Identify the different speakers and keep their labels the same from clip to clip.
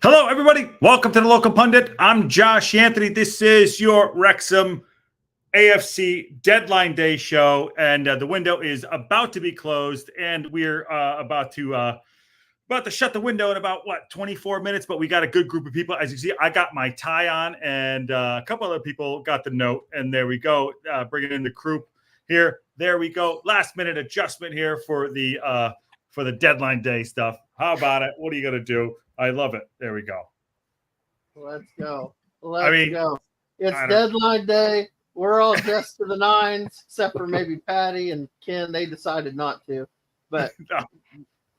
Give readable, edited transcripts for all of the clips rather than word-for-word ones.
Speaker 1: Hello, everybody. Welcome to the Local Pundit. I'm Josh Anthony. This is your Wrexham AFC Deadline Day show, and the window is about to be closed, and we're about to shut the window in about 24 minutes. But we got a good group of people, as you see. I got my tie on, and a couple other people got the note, and there we go. Bringing in the crew here. There we go. Last minute adjustment here for the Deadline Day stuff. How about it? What are you gonna do? I love it. There we go.
Speaker 2: Let's go. Let's go. It's Deadline Day. We're all dressed to the nines, except for maybe Patty and Ken. They decided not to. But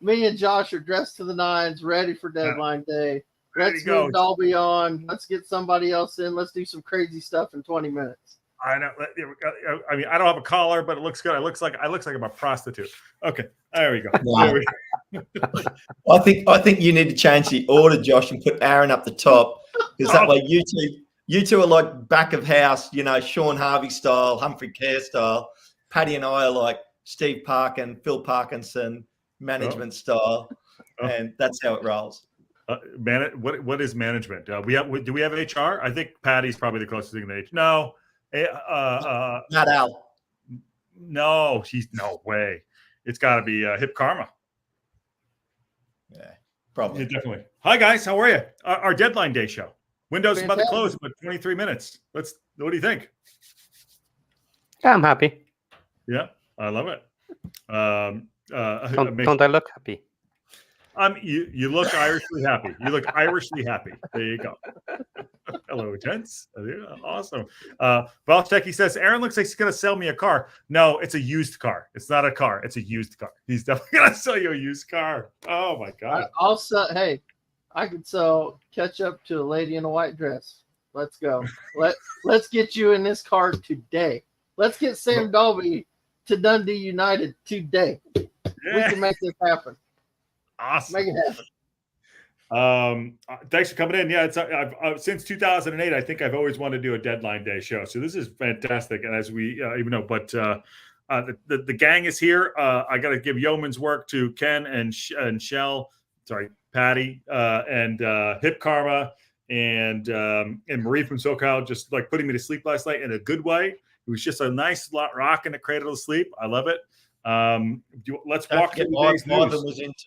Speaker 2: me and Josh are dressed to the nines, ready for Deadline Day. Let's move Dolby on. Let's get somebody else in. Let's do some crazy stuff in 20 minutes.
Speaker 1: I know. I mean, I don't have a collar, but it looks good. I looks like I'm a prostitute. Okay, there we go.
Speaker 3: Wow. There we go. I think you need to change the order, Josh, and put Aaron up the top, because that way you two are like back of house, Sean Harvey style, Humphrey Kerr style. Patty and I are like Steve Parkin, Phil Parkinson management style, and that's how it rolls.
Speaker 1: What is management? Do we have HR? I think Patty's probably the closest thing to HR. No.
Speaker 3: Not Al.
Speaker 1: No, she's no way. It's got to be Hip Karma.
Speaker 3: Yeah, probably.
Speaker 1: Yeah, definitely. Hi guys, how are you? Our Deadline Day show. Window's about to close in about 23 minutes. What do you think?
Speaker 4: I'm happy.
Speaker 1: Yeah, I love it.
Speaker 4: Don't I look happy?
Speaker 1: You look Irishly happy. You look Irishly happy. There you go. Hello, gents. Awesome. Valchecki says, Aaron looks like he's going to sell me a car. No, it's a used car. It's not a car. It's a used car. He's definitely going to sell you a used car. Oh, my God.
Speaker 2: I'll sell. Hey, I could sell ketchup to a lady in a white dress. Let's go. Let's get you in this car today. Let's get Sam Dolby to Dundee United today. Yeah. We can make this happen.
Speaker 1: Awesome.
Speaker 2: Make it happen.
Speaker 1: Thanks for coming in. Yeah, I've since 2008, I think I've always wanted to do a Deadline Day show. So this is fantastic. And as we even know, but the gang is here. I got to give yeoman's work to Ken and Patty and Hip Karma and Marie from SoCal, just like putting me to sleep last night in a good way. It was just a nice rock in the cradle to sleep. I love it. Let's walk through the day's news.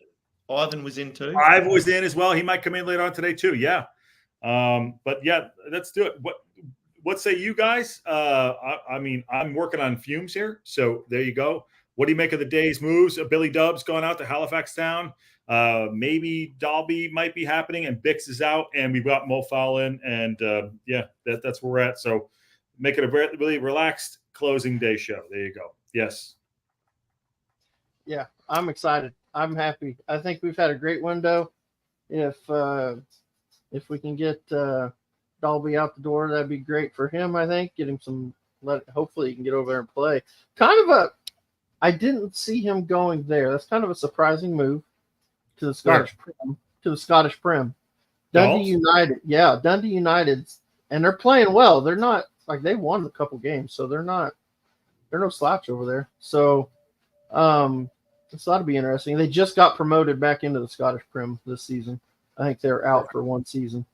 Speaker 3: Ivan was in too.
Speaker 1: Ivan was in as well. He might come in later on today too. Yeah. But yeah, let's do it. What say you guys? I mean, I'm working on fumes here. So there you go. What do you make of the day's moves? Billy Dub's going out to Halifax Town. Maybe Dalby might be happening, and Bix is out, and we've got Mo Fowl in, and that's where we're at. So make it a very really relaxed closing day show. There you go. Yes.
Speaker 2: Yeah, I'm excited. I'm happy. I think we've had a great window. If we can get Dolby out the door, that'd be great for him. I think get him hopefully he can get over there and play. I didn't see him going there. That's kind of a surprising move to the Scottish Prem. To the Scottish Prem. Dundee United, Dundee United, and they're playing well. They're not like they won a couple games, so they're no slouch over there. So, this ought to be interesting. They just got promoted back into the Scottish Prem this season. I think they're out for one season,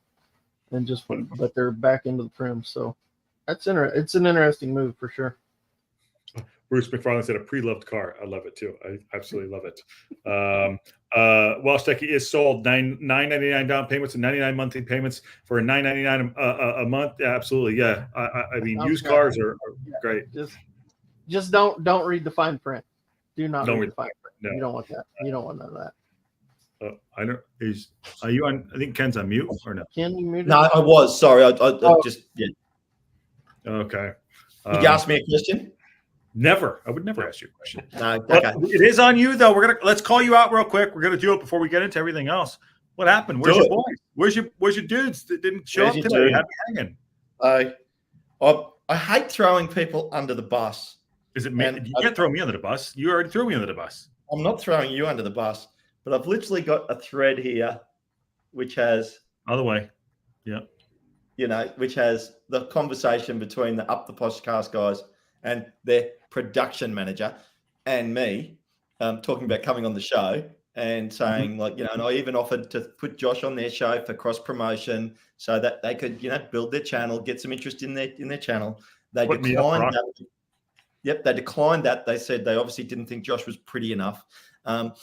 Speaker 2: but they're back into the Prem. So it's an interesting move for sure.
Speaker 1: Bruce McFarland said a pre-loved car. I love it too. I absolutely love it. Welsh is sold $9.99 down payments and 99 monthly payments for $9.99 a month. Yeah, absolutely. Yeah. I mean, used cars are great.
Speaker 2: Just don't read the fine print. Do not read the fine print.
Speaker 1: No.
Speaker 2: You don't want that. You don't want none of that.
Speaker 1: I don't. Are you on? I think Ken's on mute or no?
Speaker 2: Ken, you muted?
Speaker 3: No, I was. Sorry. I just. Yeah.
Speaker 1: Okay.
Speaker 3: Did you ask me a question?
Speaker 1: Never. I would never ask you a question.
Speaker 3: No, okay.
Speaker 1: It is on you though. Let's call you out real quick. We're gonna do it before we get into everything else. What happened? Where's your boys? Where's your dudes that didn't show up today? Happy hanging.
Speaker 3: I hate throwing people under the bus.
Speaker 1: Is it me? You can't throw me under the bus. You already threw me under the bus.
Speaker 3: I'm not throwing you under the bus, but I've literally got a thread here, which has
Speaker 1: other way, yeah,
Speaker 3: which has the conversation between the Up the Podcast guys and their production manager and me, talking about coming on the show. and saying like, and I even offered to put Josh on their show for cross promotion so that they could, build their channel, get some interest in their channel. They
Speaker 1: Put me up,
Speaker 3: declined
Speaker 1: Brock.
Speaker 3: that. Yep, they declined that. They said they obviously didn't think Josh was pretty enough. But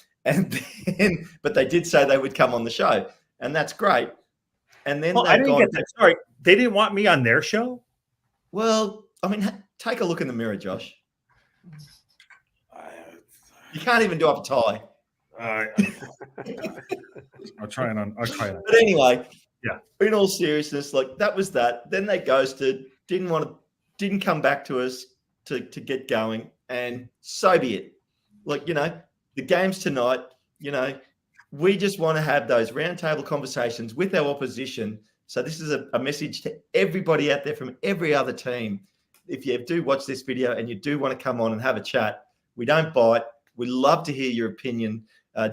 Speaker 3: they did say they would come on the show, and that's great. And then
Speaker 1: I didn't get that. Sorry, they didn't want me on their show.
Speaker 3: Well, I mean, take a look in the mirror, Josh. You can't even do up a tie.
Speaker 1: I'll try it.
Speaker 3: But anyway,
Speaker 1: yeah.
Speaker 3: In all seriousness, like that was that. Then they ghosted. Didn't come back to us to get going, and so be it. Like the games tonight. We just want to have those roundtable conversations with our opposition. So this is a message to everybody out there from every other team. If you do watch this video and you do want to come on and have a chat, we don't bite. We love to hear your opinion.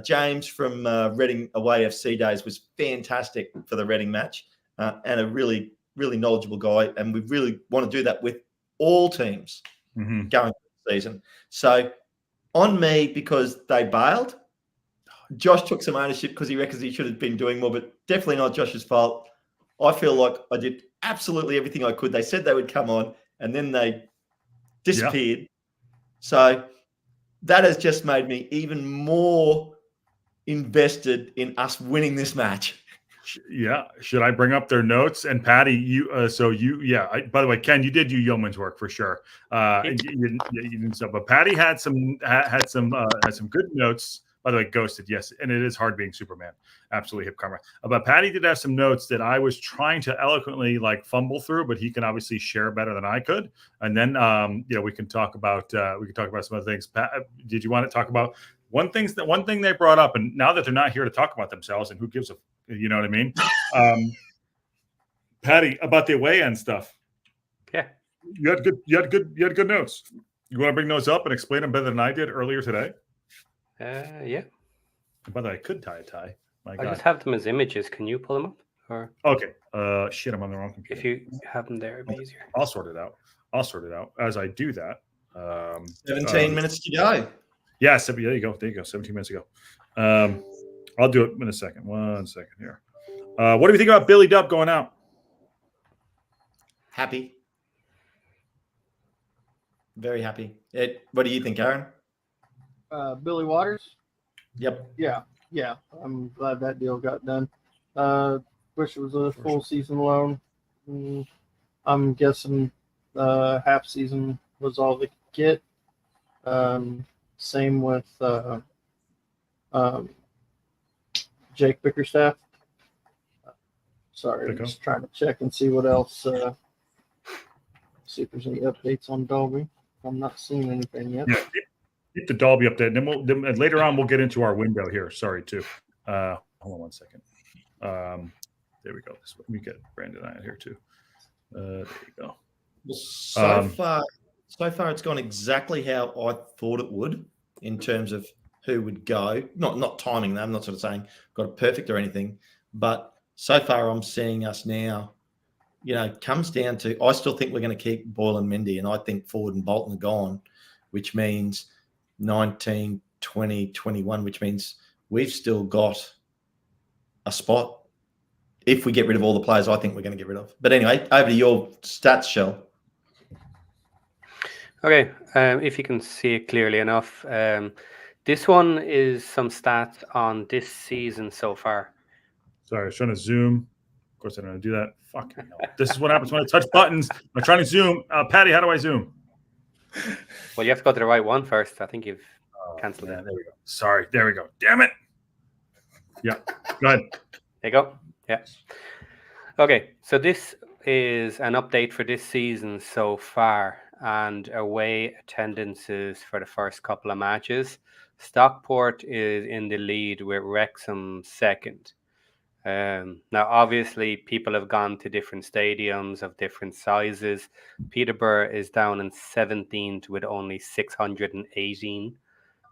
Speaker 3: James from Reading Away FC days was fantastic for the Reading match and a really, really knowledgeable guy. And we really want to do that with all teams going into the season. So on me, because they bailed, Josh took some ownership because he reckons he should have been doing more, but definitely not Josh's fault. I feel like I did absolutely everything I could. They said they would come on and then they disappeared. Yeah. So that has just made me even more invested in us winning this match.
Speaker 1: Yeah. Should I bring up their notes? And Patty, by the way, Ken, you did do yeoman's work for sure. You didn't stuff, but Patty had some good notes. By the way, ghosted, yes, and it is hard being Superman. Absolutely hip karma. But Patty did have some notes that I was trying to eloquently fumble through, but he can obviously share better than I could. And then we can talk about some other things. Pat, did you want to talk about one thing they brought up? And now that they're not here to talk about themselves, and who gives you know what I mean? Patty, about the away end stuff.
Speaker 4: Yeah,
Speaker 1: you had good notes. You want to bring those up and explain them better than I did earlier today?
Speaker 4: Yeah.
Speaker 1: By the way, I could tie a tie. My God.
Speaker 4: I just have them as images. Can you pull them up? Or
Speaker 1: okay. Shit, I'm on the wrong computer.
Speaker 4: If you have them there, it'd be easier.
Speaker 1: I'll sort it out. As I do that.
Speaker 3: 17 minutes to go.
Speaker 1: Yeah, there you go. 17 minutes ago. I'll do it in a second. 1 second here. What do you think about Billy Dub going out?
Speaker 3: Happy. Very happy. What do you think, Aaron?
Speaker 2: Billy Waters.
Speaker 3: Yep.
Speaker 2: Yeah. I'm glad that deal got done. Wish it was a full season loan. I'm guessing half season was all they could get. Same with Jake Bickerstaff. Sorry, I'm just trying to check and see what else. See if there's any updates on Dolby. I'm not seeing anything yet.
Speaker 1: Yeah. Keep the Dolby update, and then later on we'll get into our window here. Sorry, too. Hold on 1 second. There we go. Let me get Brandon out here too. There you go.
Speaker 3: Well, so far it's gone exactly how I thought it would in terms of who would go. Not timing them. I'm not sort of saying got it perfect or anything, but so far I'm seeing us now. Comes down to I still think we're going to keep Boyle and Mendy, and I think Ford and Bolton are gone, which means 19, 20, 21, which means we've still got a spot if we get rid of all the players I think we're going to get rid of. But anyway, over to your stats, Shell.
Speaker 4: Okay, if you can see it clearly enough, this one is some stats on this season so far.
Speaker 1: Sorry, I was trying to zoom. Of course, I don't know how to do that. Fucking hell. This is what happens when I touch buttons. I'm trying to zoom. Patty, how do I zoom?
Speaker 4: Well, you have to go to the right one first. I think you've cancelled it.
Speaker 1: There we go. Sorry. There we go. Damn it. Yeah. Go ahead.
Speaker 4: There you go. Yeah. Okay. So this is an update for this season so far and away attendances for the first couple of matches. Stockport is in the lead with Wrexham second. Now, obviously, people have gone to different stadiums of different sizes. Peterborough is down in 17th with only 618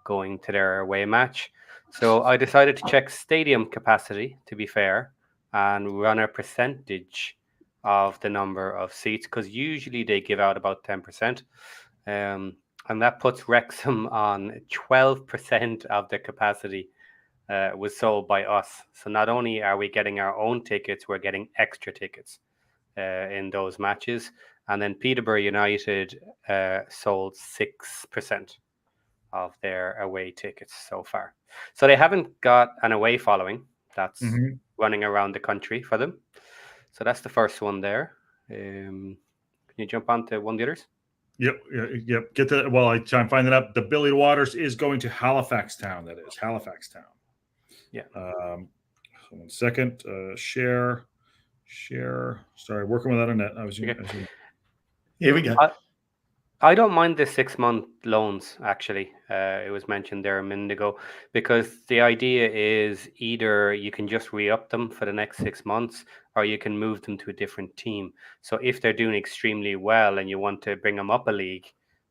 Speaker 4: going to their away match. So I decided to check stadium capacity, to be fair, and run a percentage of the number of seats, because usually they give out about 10%. And that puts Wrexham on 12% of the capacity was sold by us. So not only are we getting our own tickets, we're getting extra tickets in those matches. And then Peterborough United sold 6% of their away tickets so far. So they haven't got an away following that's running around the country for them. So that's the first one there. Can you jump on to one of the others?
Speaker 1: Yep. Get the while I try and find it up. The Billy Waters is going to Halifax Town. That is Halifax Town.
Speaker 4: Yeah.
Speaker 1: 1 second. Share. Sorry, working without a net.
Speaker 3: Here we go.
Speaker 4: I don't mind the 6-month loans, actually. It was mentioned there a minute ago, because the idea is either you can just re-up them for the next 6 months, or you can move them to a different team. So if they're doing extremely well and you want to bring them up a league,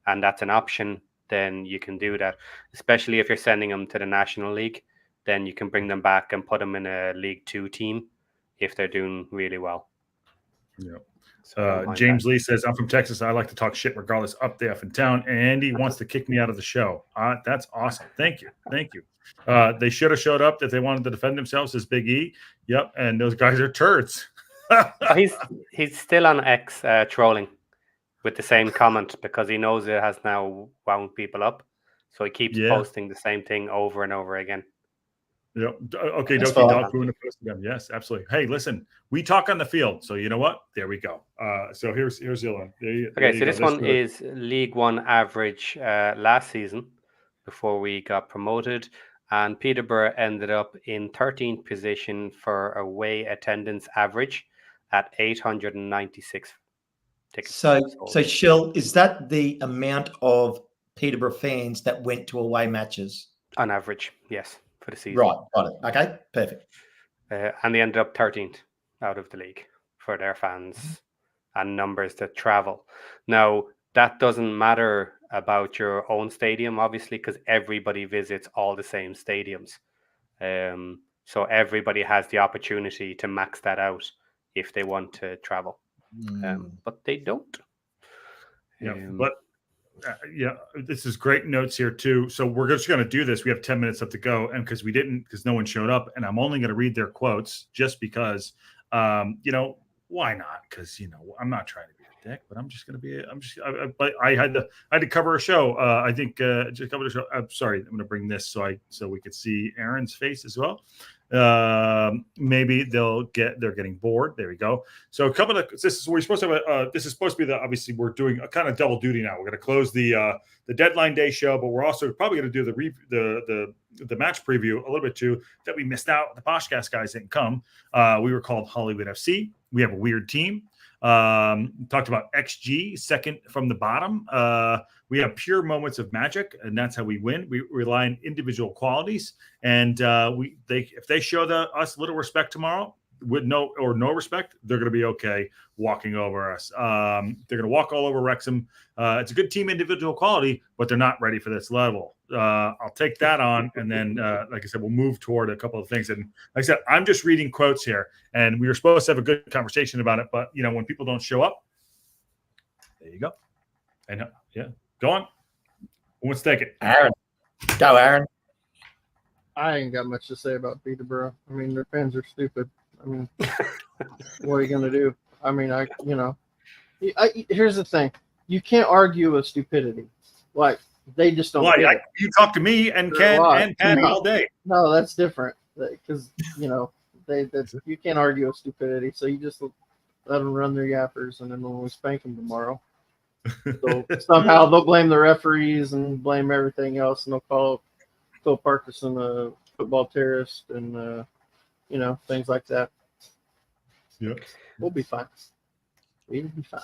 Speaker 4: and that's an option, then you can do that. Especially if you're sending them to the National League, then you can bring them back and put them in a League 2 team if they're doing really well.
Speaker 1: Yeah.
Speaker 4: So
Speaker 1: James Lee says, I'm from Texas. I like to talk shit regardless up there in town. And Andy wants to kick me out of the show. That's awesome. Thank you. They should have showed up if they wanted to defend themselves as Big E. Yep. And those guys are turds.
Speaker 4: He's still on X trolling with the same comment because he knows it has now wound people up. So he keeps posting the same thing over and over again.
Speaker 1: Yep. Okay, Doki Dog doing the post again. Yes, absolutely. Hey, listen, we talk on the field, so you know what? There we go. So here's the other one.
Speaker 4: Okay, so this one is League One average last season before we got promoted, and Peterborough ended up in 13th position for away attendance average at 896 tickets.
Speaker 3: So Shill, is that the amount of Peterborough fans that went to away matches?
Speaker 4: On average, yes. For the season.
Speaker 3: Right, got it. Okay, perfect.
Speaker 4: And they ended up 13th out of the league for their fans and numbers that travel. Now, that doesn't matter about your own stadium, obviously, because everybody visits all the same stadiums. So everybody has the opportunity to max that out if they want to travel. But they don't.
Speaker 1: This is great notes here too. So we're just going to do this. We have 10 minutes left to go, and because no one showed up, and I'm only going to read their quotes just because, why not? Because I'm not trying to be a dick, but I'm just going to be. But I had to cover a show. I think just cover the show. I'm sorry. I'm going to bring this so we could see Aaron's face as well. Maybe they're getting bored. There we go. So a couple of this is supposed to be obviously we're doing a kind of double duty now. We're going to close the deadline day show, but we're also probably going to do the match preview a little bit too that we missed out. The Poshcast guys didn't come. We were called Hollywood FC. We have a weird team. Talked about XG, second from the bottom. We have pure moments of magic, and that's how we win. We rely on individual qualities, and if they show us little respect tomorrow, with no respect, they're going to be okay walking over us. They're going to walk all over Wrexham. It's a good team individual quality, but they're not ready for this level. I'll take that on, and then, like I said, we'll move toward a couple of things. And like I said, I'm just reading quotes here, and we were supposed to have a good conversation about it, but when people don't show up, there you go. And go on. Who wants to take it?
Speaker 3: Aaron. Go, Aaron.
Speaker 2: I ain't got much to say about Peterborough. I mean, their fans are stupid. I mean, what are you going to do? I mean, here's the thing. You can't argue with stupidity. Like, they just don't get it.
Speaker 1: You talk to me and Ken and Patty all day.
Speaker 2: No, that's different. Because, you can't argue with stupidity. So you just let them run their yappers, and then when we spank them tomorrow, somehow they'll blame the referees and blame everything else, and they'll call Phil Parkinson a football terrorist and things like that.
Speaker 1: Yep.
Speaker 2: We'll be fine. We'll be fine.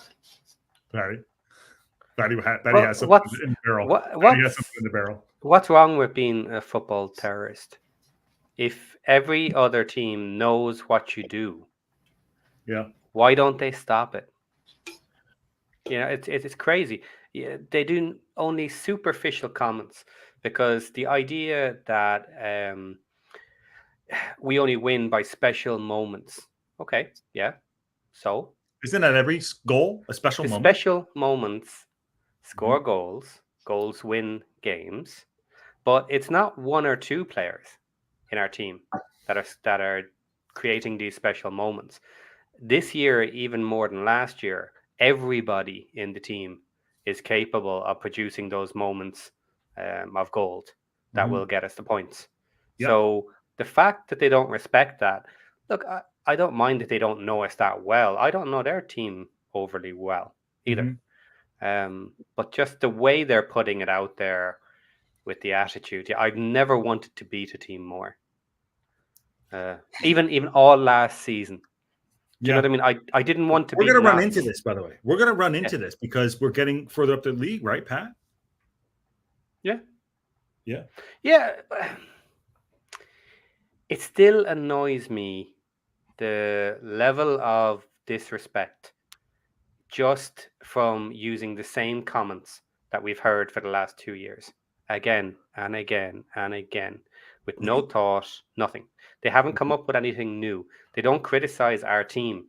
Speaker 1: Patty has something in the barrel. Patty has something in the barrel.
Speaker 4: What's wrong with being a football terrorist? If every other team knows what you do, why don't they stop it? It's crazy. Yeah, they do only superficial comments because the idea that we only win by special moments. Okay, yeah. So
Speaker 1: isn't that every goal a special moment?
Speaker 4: Special moments score goals. Goals win games, but it's not one or two players. in our team that are creating these special moments. This year, even more than last year, everybody in the team is capable of producing those moments of gold that will get us the points.
Speaker 1: Yeah.
Speaker 4: So the fact that they don't respect that, look, I don't mind that they don't know us that well. I don't know their team overly well either. But just the way they're putting it out there with the attitude, I've never wanted to beat a team more. Even all last season. Do you know what I mean? I didn't want to.
Speaker 1: We're going to run
Speaker 4: Notts.
Speaker 1: into this, by the way. We're going to run into this because we're getting further up the league, right, Pat?
Speaker 4: Yeah.
Speaker 1: Yeah.
Speaker 4: Yeah. It still annoys me, the level of disrespect just from using the same comments that we've heard for the last 2 years, again and again and again, with no thought, nothing. They haven't come up with anything new. They don't criticize our team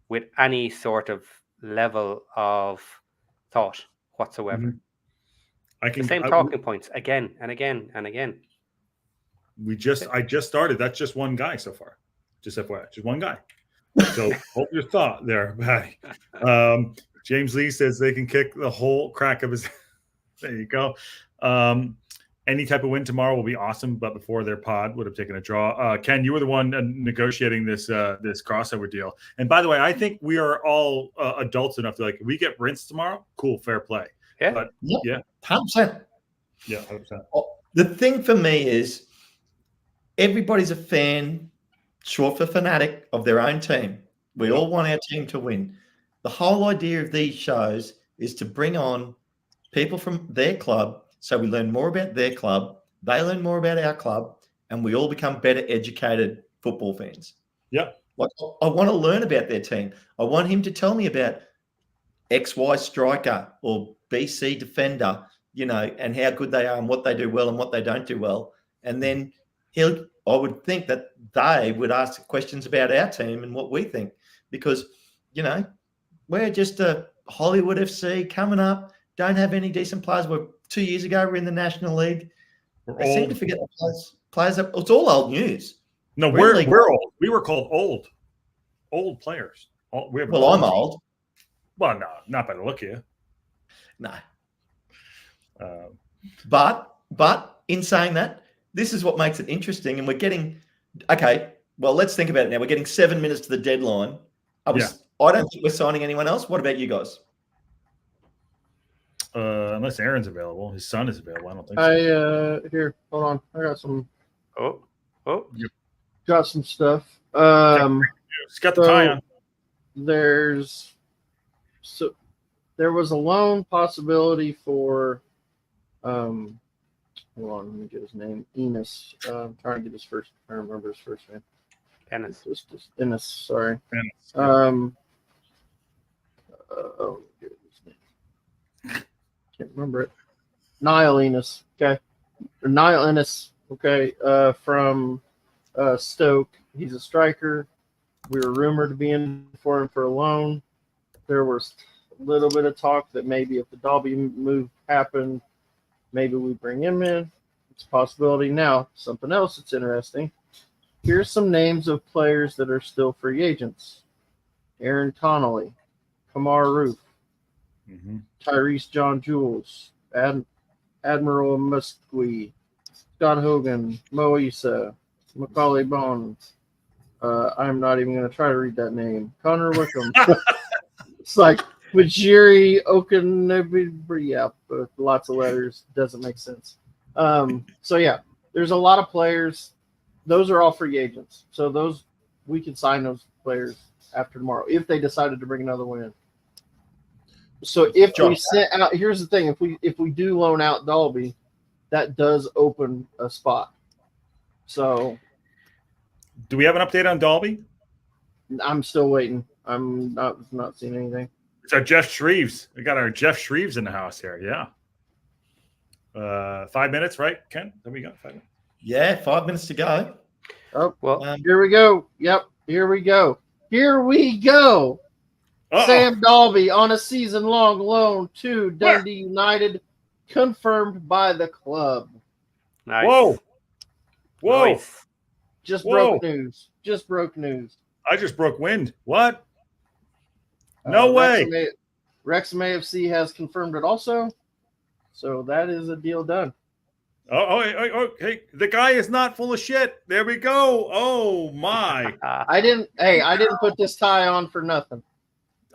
Speaker 4: with any sort of level of thought whatsoever. The same talking points again and again and again.
Speaker 1: I just started. That's just one guy so far. Just FYI, just one guy. So hold your thought there, Patty. James Lee says they can kick the whole crack of his. There you go. Any type of win tomorrow will be awesome, but before their pod would have taken a draw. Ken, you were the one negotiating this crossover deal. And by the way, I think we are all adults enough to, like, if we get rinsed tomorrow, cool, fair play.
Speaker 4: Yeah,
Speaker 1: but
Speaker 3: 100%.
Speaker 1: Yeah, 100%.
Speaker 3: The thing for me is everybody's a fan, short for fanatic, of their own team. We all want our team to win. The whole idea of these shows is to bring on people from their club, so we learn more about their club, they learn more about our club, and we all become better educated football fans.
Speaker 1: Yeah.
Speaker 3: Like, I want to learn about their team. I want him to tell me about XY striker or BC defender, and how good they are and what they do well and what they don't do well. And then I would think that they would ask questions about our team and what we think, because, we're just a Hollywood FC coming up, don't have any decent players. 2 years ago, we're in the National League. I seem to forget the players. It's all old news.
Speaker 1: No, we're old. We were called old players.
Speaker 3: I'm old.
Speaker 1: Well, no, not by the look of you.
Speaker 3: No. But in saying that, this is what makes it interesting. And we're getting, okay, well, let's think about it now. We're getting 7 minutes to the deadline. I don't think we're signing anyone else. What about you guys?
Speaker 1: Unless Aaron's available. His son is available. I don't think so.
Speaker 2: Here, hold on. I got some.
Speaker 4: Oh.
Speaker 2: Got some stuff.
Speaker 1: He's got the tie on.
Speaker 2: There was a loan possibility for hold on, let me get his name. Enos. I'm trying to get his first. I remember his first name.
Speaker 4: Ennis.
Speaker 2: Ennis. Sorry.
Speaker 1: Ennis.
Speaker 2: Can't remember it. Niall Enos. Okay. Niall Ennis. Okay. From Stoke. He's a striker. We were rumored to be in for him for a loan. There was a little bit of talk that maybe if the Dalby move happened, maybe we bring him in. It's a possibility. Now, something else that's interesting. Here's some names of players that are still free agents. Aaron Connolly, Kamar Roof, Tyrese John Jules, Admiral Musqui, Scott Hogan, Mo Issa, Macaulay Bones. I'm not even going to try to read that name. Connor Wickham. It's like Wajiri Okanabibri, but lots of letters. Doesn't make sense. So, yeah, there's a lot of players. Those are all free agents. So those we can sign those players after tomorrow if they decided to bring another one in. So if we sent out, here's the thing: if we do loan out Dalby, that does open a spot. So,
Speaker 1: do we have an update on Dalby?
Speaker 2: I'm still waiting. I'm not seeing anything.
Speaker 1: It's our Jeff Shreves. We got our Jeff Shreves in the house here. Yeah. 5 minutes, right, Ken? There we go. 5 minutes.
Speaker 3: Yeah, 5 minutes to go.
Speaker 2: Oh, well, here we go. Yep, here we go. Here we go. Uh-oh. Sam Dalby on a season-long loan to Dundee United, confirmed by the club.
Speaker 4: Nice.
Speaker 1: Whoa. Whoa.
Speaker 4: Nice.
Speaker 2: Just
Speaker 1: Whoa.
Speaker 2: broke news. Just broke news.
Speaker 1: I just broke wind. What? No way.
Speaker 2: Wrexham AFC has confirmed it also. So that is a deal done.
Speaker 1: Hey, the guy is not full of shit. There we go. Oh my.
Speaker 2: I didn't put this tie on for nothing.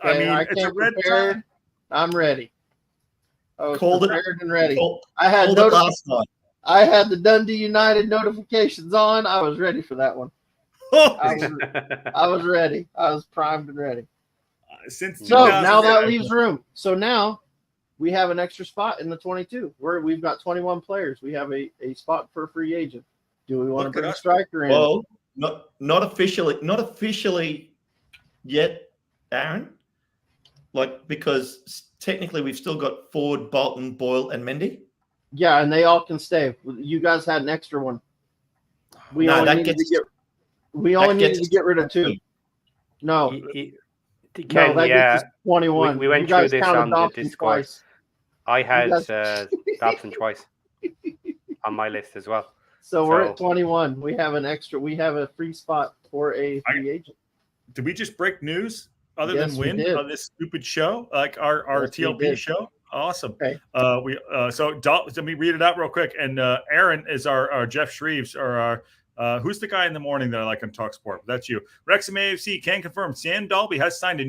Speaker 1: I
Speaker 2: Okay,
Speaker 1: mean,
Speaker 2: I
Speaker 1: it's a
Speaker 2: came
Speaker 1: red
Speaker 2: prepared.
Speaker 1: tie.
Speaker 2: I'm ready. I was
Speaker 3: Called it-
Speaker 2: prepared and ready.
Speaker 3: Called
Speaker 2: I had
Speaker 3: it last night.
Speaker 2: I had the Dundee United notifications on. I was ready for that one. I was ready. I was primed and ready.
Speaker 1: Since
Speaker 2: So
Speaker 1: 2000
Speaker 2: now that leaves room. So now we have an extra spot in the 22 where we've got 21 players. We have a spot for a free agent. Do we want to
Speaker 1: Look at
Speaker 2: bring a
Speaker 1: us.
Speaker 2: striker in?
Speaker 3: Well, not officially yet, Aaron. Like, because technically we've still got Ford, Bolton, Boyle, and Mendy.
Speaker 2: Yeah, and they all can stay. You guys had an extra one. We
Speaker 3: No,
Speaker 2: only
Speaker 3: that
Speaker 2: needed
Speaker 3: gets-
Speaker 2: to get rid of 2.2. No,
Speaker 4: Ken,
Speaker 2: that
Speaker 4: yeah,
Speaker 2: gets us 21.
Speaker 4: we went
Speaker 2: You guys
Speaker 4: through this
Speaker 2: counted
Speaker 4: on the
Speaker 2: Dobson
Speaker 4: Discord.
Speaker 2: twice.
Speaker 4: I had
Speaker 2: guys-
Speaker 4: Dobson twice on my list as well.
Speaker 2: So we're at 21. We have an extra. We have a free spot for a free agent.
Speaker 1: Did we just break news other
Speaker 2: Yes,
Speaker 1: than
Speaker 2: we
Speaker 1: win
Speaker 2: did.
Speaker 1: on this stupid show, like our
Speaker 2: Yes, we
Speaker 1: TLP
Speaker 2: did.
Speaker 1: show? Awesome.
Speaker 2: Okay.
Speaker 1: So let me read it out real quick. And Aaron is our Jeff Shreves, or our who's the guy in the morning that I like on Talk Sport? That's you. Wrexham AFC can confirm Sam Dalby has signed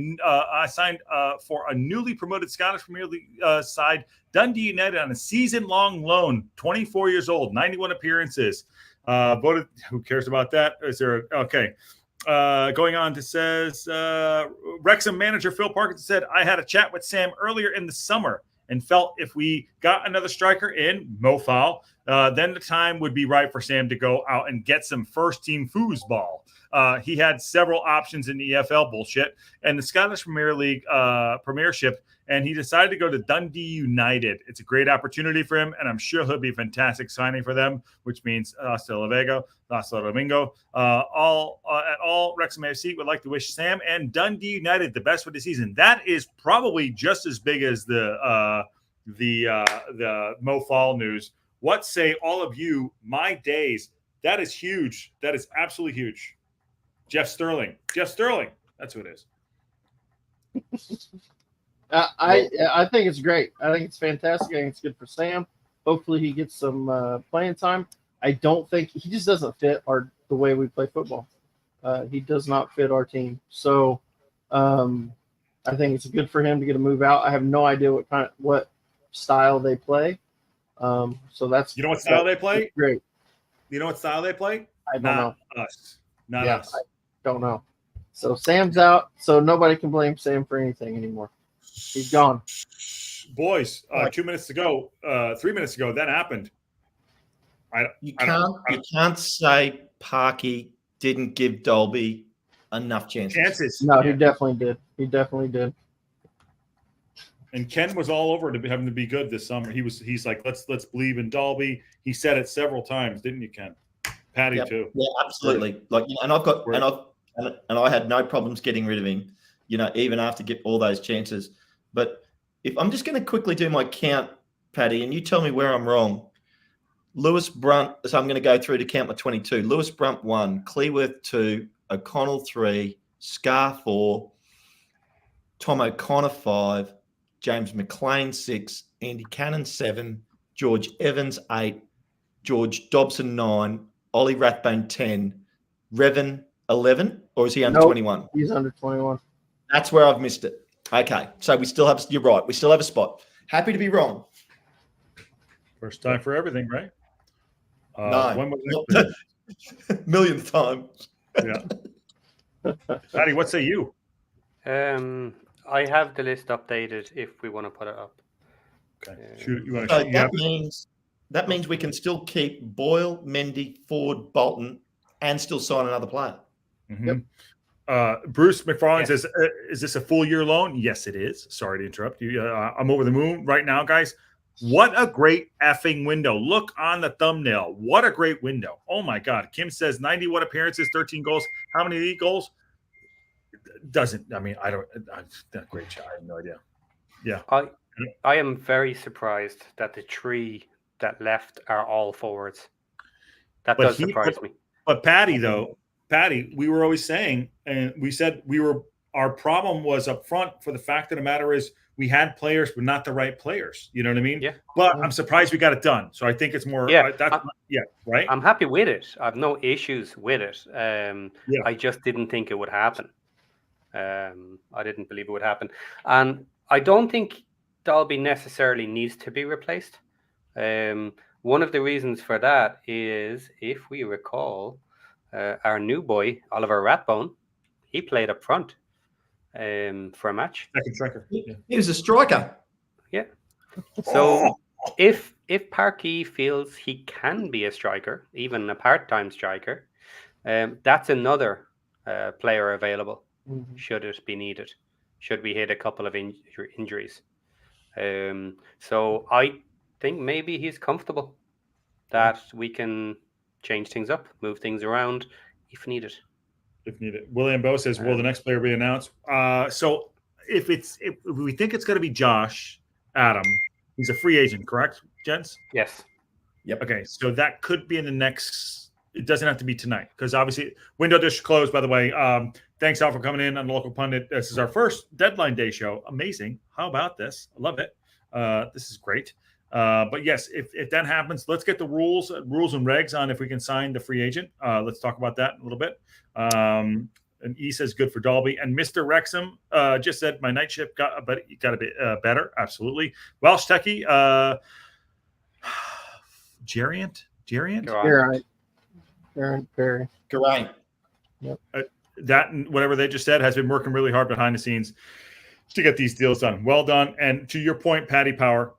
Speaker 1: for a newly promoted Scottish Premier League side, Dundee United, on a season-long loan. 24 years old, 91 appearances. Voted. Who cares about that? Is there okay? Going on to says Wrexham manager Phil Parkinson said, I had a chat with Sam earlier in the summer and felt if we got another striker in, Mo Fowl, then the time would be right for Sam to go out and get some first-team foosball. He had several options in the EFL bullshit and the Scottish Premier League Premiership, and he decided to go to Dundee United. It's a great opportunity for him, and I'm sure he'll be a fantastic signing for them, which means hasta luego, hasta domingo. All Wrexham AFC would like to wish Sam and Dundee United the best for the season. That is probably just as big as the Mo Fall news. What say all of you? My days. That is huge. That is absolutely huge. Jeff Sterling. That's who it is.
Speaker 2: I think it's great. I think it's fantastic. I think it's good for Sam. Hopefully he gets some playing time. I don't think he just doesn't fit the way we play football. He does not fit our team. So I think it's good for him to get a move out. I have no idea what style they play. So that's
Speaker 1: You know what style they play?
Speaker 2: Great.
Speaker 1: You know what style they play?
Speaker 2: I don't know.
Speaker 1: Us. Not us.
Speaker 2: I don't know. So Sam's out. So nobody can blame Sam for anything anymore. He's gone.
Speaker 1: Boys, 2 minutes ago, 3 minutes ago, that happened.
Speaker 3: You can't say Parky didn't give Dolby enough chances.
Speaker 2: No, he definitely did. He definitely did.
Speaker 1: And Ken was all over to having to be good this summer. He's like, let's believe in Dolby. He said it several times, didn't you, Ken? Patty too.
Speaker 3: Yeah, absolutely. Like, and I had no problems getting rid of him. Even after get all those chances. But if I'm just going to quickly do my count, Patty, and you tell me where I'm wrong. Lewis Brunt. So I'm going to go through to count my 22. Lewis Brunt 1, Cleworth 2, O'Connell 3, Scar 4, Tom O'Connor 5, James McLean 6, Andy Cannon 7, George Evans 8, George Dobson 9, Ollie Rathbone 10, Revan 11, or is he under 21?
Speaker 2: He's under 21.
Speaker 3: That's where I've missed it. Okay, so you're right. We still have a spot. Happy to be wrong.
Speaker 1: First time for everything, right?
Speaker 3: No.
Speaker 1: When was it?
Speaker 3: Millionth time.
Speaker 1: Yeah. Patty, what say you?
Speaker 4: I have the list updated if we want to put it up.
Speaker 1: Okay. Shoot, you want
Speaker 3: So
Speaker 1: to
Speaker 3: that means we can still keep Boyle, Mendy, Ford, Bolton, and still sign another player.
Speaker 1: Mm-hmm.
Speaker 2: Yep.
Speaker 1: Bruce McFarlane says, is this a full year loan? Yes, it is. Sorry to interrupt you. I'm over the moon right now, guys. What a great effing window. Look on the thumbnail. What a great window. Oh, my God. Kim says 91 appearances, 13 goals. How many league goals? Great shot. I have no idea. Yeah.
Speaker 4: I am very surprised that the 3 that left are all forwards. That
Speaker 1: But
Speaker 4: does surprise me.
Speaker 1: But Patty, we were always saying, and we said our problem was up front. For the fact of the matter is, we had players, but not the right players. You know what I mean?
Speaker 4: Yeah.
Speaker 1: But I'm surprised we got it done. So I think it's more.
Speaker 4: Yeah.
Speaker 1: Right.
Speaker 4: I'm happy with it. I've no issues with it.
Speaker 1: Yeah.
Speaker 4: I just didn't think it would happen. I didn't believe it would happen, and I don't think Dalby necessarily needs to be replaced. One of the reasons for that is, if we recall, our new boy Oliver Rathbone, he played up front for a match.
Speaker 1: Second striker. Yeah.
Speaker 3: He was a striker.
Speaker 4: Yeah. So if Parkey feels he can be a striker, even a part-time striker, that's another player available. Should it be needed? Should we hit a couple of injuries? So I think maybe he's comfortable that we can change things up, move things around if needed.
Speaker 1: If needed. William Bowe says, will the next player be announced? So if we think it's going to be Josh Adam, he's a free agent, correct, gents?
Speaker 4: Yes.
Speaker 3: Yep.
Speaker 1: Okay, so that could be in the next. It doesn't have to be tonight, because obviously window just closed. By the way, thanks all for coming in on the Local Pundit. This is our first deadline day show. Amazing. How about this? I love it. This is great. But yes, if that happens, let's get the rules and regs on if we can sign the free agent. Let's talk about that in a little bit. And E says good for Dalby. And Mr. Wrexham just said my night shift got a bit better. Absolutely. Welsh Techie, Geraint.
Speaker 2: Perry.
Speaker 3: Great.
Speaker 2: Yep.
Speaker 1: That and whatever they just said has been working really hard behind the scenes to get these deals done. Well done. And to your point, Paddy Power,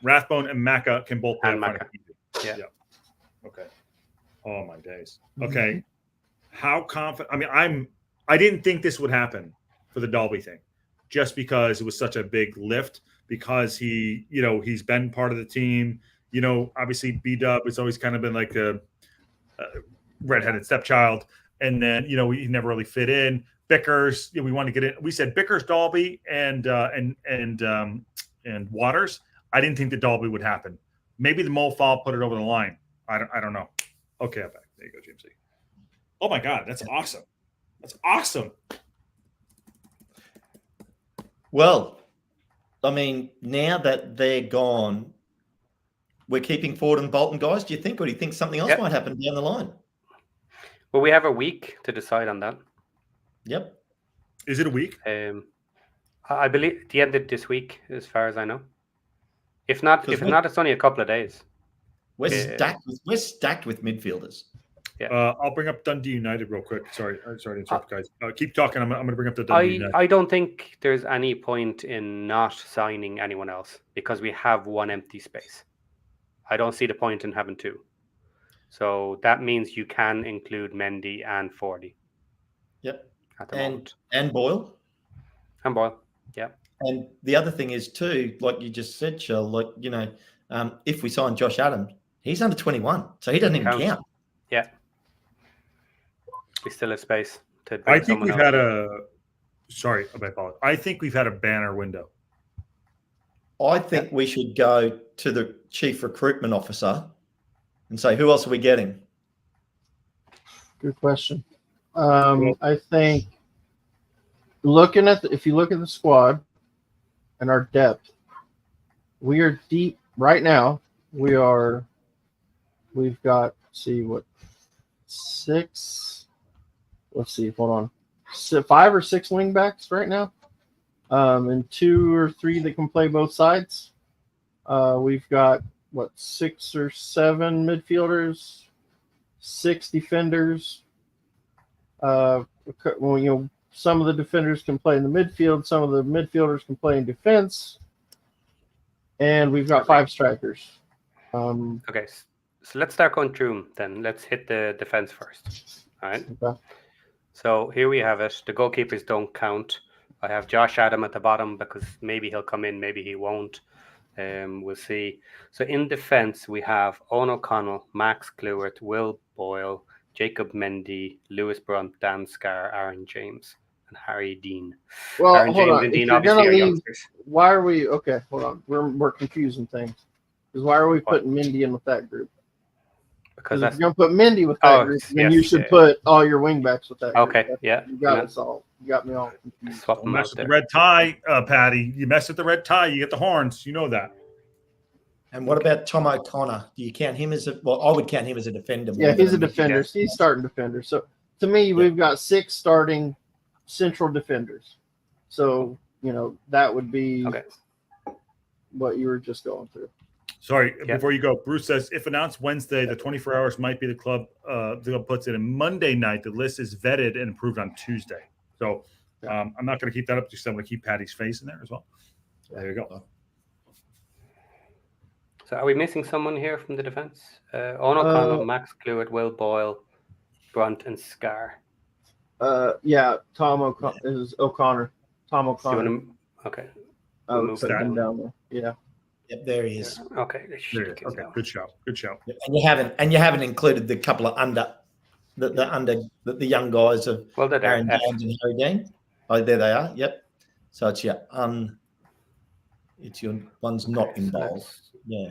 Speaker 1: Rathbone and Macca can both play in front of you.
Speaker 4: Yeah.
Speaker 1: Okay. Oh my days. Okay. How confident? I mean, I didn't think this would happen for the Dalby thing, just because it was such a big lift. Because he's been part of the team. Obviously B-Dub has always kind of been like a redheaded stepchild, and then he never really fit in. Bickers, we want to get in. We said Bickers, Dalby, and Waters. I didn't think that Dalby would happen. Maybe the Mofal put it over the line. I don't know. Okay, I'm back. There you go, James. Oh my God, that's awesome. That's awesome.
Speaker 3: Well, I mean, now that they're gone, we're keeping Ford and Bolton guys, do you think? Or do you think something else might happen down the line?
Speaker 4: Well, we have a week to decide on that.
Speaker 3: Yep.
Speaker 1: Is it a week?
Speaker 4: I believe the end of this week, as far as I know. If not, it's only a couple of days.
Speaker 3: We're stacked with midfielders.
Speaker 4: Yeah.
Speaker 1: I'll bring up Dundee United real quick. Sorry to interrupt, guys. Keep talking. I'm going to bring up the Dundee United.
Speaker 4: I don't think there's any point in not signing anyone else, because we have one empty space. I don't see the point in having two. So that means you can include Mendy and Fordy.
Speaker 3: Yep.
Speaker 4: At the moment.
Speaker 3: And Boyle.
Speaker 4: And Boyle. Yeah.
Speaker 3: And the other thing is too, like you just said, Shell, if we sign Josh Adams, he's under 21, so he doesn't even count.
Speaker 4: Yeah. We still have space to.
Speaker 1: I think we've had I think we've had a banner window.
Speaker 3: I think we should go to the chief recruitment officer and say, who else are we getting?
Speaker 2: Good question. I think if you look at the squad and our depth, we are deep right now. We've got, five or six wing backs right now, and 2 or 3 that can play both sides. We've got 6 or 7 midfielders, 6 defenders. Some of the defenders can play in the midfield, some of the midfielders can play in defense, and we've got 5 strikers.
Speaker 4: Okay, so let's start going through them then. Let's hit the defense first. All right.
Speaker 2: Okay.
Speaker 4: So here we have it. The goalkeepers don't count. I have Josh Adam at the bottom because maybe he'll come in, maybe he won't. We'll see. So in defense, we have Owen O'Connell, Max Clewert, Will Boyle, Jacob Mendy, Lewis Brunt, Dan Scarr, Aaron James, and Harry Dean.
Speaker 2: Well,
Speaker 4: Aaron
Speaker 2: hold
Speaker 4: James
Speaker 2: on.
Speaker 4: and
Speaker 2: If
Speaker 4: Dean
Speaker 2: you're
Speaker 4: obviously
Speaker 2: gonna
Speaker 4: are
Speaker 2: leave,
Speaker 4: youngsters.
Speaker 2: why are we? Okay, hold on. We're confusing things. Because why are we putting Mindy in with that group?
Speaker 4: because
Speaker 2: if
Speaker 4: that's
Speaker 2: you're gonna put Mindy with that group, then you should put all your wingbacks with that group.
Speaker 4: okay. Yeah,
Speaker 2: You got us all. You got me all confused.
Speaker 4: swap
Speaker 1: Don't
Speaker 4: them
Speaker 1: mess
Speaker 4: out
Speaker 1: with
Speaker 4: there.
Speaker 1: the red tie, Patty. You mess with the red tie, you get the horns. You know that.
Speaker 3: And what about Tom O'Connor? Do you count him as a? Well, I would count him as a defender.
Speaker 2: Yeah,
Speaker 3: more
Speaker 2: he's a
Speaker 3: than
Speaker 2: defender.
Speaker 4: Yeah.
Speaker 2: He's starting defender. So to me, we've got 6 starting central defenders. So that would be
Speaker 4: Okay.
Speaker 2: what you were just going through.
Speaker 1: Sorry,
Speaker 4: Yeah.
Speaker 1: before you go, Bruce says if announced Wednesday, the 24 hours might be the club. The club puts it in Monday night. The list is vetted and approved on Tuesday. So I'm not going to keep that up. Just I'm going to keep Patty's face in there as well. There you go.
Speaker 4: So are we missing someone here from the defense? Owen O'Connell, Max Clewitt, Will Boyle, Brunt, and Scar.
Speaker 2: Yeah, Tom O'Connor is O'Connor. Tom
Speaker 4: Do you
Speaker 2: O'Connor.
Speaker 4: want to, okay.
Speaker 2: I would
Speaker 4: move
Speaker 2: put
Speaker 4: that
Speaker 2: him
Speaker 4: down.
Speaker 2: down there. Yeah.
Speaker 3: Yep, there he is.
Speaker 4: Okay.
Speaker 1: Okay, good shout. Good shout.
Speaker 3: Yep. And you haven't included the couple of the young guys of
Speaker 4: Well, they're there.
Speaker 3: Aaron James and Harry Dean. Oh, there they are. Yep. So it's it's your one's not involved. Yeah.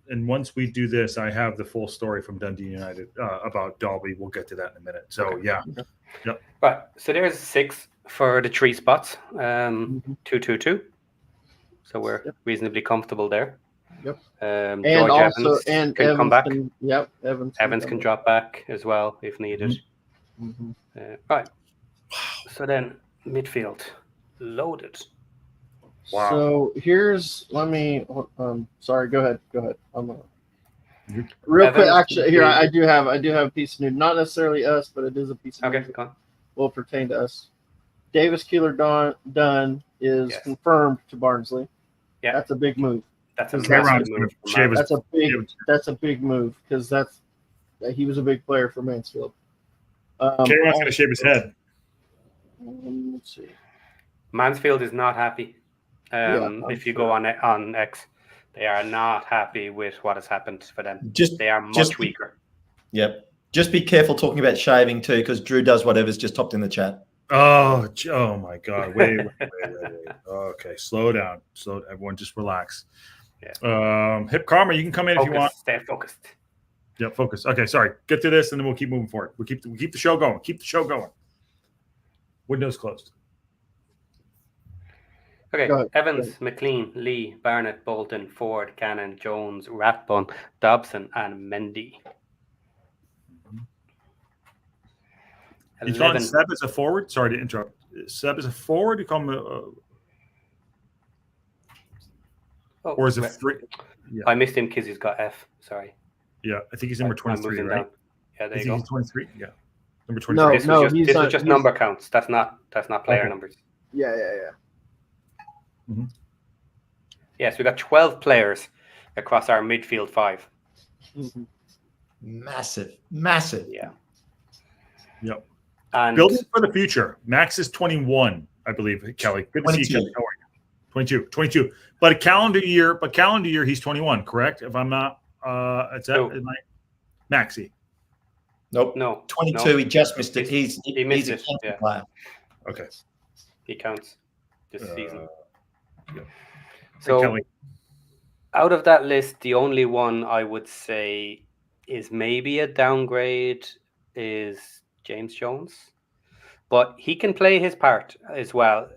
Speaker 1: And once we do this, I have the full story from Dundee United about Dalby. We'll get to that in a minute. So Yep.
Speaker 4: Right. So there's 6 for the 3 spots. 2-2-2. So we're reasonably comfortable there.
Speaker 2: Yep.
Speaker 4: And
Speaker 2: George also
Speaker 4: Evans can come back.
Speaker 2: Evans
Speaker 4: can drop back as well if needed. Right. So then midfield loaded.
Speaker 1: Wow.
Speaker 2: So here's sorry, go ahead. Real quick, actually, here I do have a piece of news. Not necessarily us, but it is a piece of news.
Speaker 4: Okay, go on.
Speaker 2: Will pertain to us. Davis Keeler Dunn is confirmed to Barnsley.
Speaker 4: Yeah,
Speaker 2: that's a big move.
Speaker 4: That's a massive move.
Speaker 2: That's a big move because he was a big player for Mansfield.
Speaker 1: K-Rod's going to shave his head.
Speaker 2: Let's see.
Speaker 4: Mansfield is not happy. If you go on X, they are not happy with what has happened for them. They are much weaker.
Speaker 3: Yep. Just be careful talking about shaving too, because Drew does whatever's just topped in the chat.
Speaker 1: Oh my God! Wait. Okay, slow down. Everyone, just relax.
Speaker 4: Yeah.
Speaker 1: Hip Karma, you can come in if you want.
Speaker 4: Stay focused.
Speaker 1: Yeah, focus. Okay, sorry. Get to this, and then we'll keep moving forward. We'll keep the show going. Keep the show going. Windows closed.
Speaker 4: Okay, Evans, McLean, Lee, Barnett, Bolton, Ford, Cannon, Jones, Rathbun, Dobson, and Mendy.
Speaker 1: You calling Seb as a forward? Sorry to interrupt. Seb as a forward? You call him or is it free?
Speaker 4: Yeah. I missed him because he's got F. Sorry.
Speaker 1: Yeah, I think he's number 23, right?
Speaker 4: Down. Yeah, there you go.
Speaker 1: He's 23. Yeah, number 23.
Speaker 4: This was just number counts. That's not player numbers.
Speaker 2: Yeah.
Speaker 1: Mm-hmm.
Speaker 4: Yes, we got 12 players across our midfield 5.
Speaker 2: Mm-hmm.
Speaker 3: Massive.
Speaker 4: Yeah.
Speaker 1: Yep.
Speaker 4: And
Speaker 1: building for the future. Max is 21, I believe. Kelly, good to see you. 22. But calendar year, he's 21. Correct? If I'm not, Maxi.
Speaker 3: Nope.
Speaker 4: No.
Speaker 3: 22.
Speaker 4: No.
Speaker 3: He just missed it. He's
Speaker 4: a
Speaker 3: player.
Speaker 1: Okay.
Speaker 4: He counts this season.
Speaker 1: Yep.
Speaker 4: So,
Speaker 1: Kelly.
Speaker 4: Out of that list, the only one I would say is maybe a downgrade is James Jones, but he can play his part as well.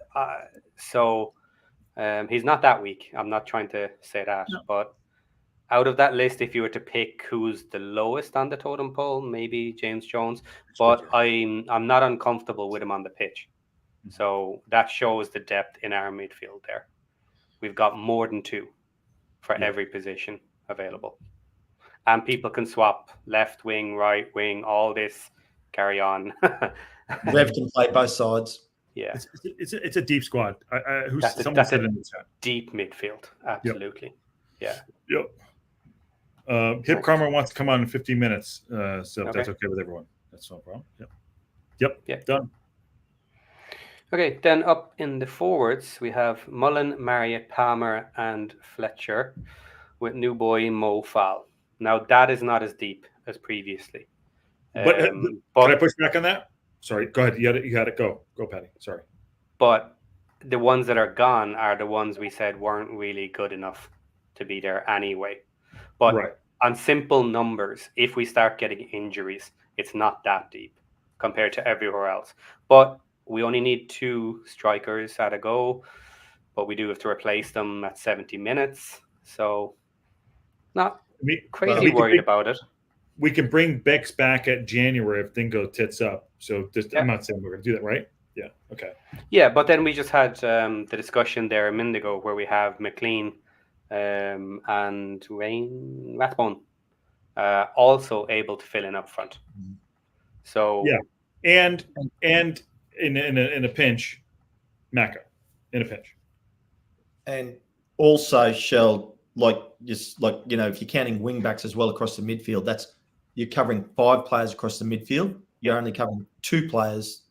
Speaker 4: He's not that weak. I'm not trying to say that, but out of that list, if you were to pick who's the lowest on the totem pole, maybe James Jones. But I'm not uncomfortable with him on the pitch. So that shows the depth in our midfield there. We've got more than 2 for every position available. And people can swap left wing, right wing, all this, carry on.
Speaker 3: Rev can play both sides.
Speaker 4: Yeah.
Speaker 1: It's a deep squad.
Speaker 4: That's a deep midfield. Absolutely.
Speaker 1: Yep. Hip Karma wants to come on in 15 minutes. So if that's okay with everyone. That's no problem. Yep. Done.
Speaker 4: Okay, then up in the forwards, we have Mullen, Marriott, Palmer, and Fletcher with new boy Mo Fall. Now, that is not as deep as previously.
Speaker 1: But can I push back on that? Sorry, go ahead. You had it. Go, Patty. Sorry.
Speaker 4: But the ones that are gone are the ones we said weren't really good enough to be there anyway. But on simple numbers, if we start getting injuries, it's not that deep compared to everywhere else. But we only need 2 strikers at a go, but we do have to replace them at 70 minutes. So not crazy worried about it.
Speaker 1: We can bring Bex back at January if things go tits up. So I'm not saying we're going to do that, right? Yeah. Okay.
Speaker 4: Yeah, but then we just had the discussion there a minute ago where we have McLean and Rathbone also able to fill in up front. So
Speaker 1: yeah, and in a pinch, Macca in a pinch,
Speaker 3: and also Shell if you're counting wing backs as well across the midfield, you're covering 5 players across the midfield. You're only covering 2 players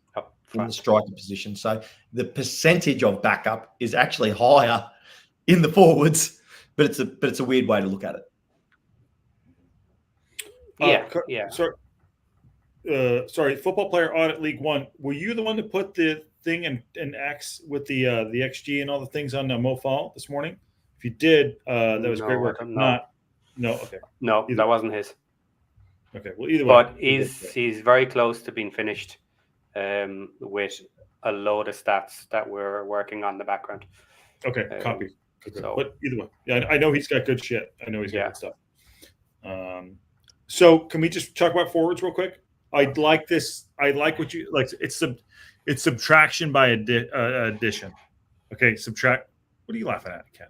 Speaker 3: in the striker position. So the percentage of backup is actually higher in the forwards, but it's a weird way to look at it.
Speaker 4: Yeah.
Speaker 1: Sorry, football player audit League One. Were you the one that put the thing in X with the XG and all the things on Mo Fall this morning? If you did, that was great work. Okay.
Speaker 4: No, that wasn't his.
Speaker 1: Okay, well, either way.
Speaker 4: But he's very close to being finished with a load of stats that we're working on in the background.
Speaker 1: Okay, copy.
Speaker 4: So,
Speaker 1: but either way, yeah, I know he's got good shit. I know he's got good stuff. So can we just talk about forwards real quick? I like this. I like what you like. It's subtraction by addition. Okay, subtract. What are you laughing at, Ken?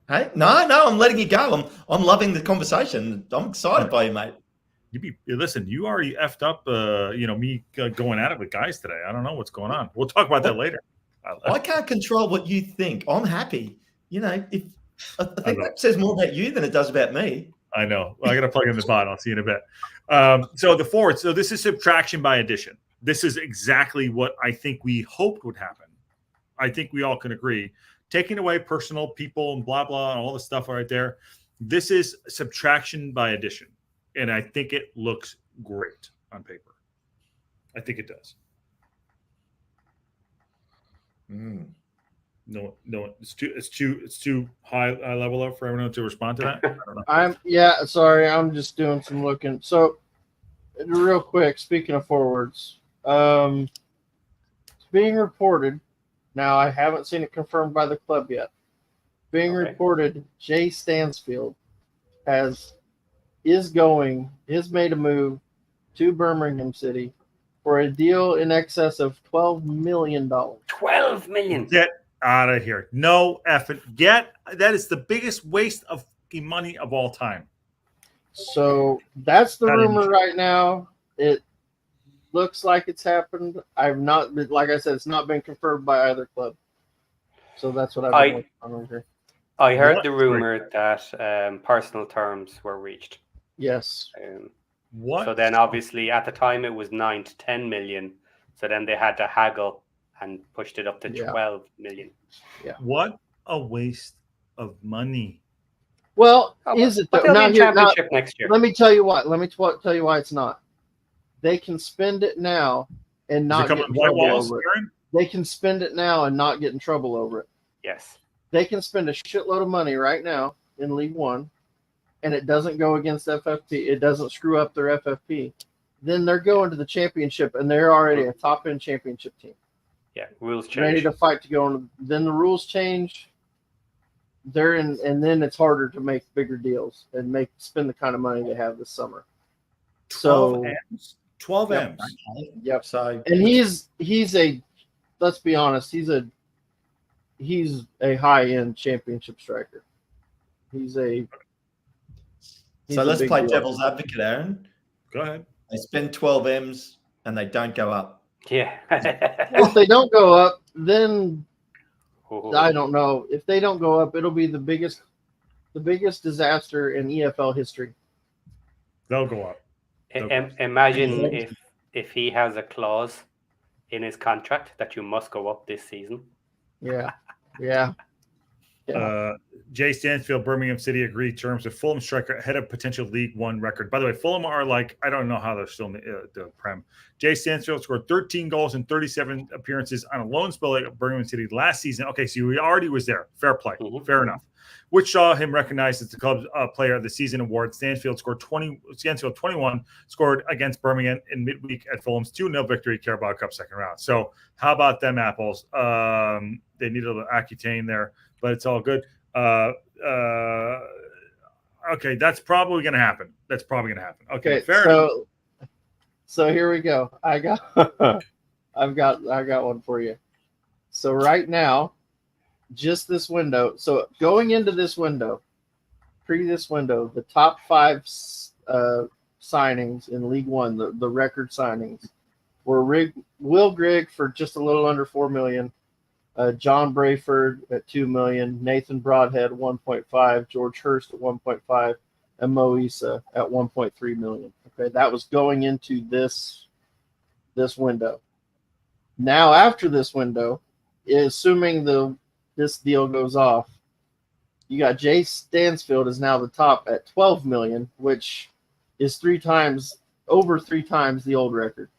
Speaker 3: Hey, no, I'm letting you go. I'm loving the conversation. I'm excited by you, mate.
Speaker 1: Listen, you already effed up, me going at it with guys today. I don't know what's going on. We'll talk about that later.
Speaker 3: I can't control what you think. I'm happy. I think that says more about you than it does about me.
Speaker 1: I know. Well, I got to plug in the bot. I'll see you in a bit. So the forwards. So this is subtraction by addition. This is exactly what I think we hoped would happen. I think we all can agree. Taking away personal, people, and blah, blah, and all the stuff right there. This is subtraction by addition. And I think it looks great on paper. I think it does. No, it's too high level up for everyone to respond to that. I don't know.
Speaker 2: Sorry, I'm just doing some looking. So, real quick, speaking of forwards, it's being reported. Now, I haven't seen it confirmed by the club yet. Being reported, Jay Stansfield has made a move to Birmingham City for a deal in excess of $12 million.
Speaker 4: $12 million.
Speaker 1: Get out of here. No effort. That is the biggest waste of money of all time.
Speaker 2: So that's the rumor right now. It looks like it's happened. Like I said, it's not been confirmed by either club. So that's what I've been working on over here.
Speaker 4: I heard the rumor that personal terms were reached.
Speaker 2: Yes.
Speaker 1: What?
Speaker 4: So then, obviously, at the time it was 9 to 10 million. So then they had to haggle and pushed it up to 12 million.
Speaker 2: Yeah.
Speaker 1: What a waste of money.
Speaker 2: Well, is it though?
Speaker 4: Next year.
Speaker 2: Let me tell you what. Let me tell you why it's not. They can spend it now and not get in trouble over it. They can spend it now and not get in trouble over it.
Speaker 4: Yes.
Speaker 2: They can spend a shitload of money right now in League One, and it doesn't go against FFP. It doesn't screw up their FFP. Then they're going to the championship, and they're already a top-end championship team.
Speaker 4: Yeah, rules change.
Speaker 2: Ready to fight to go on. Then the rules change. They're in, and then it's harder to make bigger deals and spend the kind of money they have this summer.
Speaker 1: 12 M's.
Speaker 2: Yep.
Speaker 3: So,
Speaker 2: and he's a. Let's be honest. He's a high-end championship striker.
Speaker 3: So let's play devil's advocate, Aaron.
Speaker 1: Go ahead.
Speaker 3: They spend 12 M's and they don't go up.
Speaker 4: Yeah.
Speaker 2: If they don't go up, then I don't know. If they don't go up, it'll be the biggest disaster in EFL history.
Speaker 1: They'll go up.
Speaker 4: Imagine if he has a clause in his contract that you must go up this season.
Speaker 2: Yeah.
Speaker 1: Jay Stansfield, Birmingham City agreed terms with Fulham striker ahead of potential League One record. By the way, Fulham are I don't know how they're still in the Prem. Jay Stansfield scored 13 goals in 37 appearances on a loan spell at Birmingham City last season. Okay, so he already was there. Fair play. Fair enough. which saw him recognized as the club's player of the season award. Stansfield 21 scored against Birmingham in midweek at Fulham's 2-0 victory, Carabao Cup second round. So how about them apples? They needed a little Accutane there, but it's all good. Okay, that's probably going to happen. Okay, fair enough.
Speaker 2: So here we go. I've got one for you. So right now, just this window. So going into this window, the top 5 signings in League One, the record signings, were Will Grigg for just a little under $4 million, John Brayford at $2 million, Nathan Broadhead 1.5, George Hurst at 1.5, and Mo Issa at 1.3 million. Okay, that was going into this window. Now, after this window, assuming this deal goes off, you got Jay Stansfield is now the top at 12 million, which is over three times the old record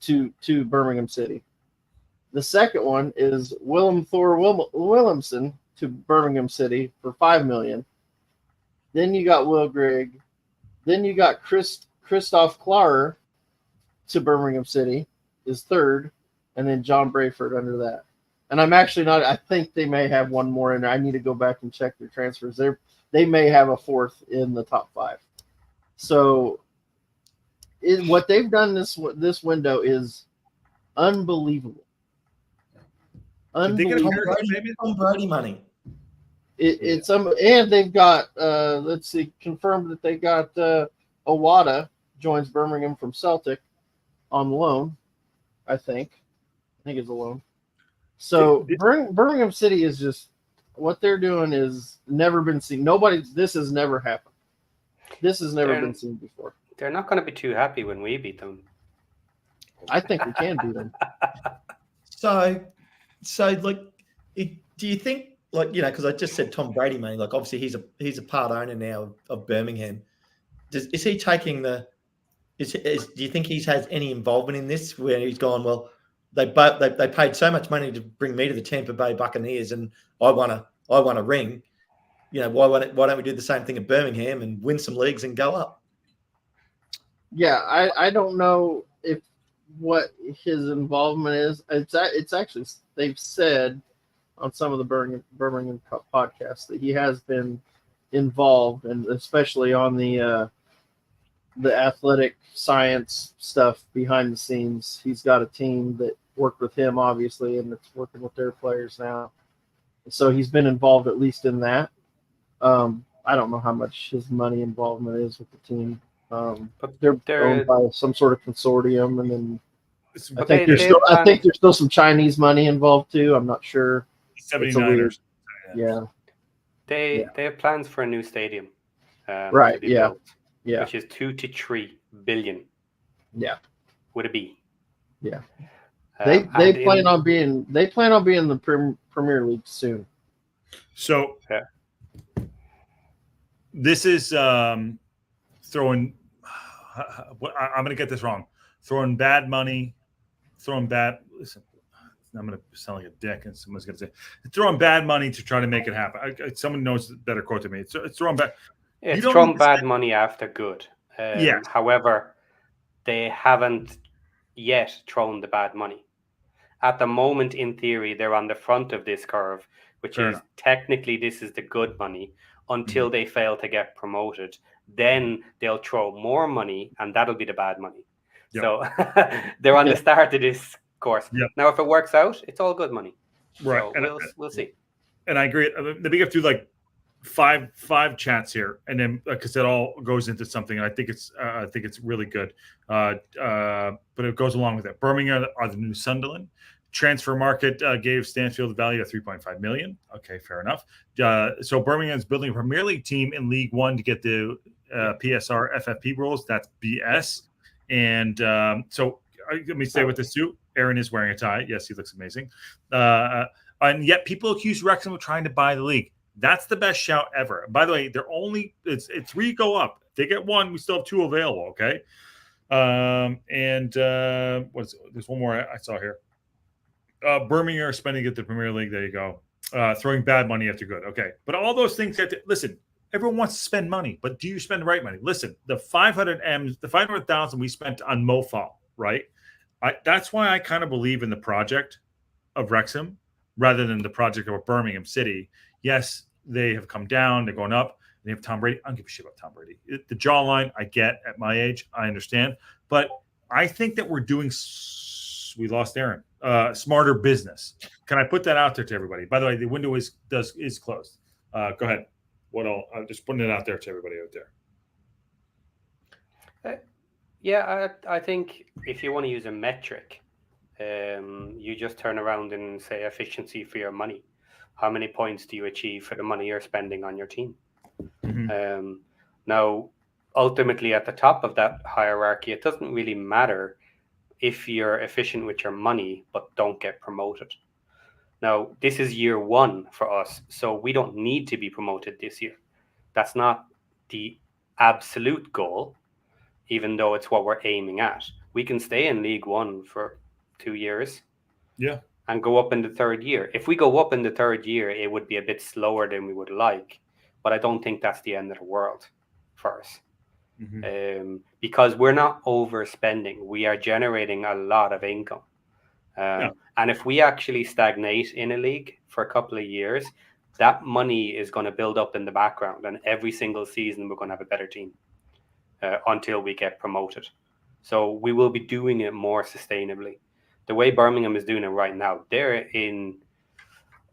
Speaker 2: to Birmingham City. The second one is Willem Thor Williamson to Birmingham City for 5 million. Then you got Will Grigg. Then you got Christoph Klarer to Birmingham City is third, and then John Brayford under that. And I'm actually not. I think they may have one more in there. I need to go back and check their transfers. They may have a fourth in the top 5. So, what they've done this window is unbelievable.
Speaker 3: Tom Brady money.
Speaker 2: And they've got confirmed that they got Owada joins Birmingham from Celtic on loan. I think it's a loan. So Birmingham City is just what they're doing is never been seen. This has never happened. This has never been seen before.
Speaker 4: They're not going to be too happy when we beat them.
Speaker 2: I think we can beat them.
Speaker 3: So like, do you think, like, because I just said Tom Brady money, like obviously he's a part owner now of Birmingham. Is he taking do you think he has any involvement in this where he's gone, well, they paid so much money to bring me to the Tampa Bay Buccaneers and I want a ring. Why don't we do the same thing at Birmingham and win some leagues and go up?
Speaker 2: Yeah, I don't know what his involvement is. It's actually, they've said on some of the Birmingham podcasts that he has been involved, and especially on the athletic science stuff behind the scenes. He's got a team that worked with him, obviously, and it's working with their players now. So he's been involved at least in that. I don't know how much his money involvement is with the team. But they're owned by some sort of consortium, and then I think there's still some Chinese money involved too. I'm not sure.
Speaker 1: 79ers.
Speaker 2: Yeah.
Speaker 4: They have plans for a new stadium.
Speaker 2: Right. Yeah.
Speaker 4: Built,
Speaker 2: yeah.
Speaker 4: Which is 2 to 3 billion.
Speaker 2: Yeah.
Speaker 4: Would it be?
Speaker 2: Yeah. They plan on being the Premier League soon.
Speaker 1: So this is throwing. I'm going to get this wrong. Throwing bad money. Listen, I'm going to sound like a dick, and someone's going to say throwing bad money to try to make it happen. Someone knows a better quote than me. It's throwing bad.
Speaker 4: It's throwing bad money after good.
Speaker 1: Yeah.
Speaker 4: However, they haven't yet thrown the bad money. At the moment, in theory, they're on the front of this curve, which is technically this is the good money until they fail to get promoted. Then they'll throw more money, and that'll be the bad money. Yep. So they're on the start of this course. Yep. Now, if it works out, it's all good money. Right. So and we'll see.
Speaker 1: And I agree. They get through like five chats here, and then because it all goes into something, and I think it's really good. But it goes along with it. Birmingham are the new Sunderland. Transfer market gave Stansfield a value of $3.5 million. Okay, fair enough. So Birmingham is building a Premier League team in League One to get the PSR FFP rules. That's BS. And so let me stay with this too. Aaron is wearing a tie. Yes, he looks amazing. And yet people accuse Wrexham of trying to buy the league. That's the best shout ever. By the way, it's 3 go up. If they get 1, we still have 2 available. Okay. There's one more I saw here. Birmingham are spending at the Premier League. There you go. Throwing bad money after good. Okay. But all those things listen, everyone wants to spend money, but do you spend the right money? Listen, the 500,000 we spent on MoFo, right? That's why I kind of believe in the project of Wrexham rather than the project of Birmingham City. Yes, they have come down, they're going up. They have Tom Brady. I don't give a shit about Tom Brady. The jawline, I get at my age, I understand. But I think that we're doing, we lost Aaron, smarter business. Can I put that out there to everybody? By the way, the window is closed. Go ahead. I'm just putting it out there to everybody out there.
Speaker 4: Yeah, I think if you want to use a metric, you just turn around and say efficiency for your money. How many points do you achieve for the money you're spending on your team? Mm-hmm. Now, ultimately, at the top of that hierarchy, it doesn't really matter if you're efficient with your money, but don't get promoted. Now, this is year one for us, so we don't need to be promoted this year. That's not the absolute goal, even though it's what we're aiming at. We can stay in League One for 2 years.
Speaker 1: Yeah.
Speaker 4: And go up in the third year. If we go up in the third year, it would be a bit slower than we would like, but I don't think that's the end of the world for us. Mm-hmm. Because we're not overspending. We are generating a lot of income. And if we actually stagnate in a league for a couple of years, that money is going to build up in the background. And every single season, we're going to have a better team until we get promoted. So we will be doing it more sustainably. The way Birmingham is doing it right now, they're in,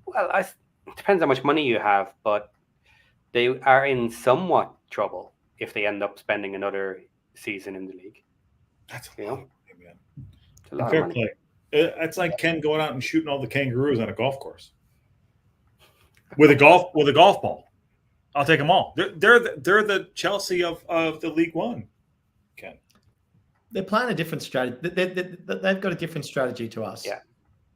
Speaker 4: it depends how much money you have, but they are in somewhat trouble if they end up spending another season in the league.
Speaker 1: That's a lot of money, man.
Speaker 4: It's a lot of money.
Speaker 1: Play. It's like Ken going out and shooting all the kangaroos on a golf course with a golf ball. I'll take them all. They're the Chelsea of the League One. Ken.
Speaker 3: They're playing a different strategy. They've got a different strategy to us.
Speaker 4: Yeah.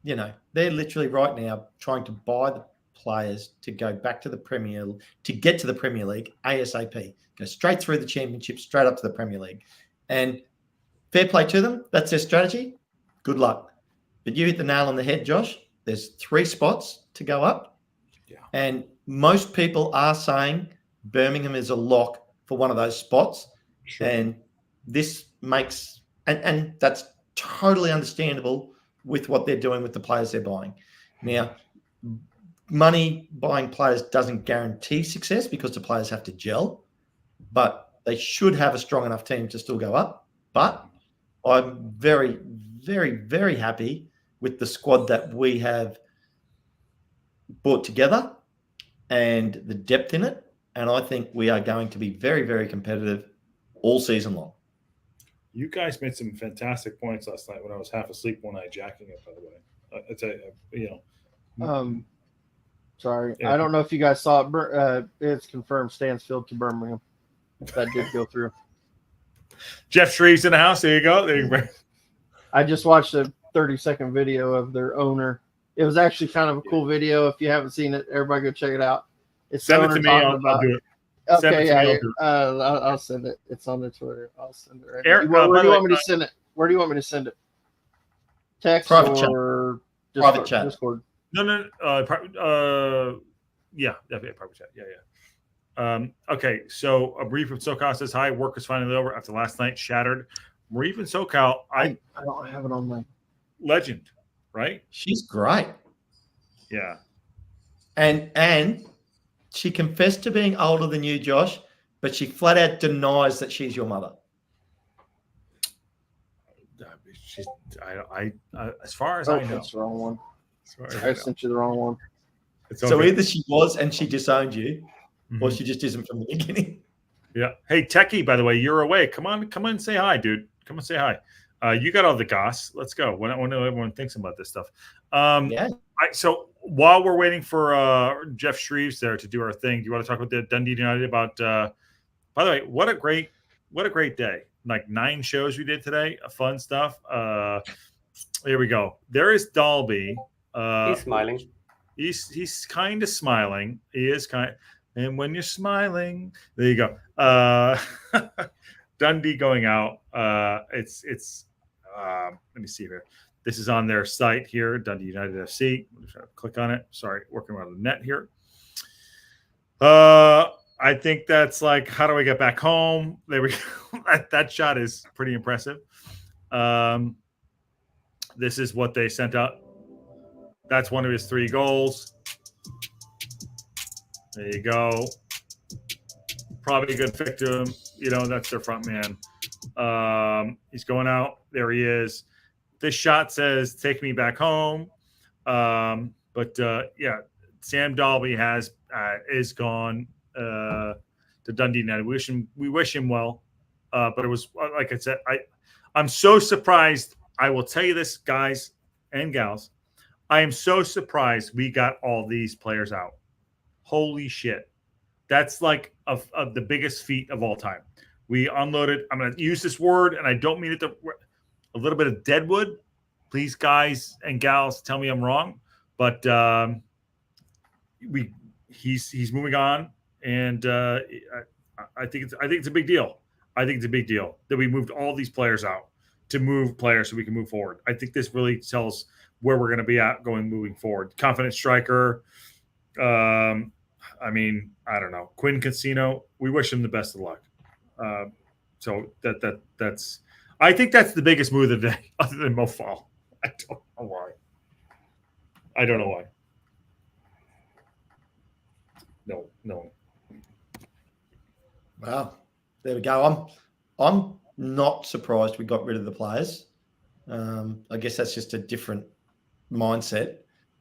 Speaker 3: You know, they're literally right now trying to buy the players to go back to to get to the Premier League ASAP. Go straight through the Championship, straight up to the Premier League. And fair play to them. That's their strategy. Good luck. But you hit the nail on the head, Josh. There's 3 spots to go up.
Speaker 1: Yeah.
Speaker 3: And most people are saying Birmingham is a lock for one of those spots. Sure. And this makes, and that's totally understandable with what they're doing with the players they're buying. Now, money buying players doesn't guarantee success because the players have to gel, but they should have a strong enough team to still go up. But I'm very, very, very happy with the squad that we have brought together and the depth in it. And I think we are going to be very, very competitive all season long.
Speaker 1: You guys made some fantastic points last night when I was half asleep one night, jacking it, by the way. It's
Speaker 2: sorry. Yeah. I don't know if you guys saw it. It's confirmed Stansfield to Birmingham. That did go through.
Speaker 1: Jeff Shreve's in the house. There you go.
Speaker 2: I just watched a 30-second video of their owner. It was actually kind of a cool video. If you haven't seen it, everybody go check it out. It's
Speaker 1: send it to me. I'll do it.
Speaker 2: Okay, yeah. I'll send it. It's on the Twitter. I'll send it right now. Where do you want me to send it? Where do you want me to send it? Text or
Speaker 3: private chat?
Speaker 2: Discord?
Speaker 1: No. Yeah, definitely private chat. Yeah. Okay, so Marie from SoCal says, hi, work is finally over after last night shattered. Marie from SoCal,
Speaker 2: I don't have it on my
Speaker 1: legend, right?
Speaker 3: She's great.
Speaker 1: Yeah.
Speaker 3: And she confessed to being older than you, Josh, but she flat out denies that she's your mother.
Speaker 1: As far as I know.
Speaker 2: That's the wrong one. I sent you the wrong one.
Speaker 3: So either she was and she disowned you, or she just isn't from the beginning.
Speaker 1: Yeah. Hey, Techie, by the way, you're away. Come on and say hi, dude. Come and say hi. You got all the goss. Let's go. When everyone thinks about this stuff.
Speaker 3: Yeah.
Speaker 1: So while we're waiting for Jeff Shreves there to do our thing, do you want to talk with the Dundee United about? By the way, what a great day! Like 9 shows we did today. Fun stuff. Here we go. There is Dalby.
Speaker 4: He's smiling.
Speaker 1: He's kind of smiling. He is kind. And when you're smiling, there you go. Dundee going out. It's let me see here. This is on their site here, Dundee United FC. I'm trying to click on it. Sorry, working around the net here. I think that's like, how do I get back home? There we go. That shot is pretty impressive. This is what they sent out. That's one of his 3 goals. There you go. Probably a good fit to him. You know, that's their front man. He's going out. There he is. This shot says, take me back home. Yeah, Sam Dalby is gone to Dundee United. We wish him well. But it was, like I said, I'm so surprised. I will tell you this, guys and gals. I am so surprised we got all these players out. Holy shit. That's like of the biggest feat of all time. We unloaded, I'm going to use this word, and I don't mean it to, a little bit of deadwood. Please, guys and gals, tell me I'm wrong. But he's moving on, and I think it's a big deal. I think it's a big deal that we moved all these players out to move players so we can move forward. I think this really tells where we're going to be at moving forward. Confident striker. I mean, I don't know. Quinn Casino, we wish him the best of luck. So that's I think that's the biggest move of the day, other than Mo Fall. I don't know why. No.
Speaker 3: Wow, there we go. I'm not surprised we got rid of the players. I guess that's just a different mindset,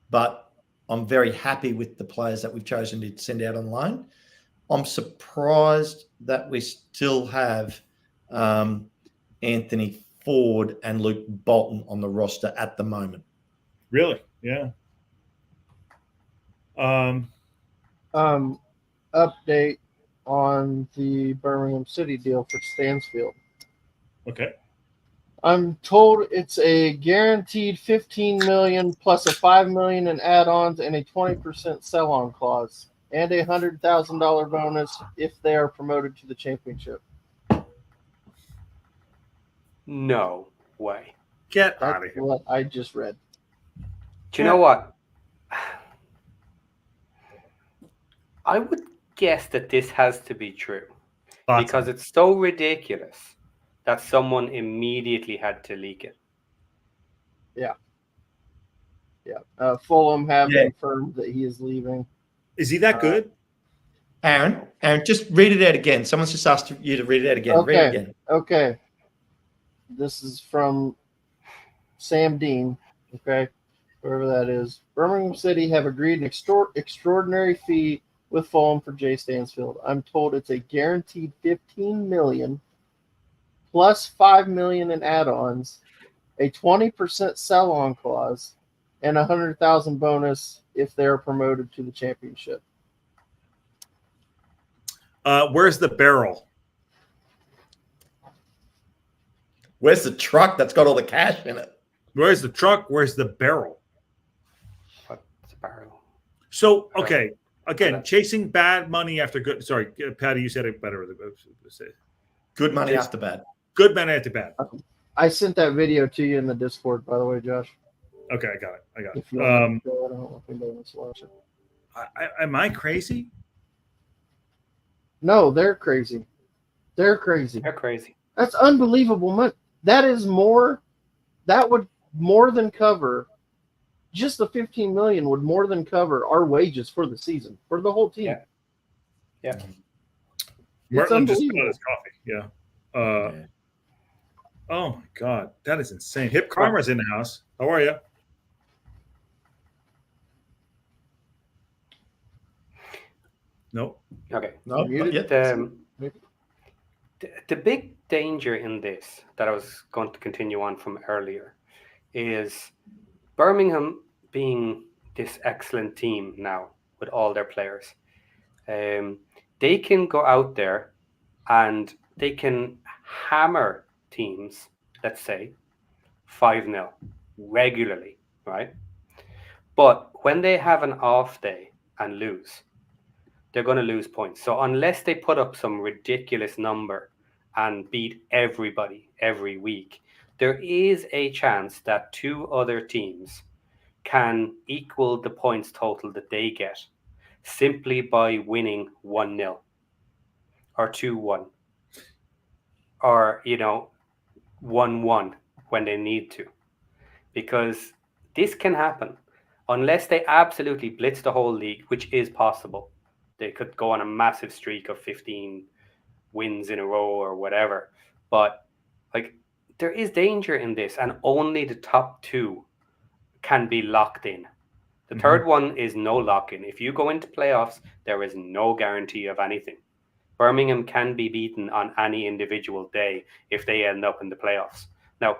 Speaker 3: but I'm very happy with the players that we've chosen to send out on loan. I'm surprised that we still have Anthony Ford and Luke Bolton on the roster at the moment.
Speaker 1: Really? Yeah.
Speaker 2: Update on the Birmingham City deal for Stansfield.
Speaker 1: Okay.
Speaker 2: I'm told it's a guaranteed $15 million plus a $5 million in add-ons and a 20% sell-on clause, and a $100,000 bonus if they are promoted to the championship.
Speaker 4: No way.
Speaker 1: Get
Speaker 2: That's
Speaker 1: out of here.
Speaker 2: what I just read.
Speaker 4: Do you know what? I would guess that this has to be true because it's so ridiculous that someone immediately had to leak it.
Speaker 2: Yeah. Fulham have confirmed that he is leaving.
Speaker 1: Is he that good?
Speaker 3: Aaron, just read it out again. Someone's just asked you to read it out again.
Speaker 2: Okay.
Speaker 3: Read it again.
Speaker 2: Okay. This is from Sam Dean. Okay. Whoever that is. Birmingham City have agreed an extraordinary fee with Fulham for Jay Stansfield. I'm told it's a guaranteed $15 million plus $5 million in add-ons, a 20% sell-on clause, and a $100,000 bonus if they're promoted to the championship.
Speaker 1: Where's the barrel?
Speaker 3: Where's the truck that's got all the cash in it?
Speaker 1: Where's the truck? Where's the barrel?
Speaker 4: What's a barrel?
Speaker 1: So, okay. Again, chasing bad money after good. Sorry, Patty, you said it better.
Speaker 3: Good money after bad.
Speaker 1: Good money after bad.
Speaker 2: I sent that video to you in the Discord, by the way, Josh.
Speaker 1: Okay, I got it.
Speaker 2: If you want to go, I don't know if anybody wants to watch it.
Speaker 1: Am I crazy?
Speaker 2: No, they're crazy. They're crazy.
Speaker 4: They're crazy.
Speaker 2: That's unbelievable. That is more. That would more than cover. Just the $15 million would more than cover our wages for the season for the whole team.
Speaker 4: Yeah.
Speaker 1: Martin just got his coffee. Yeah. Oh my God, that is insane. Hip Karma's in the house. How are you? Nope.
Speaker 4: Okay.
Speaker 3: No, not yet.
Speaker 4: The big danger in this that I was going to continue on from earlier is Birmingham being this excellent team now with all their players. They can go out there and they can hammer teams, let's say 5-0 regularly, right? But when they have an off day and lose, they're going to lose points. So unless they put up some ridiculous number and beat everybody every week, there is a chance that two other teams can equal the points total that they get simply by winning 1-0 or 2-1 or 1-1 when they need to, because this can happen unless they absolutely blitz the whole league, which is possible. They could go on a massive streak of 15 wins in a row or whatever, but like there is danger in this, and only the top two can be locked in. The third one is no lock-in. If you go into playoffs, there is no guarantee of anything. Birmingham can be beaten on any individual day if they end up in the playoffs. Now,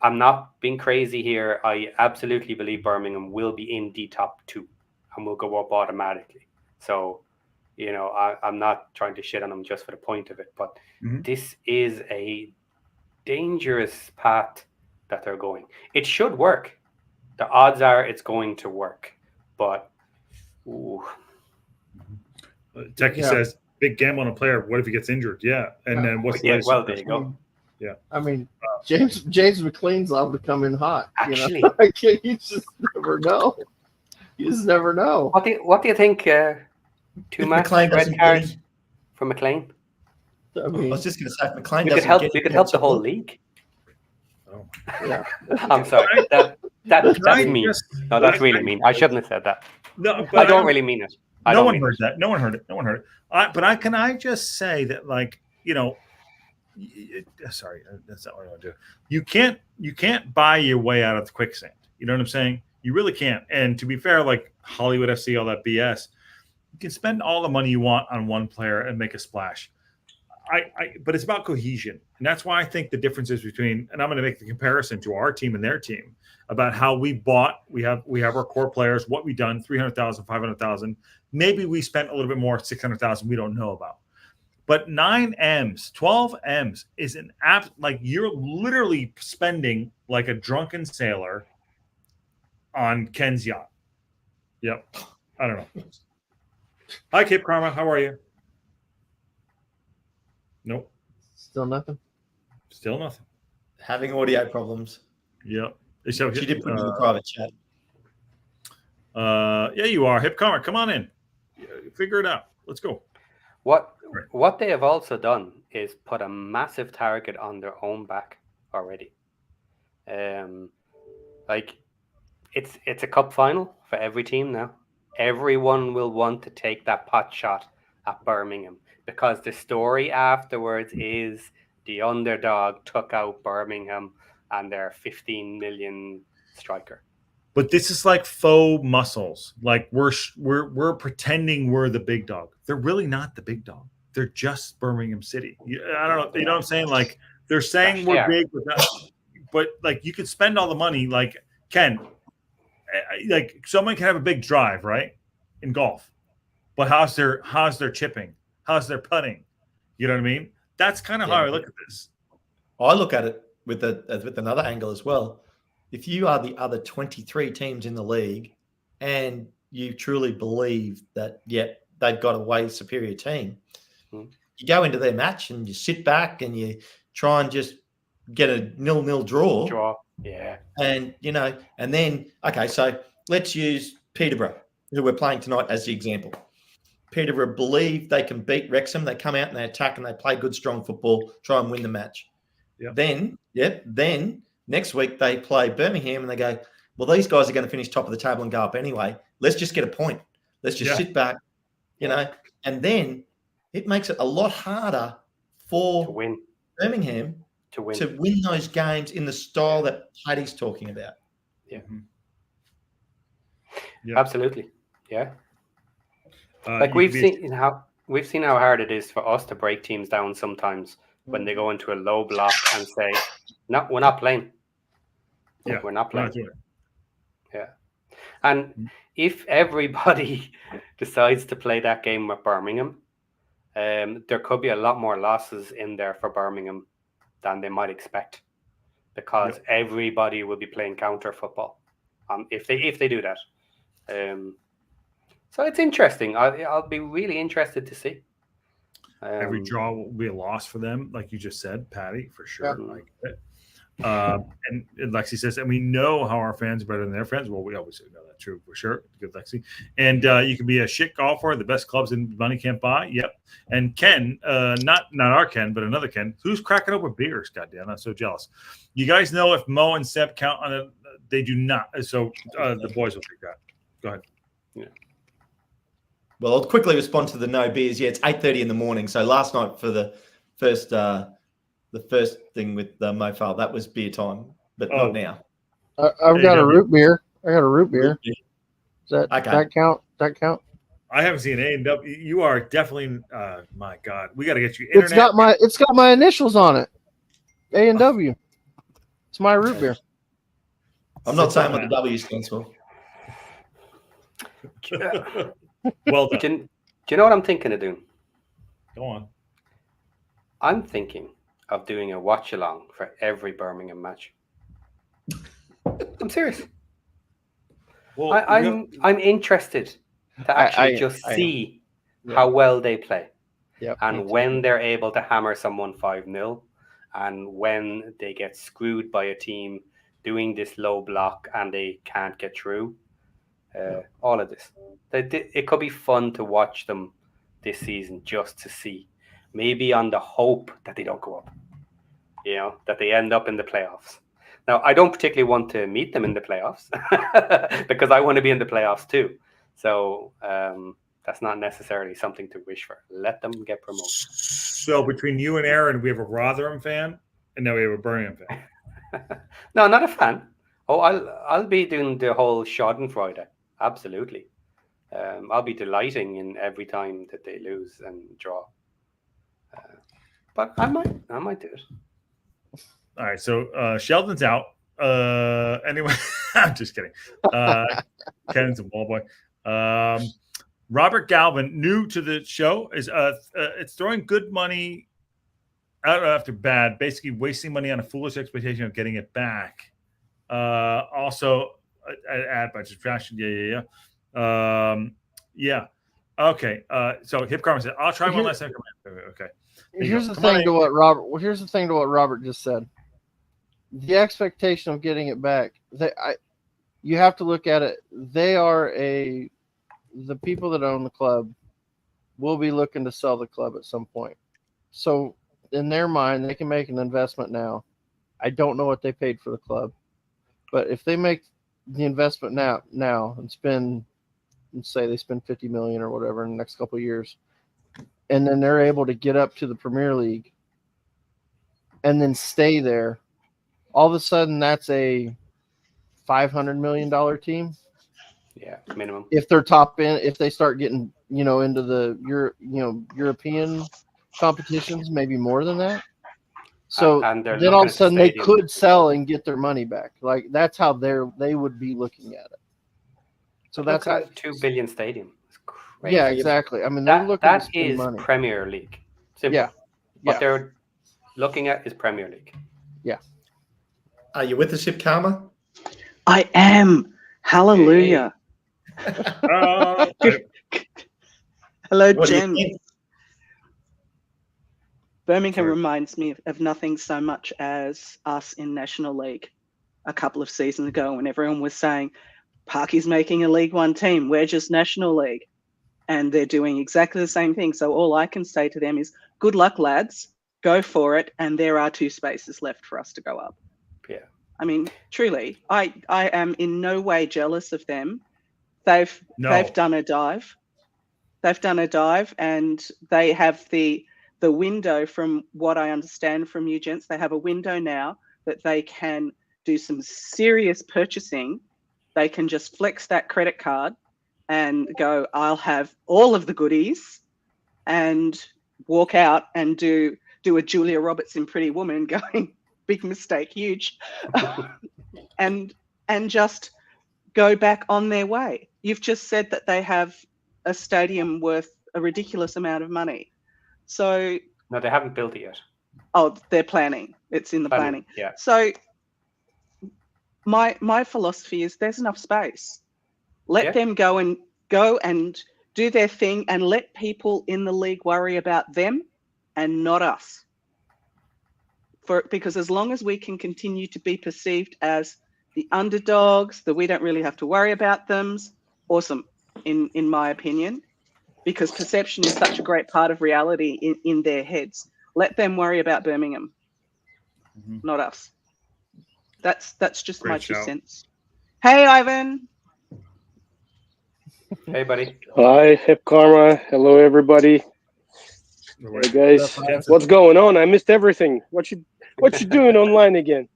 Speaker 4: I'm not being crazy here. I absolutely believe Birmingham will be in the top two and will go up automatically. So, I'm not trying to shit on them just for the point of it, but this is a dangerous path that they're going. It should work. The odds are it's going to work, but
Speaker 1: Techie says, big gamble on a player. What if he gets injured? Yeah. And then what's the latest?
Speaker 4: Well, there you go.
Speaker 1: Yeah.
Speaker 2: I mean, James McLean's liable to come in hot.
Speaker 4: Actually,
Speaker 2: You just never know. You just never know.
Speaker 4: What do you think? 2 match red card for McLean.
Speaker 3: I was just going to say, if McLean
Speaker 4: we
Speaker 3: doesn't
Speaker 4: could help the whole league.
Speaker 1: Oh.
Speaker 2: Yeah.
Speaker 4: I'm sorry. That's mean. No, that's really mean. I shouldn't have said that.
Speaker 1: No,
Speaker 4: I don't really mean it.
Speaker 1: No one heard that. No one heard it. But can I just say that, like, sorry, that's not what I want to do. You can't buy your way out of the quicksand. You know what I'm saying? You really can't. And to be fair, like Hollywood FC, all that BS, you can spend all the money you want on one player and make a splash. But it's about cohesion. And that's why I think the difference is between, and I'm going to make the comparison to our team and their team about how we bought. We have our core players, what we've done, 300,000, 500,000. Maybe we spent a little bit more, 600,000 we don't know about. But 9 M's, 12 M's is an app, like you're literally spending like a drunken sailor on Ken's yacht. Yep. I don't know. Hi, Cape Karma. How are you? Nope.
Speaker 2: Still nothing.
Speaker 1: Still nothing.
Speaker 3: Having audio problems.
Speaker 1: Yep.
Speaker 3: She did put it in the private chat.
Speaker 1: Yeah, you are. Hip Karma, come on in. Figure it out. Let's go.
Speaker 4: What they have also done is put a massive target on their own back already. Like it's a cup final for every team now. Everyone will want to take that pot shot at Birmingham because the story afterwards is the underdog took out Birmingham and their 15 million striker.
Speaker 1: But this is like faux muscles. Like we're pretending we're the big dog. They're really not the big dog. They're just Birmingham City. I don't know. You know what I'm saying? Like they're saying we're big, but like you could spend all the money. Like Ken, like someone can have a big drive, right, in golf, but how's their chipping? How's their putting? You know what I mean? That's kind of how I look at this.
Speaker 3: I look at it with another angle as well. If you are the other 23 teams in the league and you truly believe that, they've got a way superior team, you go into their match and you sit back and you try and just get a 0-0 draw.
Speaker 4: Yeah.
Speaker 3: And, and then, okay, so let's use Peterborough, who we're playing tonight, as the example. Peterborough believe they can beat Wrexham. They come out and they attack and they play good, strong football, try and win the match.
Speaker 1: Yep.
Speaker 3: Then next week they play Birmingham and they go, well, these guys are going to finish top of the table and go up anyway. Let's just get a point. Let's just sit back, and then it makes it a lot harder for Birmingham to win those games in the style that Paddy's talking about.
Speaker 4: Yeah. Absolutely. Yeah. Like we've seen how hard it is for us to break teams down sometimes when they go into a low block and say, no, we're not playing.
Speaker 1: Yeah,
Speaker 4: we're not playing. Yeah. And if everybody decides to play that game with Birmingham, there could be a lot more losses in there for Birmingham than they might expect, because everybody will be playing counter football if they do that. So it's interesting. I'll be really interested to see.
Speaker 1: Every draw will be a loss for them, like you just said, Patty, for sure.
Speaker 2: Yeah.
Speaker 1: Like it. And Lexi says, and we know how our fans are better than their fans. Well, we always know that, true, for sure. Good, Lexi. And you can be a shit golfer, the best clubs in money can't buy. Yep. And Ken, not our Ken, but another Ken, who's cracking open beers. Goddamn, I'm so jealous. You guys know if Mo and Seb count on it? They do not. So the boys will take that. Go ahead.
Speaker 4: Yeah.
Speaker 3: Well, I'll quickly respond to the no beers. Yeah, it's 8:30 in the morning. So last night for the first thing with the Mofile, that was beer time, but not now.
Speaker 2: I've got a root beer. I got a root beer. Does that count? That count?
Speaker 1: I haven't seen A&W. You are definitely. My God, we got to get you. Internet.
Speaker 2: It's got my initials on it. A&W. It's my root beer.
Speaker 3: I'm not saying what the W stands for.
Speaker 1: Well done.
Speaker 4: Do you know what I'm thinking of doing?
Speaker 1: Go on.
Speaker 4: I'm thinking of doing a watch along for every Birmingham match. I'm serious.
Speaker 1: Well,
Speaker 4: I'm interested to actually see how well they play.
Speaker 2: Yep,
Speaker 4: and when they're able to hammer someone 5-0, and when they get screwed by a team doing this low block and they can't get through. All of this. It could be fun to watch them this season just to see. Maybe on the hope that they don't go up. That they end up in the playoffs. Now, I don't particularly want to meet them in the playoffs because I want to be in the playoffs too. So that's not necessarily something to wish for. Let them get promoted.
Speaker 1: So between you and Aaron, we have a Rotherham fan, and now we have a Birmingham fan.
Speaker 4: No, not a fan. Oh, I'll be doing the whole Schadenfreude. Absolutely. I'll be delighting in every time that they lose and draw. But I might do it.
Speaker 1: All right, so Sheldon's out. Anyway, I'm just kidding. Ken's a ball boy. Robert Galvin, new to the show, is it's throwing good money out after bad, basically wasting money on a foolish expectation of getting it back. Also, add bunch of trash. Yeah. Okay. So Hip Karma said, "I'll try one last time." Okay.
Speaker 2: Here's the thing to what Robert just said. The expectation of getting it back. You have to look at it. They are the people that own the club will be looking to sell the club at some point. So in their mind, they can make an investment now. I don't know what they paid for the club, but if they make the investment now and say they spend $50 million or whatever in the next couple of years, and then they're able to get up to the Premier League and then stay there, all of a sudden that's a $500 million team.
Speaker 4: Yeah, minimum.
Speaker 2: If they're top in, if they start getting, into the European competitions, maybe more than that. So
Speaker 4: and
Speaker 2: then all of a sudden they could sell and get their money back. Like that's how they would be looking at it. So that's
Speaker 4: a $2 billion stadium. It's crazy.
Speaker 2: Yeah, exactly. I mean, they're looking
Speaker 4: that
Speaker 2: to spend
Speaker 4: is
Speaker 2: money.
Speaker 4: Premier League. Simple.
Speaker 2: Yeah.
Speaker 4: What they're looking at is Premier League.
Speaker 2: Yeah.
Speaker 3: Are you with us, Hip Karma?
Speaker 5: I am. Hallelujah. Hello, Jen. Birmingham reminds me of nothing so much as us in National League a couple of seasons ago when everyone was saying, Parky's making a League One team. We're just National League. And they're doing exactly the same thing. So all I can say to them is, good luck, lads. Go for it. And there are 2 spaces left for us to go up.
Speaker 4: Yeah.
Speaker 5: I mean, truly, I am in no way jealous of them. They've done a dive. They've done a dive, and they have the window, from what I understand from you gents, they have a window now that they can do some serious purchasing. They can just flex that credit card and go, I'll have all of the goodies, and walk out and do a Julia Roberts in Pretty Woman going, big mistake, huge, and just go back on their way. You've just said that they have a stadium worth a ridiculous amount of money. So
Speaker 4: no, they haven't built it yet.
Speaker 5: Oh, they're planning. It's in the planning.
Speaker 4: Yeah.
Speaker 5: So my philosophy is there's enough space. Let them go and do their thing, and let people in the league worry about them and not us. because as long as we can continue to be perceived as the underdogs, that we don't really have to worry about them, awesome, in my opinion, because perception is such a great part of reality in their heads. Let them worry about Birmingham, not us. That's just
Speaker 1: Great
Speaker 5: my 2
Speaker 1: shout.
Speaker 5: cents. Hey, Ivan.
Speaker 4: Hey, buddy.
Speaker 6: Hi, Hip Karma. Hello, everybody. Hey, guys. What's going on? I missed everything. What you doing online again?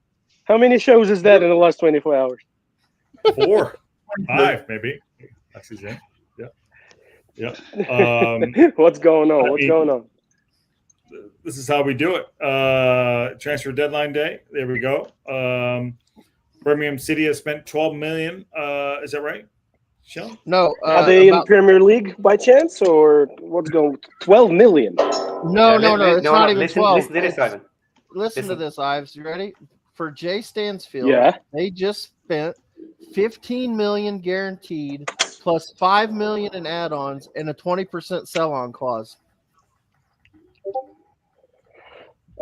Speaker 6: How many shows is that in the last 24 hours?
Speaker 1: 4, 5, maybe. That's his name. Yeah.
Speaker 6: What's going on? What's going on?
Speaker 1: This is how we do it. Transfer deadline day. There we go. Birmingham City has spent $12 million. Is that right, Sean?
Speaker 2: No.
Speaker 6: Are they in Premier League by chance, or what's going? 12 million.
Speaker 2: No. It's not even 12.
Speaker 4: Listen to this, Ivan.
Speaker 2: Listen to this, Ives. You ready? For Jay Stansfield, they just spent $15 million guaranteed, plus $5 million in add-ons and a 20% sell-on clause.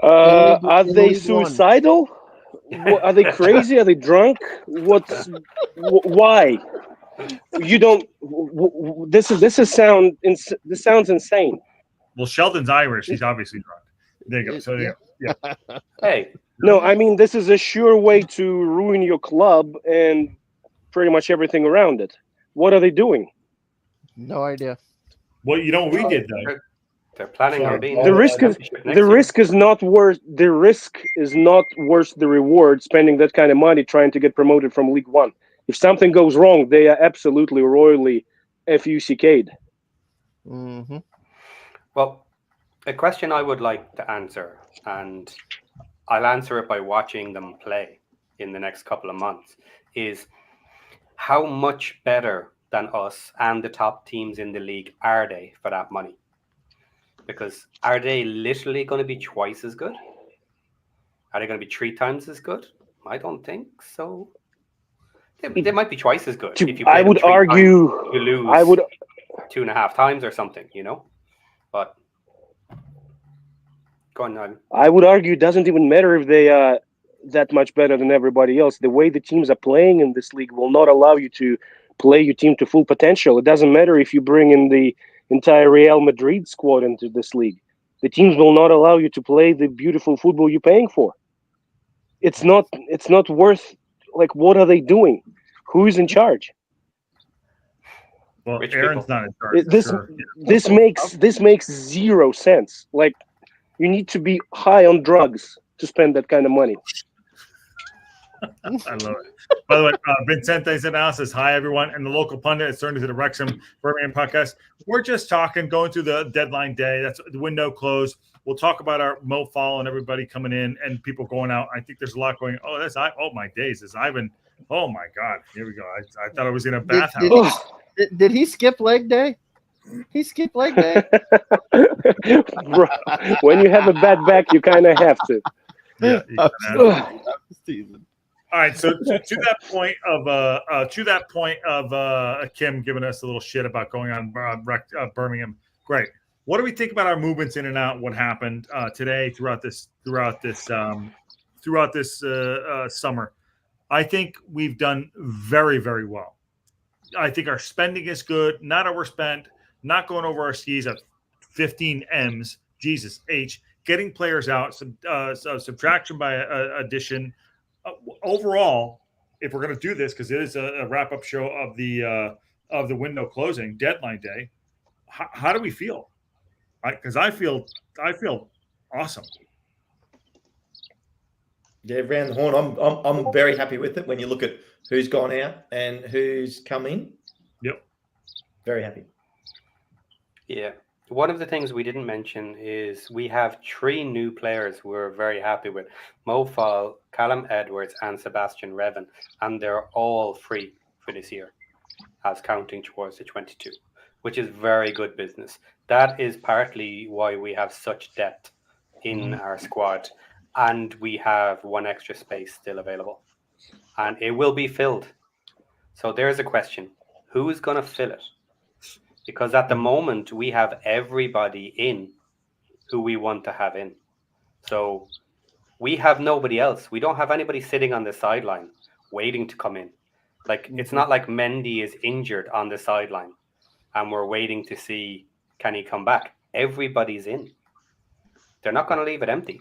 Speaker 6: Are they suicidal? Are they crazy? Are they drunk? Why? You don't. This sounds insane.
Speaker 1: Well, Sheldon's Irish. He's obviously drunk. There you go. So yeah.
Speaker 4: Hey.
Speaker 6: No, I mean, this is a sure way to ruin your club and pretty much everything around it. What are they doing?
Speaker 2: No idea.
Speaker 1: Well, you know what we did though.
Speaker 4: They're planning on being
Speaker 6: the risk is not worth the reward. Spending that kind of money trying to get promoted from League One. If something goes wrong, they are absolutely royally FUCK'd.
Speaker 2: Mm-hmm.
Speaker 4: Well, a question I would like to answer, and I'll answer it by watching them play in the next couple of months, is how much better than us and the top teams in the league are they for that money? Because are they literally going to be twice as good? Are they going to be 3 times as good? I don't think so. They might be twice as good. If you
Speaker 6: I would argue
Speaker 4: times, you lose 2.5 times or something, But go on.
Speaker 6: I would argue it doesn't even matter if they are that much better than everybody else. The way the teams are playing in this league will not allow you to play your team to full potential. It doesn't matter if you bring in the entire Real Madrid squad into this league. The teams will not allow you to play the beautiful football you're paying for. It's not worth. Like, what are they doing? Who's in charge?
Speaker 1: Well,
Speaker 4: Rich
Speaker 1: Aaron's
Speaker 4: people.
Speaker 1: not in charge.
Speaker 6: This makes zero sense. Like, you need to be high on drugs to spend that kind of money.
Speaker 1: I love it. By the way, Vincente Zanal says, hi, everyone. And the local pundit is turning to the Wrexham Birmingham podcast. We're just talking, going through the deadline day. That's the window closed. We'll talk about our Mo Fall and everybody coming in and people going out. I think there's a lot going. Oh, oh my days. Is Ivan? Oh my God. Here we go. I thought I was in a bathhouse.
Speaker 2: Did he skip leg day? He skipped leg day.
Speaker 6: Bro, when you have a bad back, you kind of have to.
Speaker 1: Yeah. All right, so to that point of Kim giving us a little shit about going on Birmingham. Great. What do we think about our movements in and out? What happened today throughout this summer? I think we've done very, very well. I think our spending is good. Not overspent. Not going over our skis at 15 M's. Jesus H. Getting players out. Subtraction by addition. Overall, if we're going to do this, because it is a wrap-up show of the window closing deadline day, how do we feel? Because I feel awesome.
Speaker 3: Yeah, round the horn. I'm very happy with it. When you look at who's gone out and who's come in.
Speaker 1: Yep.
Speaker 3: Very happy.
Speaker 4: Yeah. One of the things we didn't mention is we have 3 new players we're very happy with. Mo Fall, Callum Edwards, and Sebastian Revan. And they're all free for this year as counting towards the 22, which is very good business. That is partly why we have such depth in our squad. And we have 1 extra space still available. And it will be filled. So there's a question. Who is going to fill it? Because at the moment, we have everybody in who we want to have in. So We have nobody else. We don't have anybody sitting on the sideline waiting to come in. Like, it's not like Mendy is injured on the sideline and we're waiting to see, can he come back? Everybody's in. They're not going to leave it empty.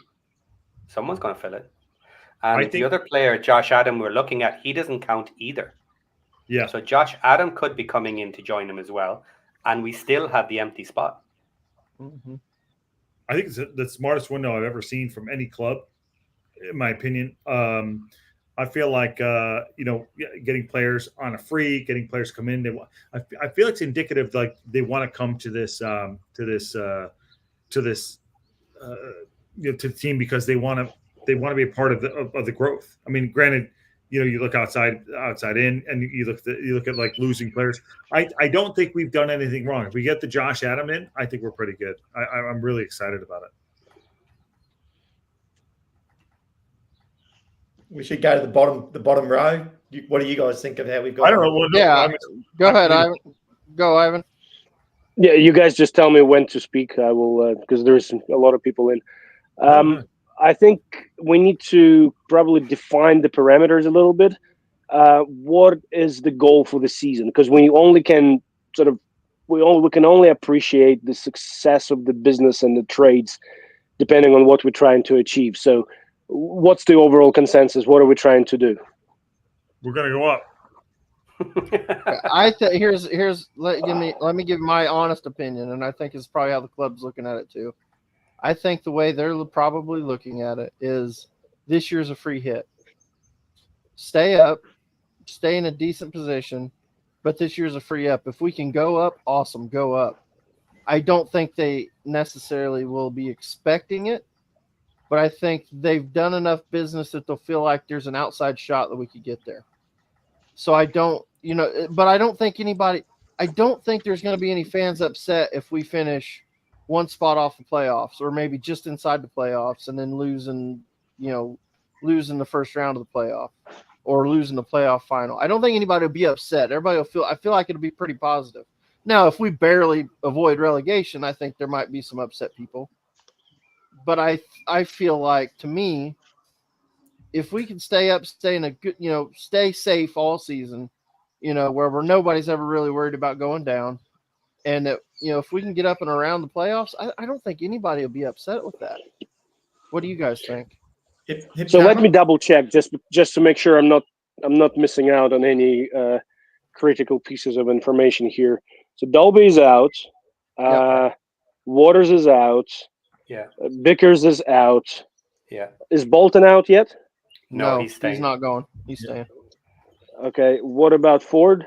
Speaker 4: Someone's going to fill it. And the other player, Josh Adam, we're looking at, he doesn't count either.
Speaker 1: Yeah.
Speaker 4: So Josh Adam could be coming in to join him as well. And we still have the empty spot.
Speaker 2: Mm-hmm.
Speaker 1: I think it's the smartest window I've ever seen from any club, in my opinion. I feel like, getting players on a free, getting players come in. I feel it's indicative, like they want to come to the team because they want to be a part of the growth. I mean, granted, you look outside in, and you look at like losing players. I don't think we've done anything wrong. If we get the Josh Adam in, I think we're pretty good. I'm really excited about it.
Speaker 3: We should go to the bottom row. What do you guys think of how we've got?
Speaker 1: I don't know. Well,
Speaker 2: go ahead, Ivan. Go, Ivan.
Speaker 6: Yeah, you guys just tell me when to speak. I will, because there's a lot of people in. I think we need to probably define the parameters a little bit. What is the goal for the season? Because we can only appreciate the success of the business and the trades depending on what we're trying to achieve. So, what's the overall consensus? What are we trying to do?
Speaker 1: We're going to go up.
Speaker 2: Let me give my honest opinion, and I think it's probably how the club's looking at it too. I think the way they're probably looking at it is this year's a free hit. Stay up, stay in a decent position, but this year's a free up. If we can go up, awesome, go up. I don't think they necessarily will be expecting it, but I think they've done enough business that they'll feel like there's an outside shot that we could get there. So I don't think there's going to be any fans upset if we finish one spot off the playoffs, or maybe just inside the playoffs, and then losing the first round of the playoff, or losing the playoff final. I don't think anybody will be upset. Everybody I feel like it'll be pretty positive. Now, if we barely avoid relegation, I think there might be some upset people. But I feel like, to me, if we can stay up, stay in a good, stay safe all season, where nobody's ever really worried about going down, and that, if we can get up and around the playoffs, I don't think anybody will be upset with that. What do you guys think?
Speaker 6: So let me double check just to make sure I'm not missing out on any critical pieces of information here. So Dolby is out. Waters is out.
Speaker 4: Yeah.
Speaker 6: Vickers is out.
Speaker 4: Yeah.
Speaker 6: Is Bolton out yet?
Speaker 4: No, he's staying.
Speaker 2: He's not going. He's staying.
Speaker 6: Okay. What about Ford?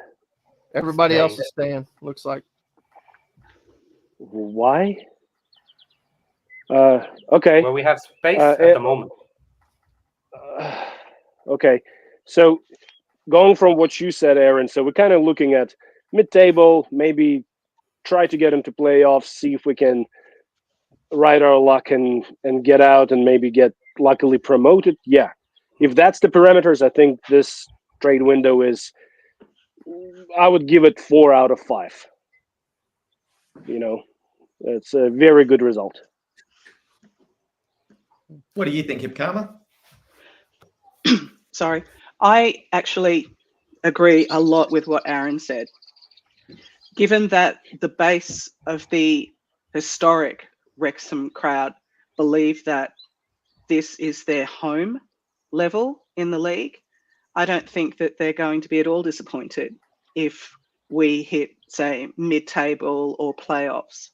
Speaker 2: Everybody else is staying, looks like.
Speaker 6: Why? Okay.
Speaker 4: Well, we have space at the moment.
Speaker 6: Okay. So going from what you said, Aaron, so we're kind of looking at mid-table, maybe try to get into playoffs, see if we can ride our luck and get out and maybe get luckily promoted. Yeah. If that's the parameters, I think this trade window I would give it 4 out of 5. It's a very good result.
Speaker 3: What do you think, Hipkama?
Speaker 5: Sorry. I actually agree a lot with what Aaron said. Given that the base of the historic Wrexham crowd believe that this is their home level in the league, I don't think that they're going to be at all disappointed if we hit, say, mid-table or playoffs.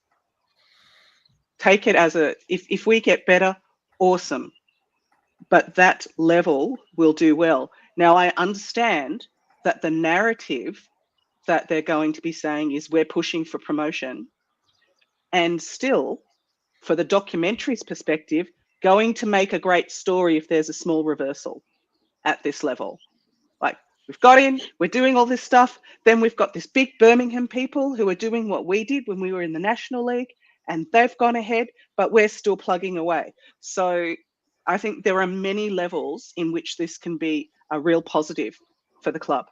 Speaker 5: Take it as if we get better, awesome. But that level will do well. Now, I understand that the narrative that they're going to be saying is we're pushing for promotion, and still, for the documentary's perspective, going to make a great story if there's a small reversal at this level. Like, we've got in, we're doing all this stuff, then we've got this big Birmingham people who are doing what we did when we were in the National League, and they've gone ahead, but we're still plugging away. So I think there are many levels in which this can be a real positive for the club.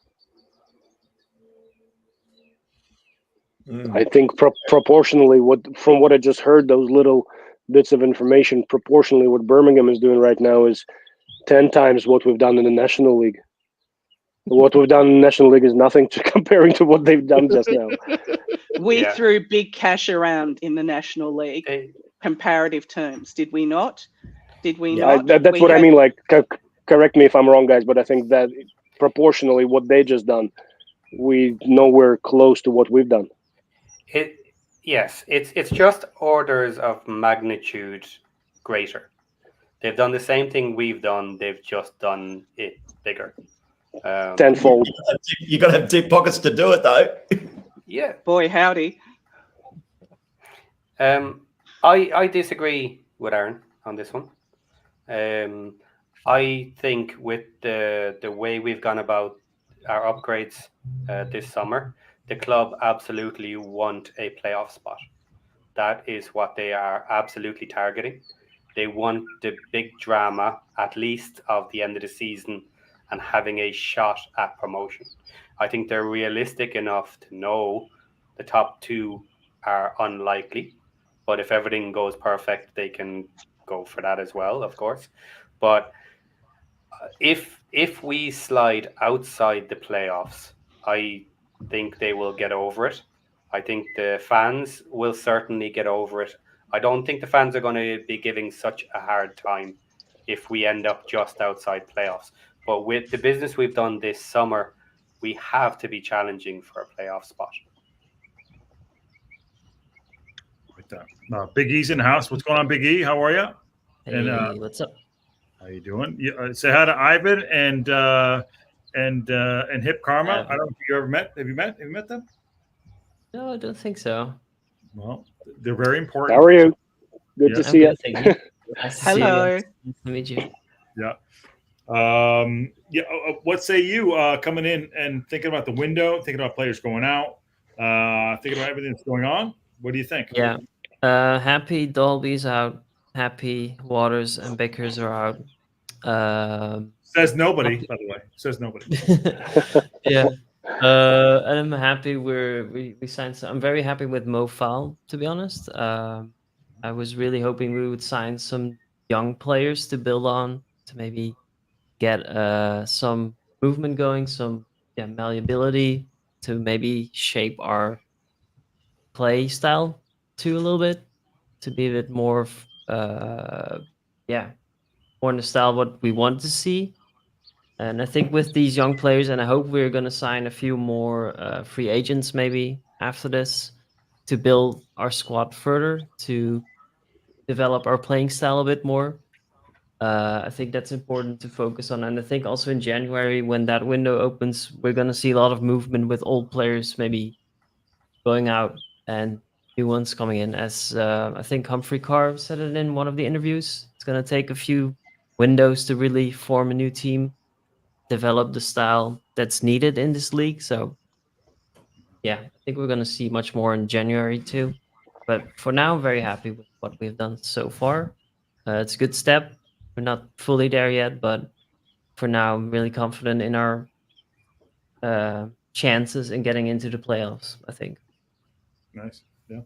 Speaker 6: I think proportionally, from what I just heard, those little bits of information. Proportionally, what Birmingham is doing right now is 10 times what we've done in the National League. What we've done in the National League is nothing to comparing to what they've done just now.
Speaker 5: We threw big cash around in the National League, comparative terms, did we not? Did we not?
Speaker 6: That's what I mean. Like, correct me if I'm wrong, guys, but I think that proportionally, what they just done, we nowhere close to what we've done.
Speaker 4: Yes, it's just orders of magnitude greater. They've done the same thing we've done. They've just done it bigger.
Speaker 6: Tenfold.
Speaker 3: You got to have deep pockets to do it, though.
Speaker 4: Yeah.
Speaker 5: Boy, howdy.
Speaker 4: I disagree with Aaron on this one. I think with the way we've gone about our upgrades this summer, the club absolutely want a playoff spot. That is what they are absolutely targeting. They want the big drama, at least of the end of the season, and having a shot at promotion. I think they're realistic enough to know the top two are unlikely, but if everything goes perfect, they can go for that as well, of course. But if we slide outside the playoffs, I think they will get over it. I think the fans will certainly get over it. I don't think the fans are going to be giving such a hard time if we end up just outside playoffs. But with the business we've done this summer, we have to be challenging for a playoff spot.
Speaker 1: Big E's in the house. What's going on, Big E? How are you?
Speaker 7: Hey, what's up?
Speaker 1: How you doing? Say hi to Ivan and Hip Karma. I don't know if you ever met. Have you met them?
Speaker 7: No, I don't think so.
Speaker 1: Well, they're very important.
Speaker 6: How are you? Good to see you.
Speaker 7: Thank you. Nice to see you.
Speaker 5: Hello.
Speaker 7: Nice to meet you.
Speaker 1: Yeah. What say you coming in and thinking about the window, thinking about players going out, thinking about everything that's going on? What do you think?
Speaker 7: Yeah. Happy Dolby's out. Happy Waters and Bakers are out.
Speaker 1: Says nobody, by the way. Says nobody.
Speaker 7: Yeah. And I'm happy we signed. I'm very happy with Mo Fowl, to be honest. I was really hoping we would sign some young players to build on, to maybe get some movement going, some malleability, to maybe shape our play style too a little bit, to be a bit more more in the style what we want to see. And I think with these young players, and I hope we're going to sign a few more free agents maybe after this, to build our squad further, to develop our playing style a bit more. I think that's important to focus on. And I think also in January, when that window opens, we're going to see a lot of movement with old players maybe going out and new ones coming in. As I think Humphrey Carr said it in one of the interviews, it's going to take a few windows to really form a new team, develop the style that's needed in this league. So yeah, I think we're going to see much more in January too. But for now, I'm very happy with what we've done so far. It's a good step. We're not fully there yet, but for now, I'm really confident in our chances in getting into the playoffs, I think.
Speaker 1: Nice. Yeah.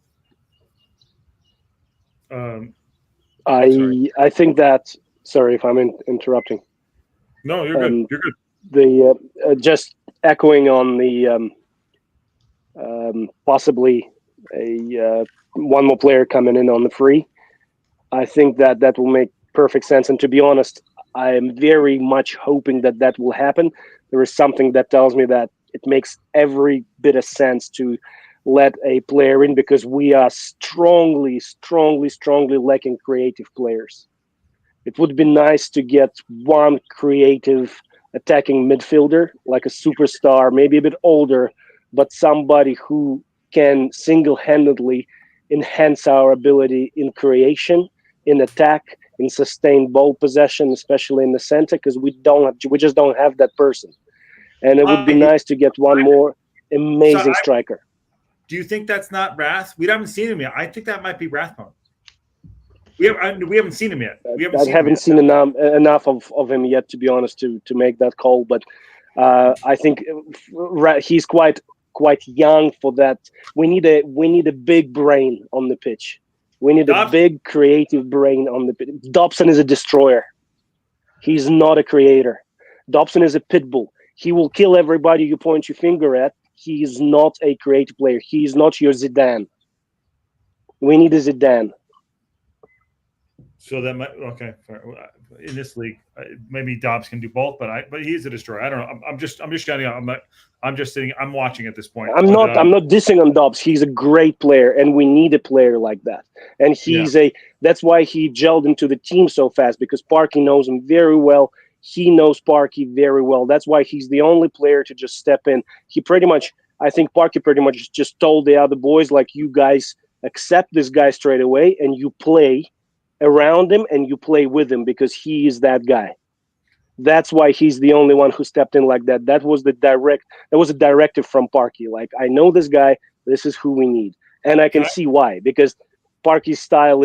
Speaker 6: I think that. Sorry if I'm interrupting.
Speaker 1: No, you're good. You're good.
Speaker 6: The just echoing on the possibly a one more player coming in on the free. I think that will make perfect sense. And to be honest, I am very much hoping that will happen. There is something that tells me that it makes every bit of sense to let a player in, because we are strongly lacking creative players. It would be nice to get one creative attacking midfielder, like a superstar, maybe a bit older, but somebody who can single-handedly enhance our ability in creation, in attack, in sustained ball possession, especially in the center, because we just don't have that person. And it would be nice to get one more amazing striker.
Speaker 1: Do you think that's not Rath? We haven't seen him yet. I think that might be Rathbone. We haven't seen him yet.
Speaker 6: I haven't seen enough of him yet, to be honest, to make that call. But I think he's quite young for that. We need a big brain on the pitch. We need a big creative brain on the pitch. Dobson is a destroyer. He's not a creator. Dobson is a pit bull. He will kill everybody you point your finger at. He is not a creative player. He is not your Zidane. We need a Zidane.
Speaker 1: So that might in this league, maybe Dobbs can do both, but he's a destroyer. I don't know. I'm just shouting out. I'm just sitting. I'm watching at this point.
Speaker 6: I'm not dissing on Dobbs. He's a great player, and we need a player like that. And that's why he gelled into the team so fast, because Parky knows him very well. He knows Parky very well. That's why he's the only player to just step in. I think Parky pretty much just told the other boys, like, you guys accept this guy straight away, and you play around him and you play with him, because he is that guy. That's why he's the only one who stepped in like that. That was a directive from Parky. Like, I know this guy, this is who we need. And I can see why, because Parky's style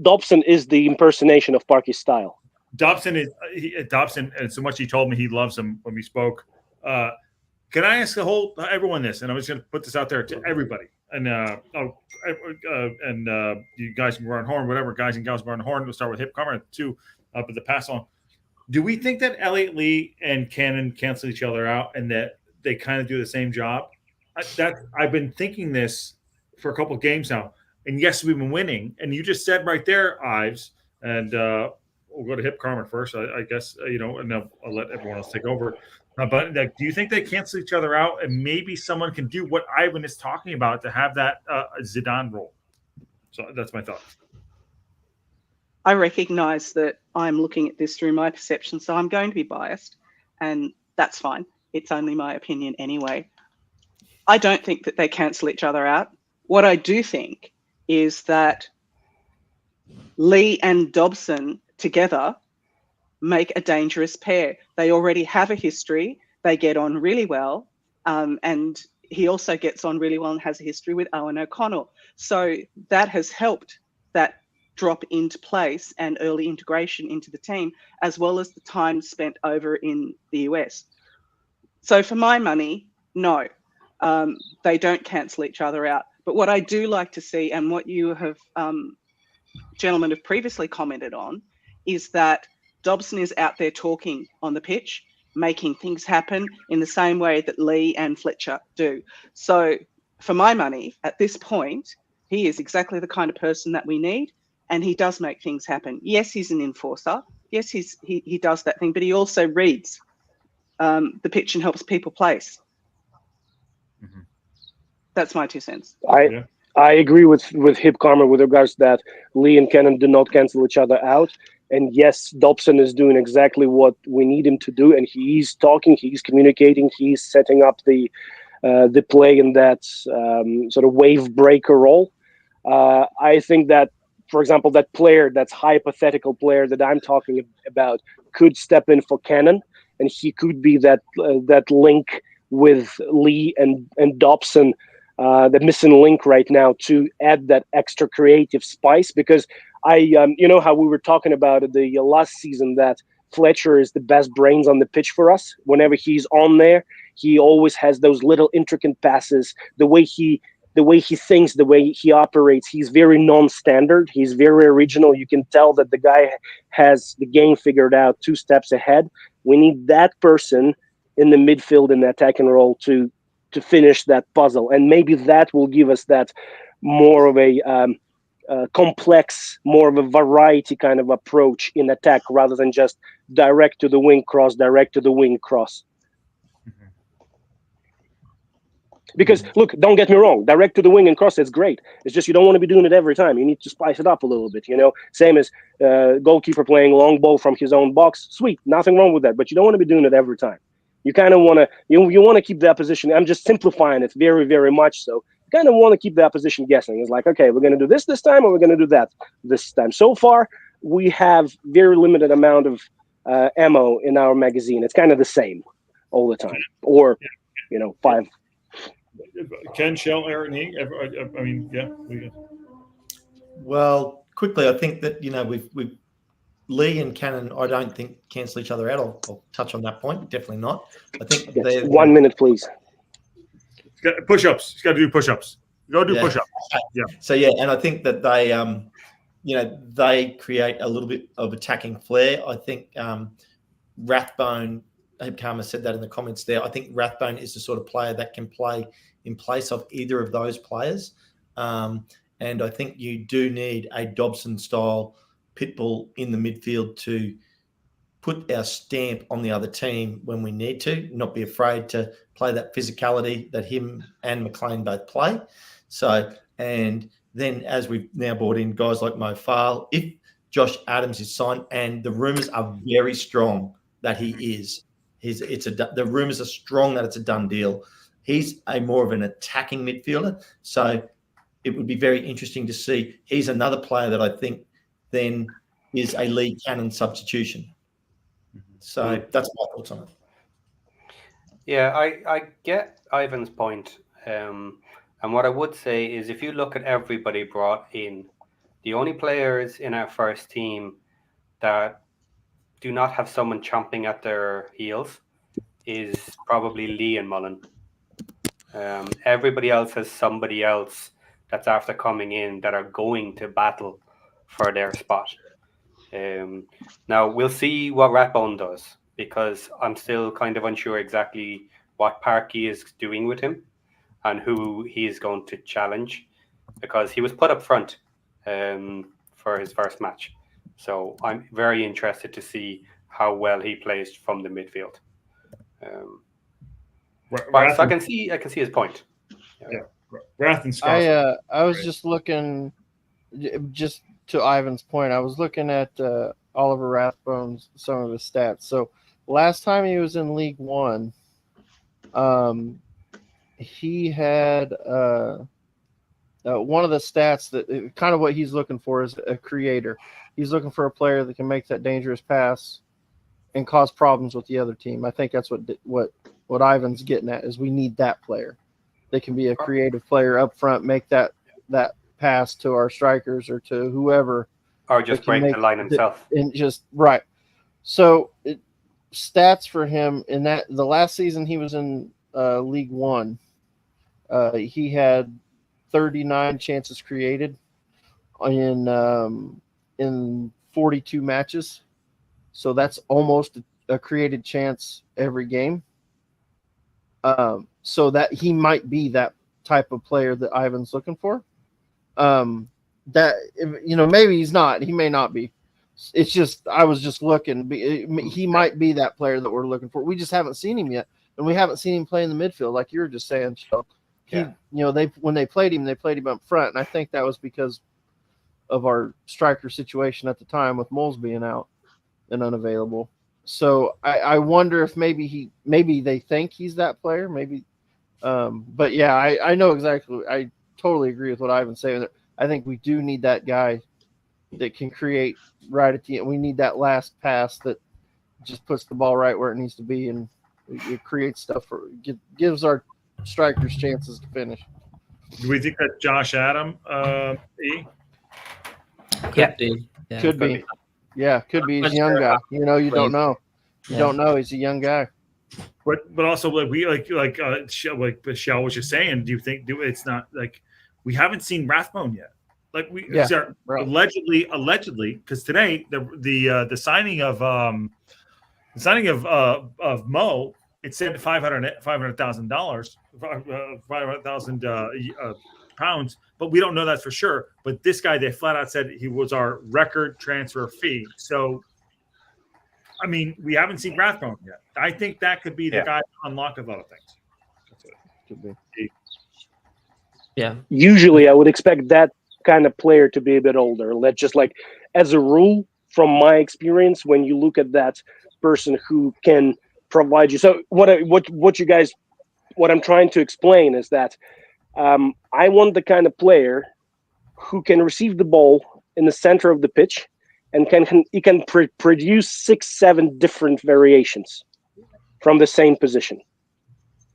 Speaker 6: Dobson is the impersonation of Parky's style.
Speaker 1: Dobson, and so much he told me he loves him when we spoke. Can I ask everyone this? And I'm just going to put this out there to everybody. And you guys can run horn, whatever guys and gals run horn. We'll start with Hip Comer too, but the pass on. Do we think that Elliot Lee and Cannon cancel each other out, and that they kind of do the same job? I've been thinking this for a couple of games now, and yes, we've been winning. And you just said right there, Ives, and we'll go to Hip Comer first, I guess, and then I'll let everyone else take over. But do you think they cancel each other out, and maybe someone can do what Ivan is talking about to have that Zidane role? So that's my thoughts.
Speaker 5: I recognize that I'm looking at this through my perception, so I'm going to be biased, and that's fine. It's only my opinion anyway. I don't think that they cancel each other out. What I do think is that Lee and Dobson together make a dangerous pair. They already have a history. They get on really well. And he also gets on really well and has a history with Owen O'Connell. So that has helped that drop into place and early integration into the team, as well as the time spent over in the US. So for my money, no, they don't cancel each other out. But what I do like to see, and what you have, gentlemen have previously commented on, is that Dobson is out there talking on the pitch, making things happen in the same way that Lee and Fletcher do. So for my money, at this point, he is exactly the kind of person that we need, and he does make things happen. Yes, he's an enforcer. Yes, he does that thing, but he also reads the pitch and helps people place. Mm-hmm. That's my 2 cents.
Speaker 6: I agree with Hip Comer with regards to that. Lee and Cannon do not cancel each other out. And yes, Dobson is doing exactly what we need him to do, and he's talking, he's communicating, he's setting up the play in that sort of wave breaker role. I think that, for example, that player, that's hypothetical player that I'm talking about, could step in for Cannon, and he could be that link with Lee and Dobson, the missing link right now, to add that extra creative spice. Because you know how we were talking about it the last season, that Fletcher is the best brains on the pitch for us. Whenever he's on there, he always has those little intricate passes. The way he thinks, the way he operates, he's very non-standard. He's very original. You can tell that the guy has the game figured out 2 steps ahead. We need that person in the midfield in the attacking role to finish that puzzle, and maybe that will give us that more of a complex, more of a variety kind of approach in attack, rather than just direct to the wing cross. Mm-hmm. Because look, don't get me wrong, direct to the wing and cross, it's great. It's just you don't want to be doing it every time. You need to spice it up a little bit, Same as goalkeeper playing long ball from his own box. Sweet, nothing wrong with that, but you don't want to be doing it every time. You kind of want to you want to keep the opposition. I'm just simplifying it very, very much so. You kind of want to keep the opposition guessing. It's like, okay, we're going to do this time, or we're going to do that this time. So far, we have very limited amount of ammo in our magazine. It's kind of the same all the time, or 5.
Speaker 1: Ken, Shell, Aaron, I mean, yeah.
Speaker 3: Well, quickly, I think that we've Lee and Cannon, I don't think cancel each other out. I'll touch on that point. Definitely not. I think
Speaker 6: yes. 1 minute, please.
Speaker 1: Push-ups. He's got to do push-ups. Go do
Speaker 3: Yeah.
Speaker 1: push-ups. Yeah.
Speaker 3: So yeah, and I think that they, they create a little bit of attacking flair. I think Rathbone, Karma said that in the comments there. I think Rathbone is the sort of player that can play in place of either of those players. And I think you do need a Dobson-style pitbull in the midfield to put our stamp on the other team when we need to, not be afraid to play that physicality that him and McLean both play. So, and then as we've now brought in guys like Mo Farl, if Josh Adams is signed, and the rumours are very strong that he is, the rumours are strong that it's a done deal. He's a more of an attacking midfielder. So it would be very interesting to see. He's another player that I think then is a Lee Cannon substitution. So that's my thoughts on it.
Speaker 4: Yeah, I get Ivan's point. And what I would say is if you look at everybody brought in, the only players in our first team that do not have someone chomping at their heels is probably Lee and Mullen. Everybody else has somebody else that's after coming in that are going to battle for their spot. Now, we'll see what Rathbone does, because I'm still kind of unsure exactly what Parky is doing with him and who he is going to challenge, because he was put up front for his first match. So I'm very interested to see how well he plays from the midfield. So I can see his point.
Speaker 1: Yeah. Rath and Scott.
Speaker 2: I was just looking, just to Ivan's point, I was looking at Oliver Rathbone's, some of his stats. So last time he was in League One, he had one of the stats that kind of what he's looking for is a creator. He's looking for a player that can make that dangerous pass and cause problems with the other team. I think that's what Ivan's getting at, is we need that player. They can be a creative player up front, make that pass to our strikers or to whoever,
Speaker 4: or just break the line himself.
Speaker 2: And just right. So stats for him in that the last season he was in League One, he had 39 chances created in 42 matches. So that's almost a created chance every game. So that he might be that type of player that Ivan's looking for. That, maybe he's not. He may not be. It's just I was just looking. He might be that player that we're looking for. We just haven't seen him yet, and we haven't seen him play in the midfield, like you were just saying. So when they played him up front, and I think that was because of our striker situation at the time with Moles being out and unavailable. So I wonder if maybe they think he's that player, maybe. But yeah, I know exactly. I totally agree with what Ivan's saying. I think we do need that guy that can create right at the end. We need that last pass that just puts the ball right where it needs to be, and it creates stuff gives our strikers chances to finish.
Speaker 1: Do we think that Josh Adam?
Speaker 7: Could be. Yeah.
Speaker 2: Could be. Yeah, could be. He's a young guy. You don't know. You don't know. He's a young guy.
Speaker 1: But also like Michelle was just saying, do you think it's not like we haven't seen Rathbone yet? Like allegedly, because today the signing of Mo, it said $500,000, £500,000, but we don't know that for sure. But this guy, they flat out said he was our record transfer fee. So, I mean, we haven't seen Rathbone yet. I think that could be the guy to unlock a lot of things. That's it.
Speaker 2: Could be.
Speaker 7: Yeah.
Speaker 6: Usually, I would expect that kind of player to be a bit older. Let's just as a rule, from my experience, when you look at that person who can provide you. So what I'm trying to explain is that I want the kind of player who can receive the ball in the center of the pitch and can produce 6-7 different variations from the same position.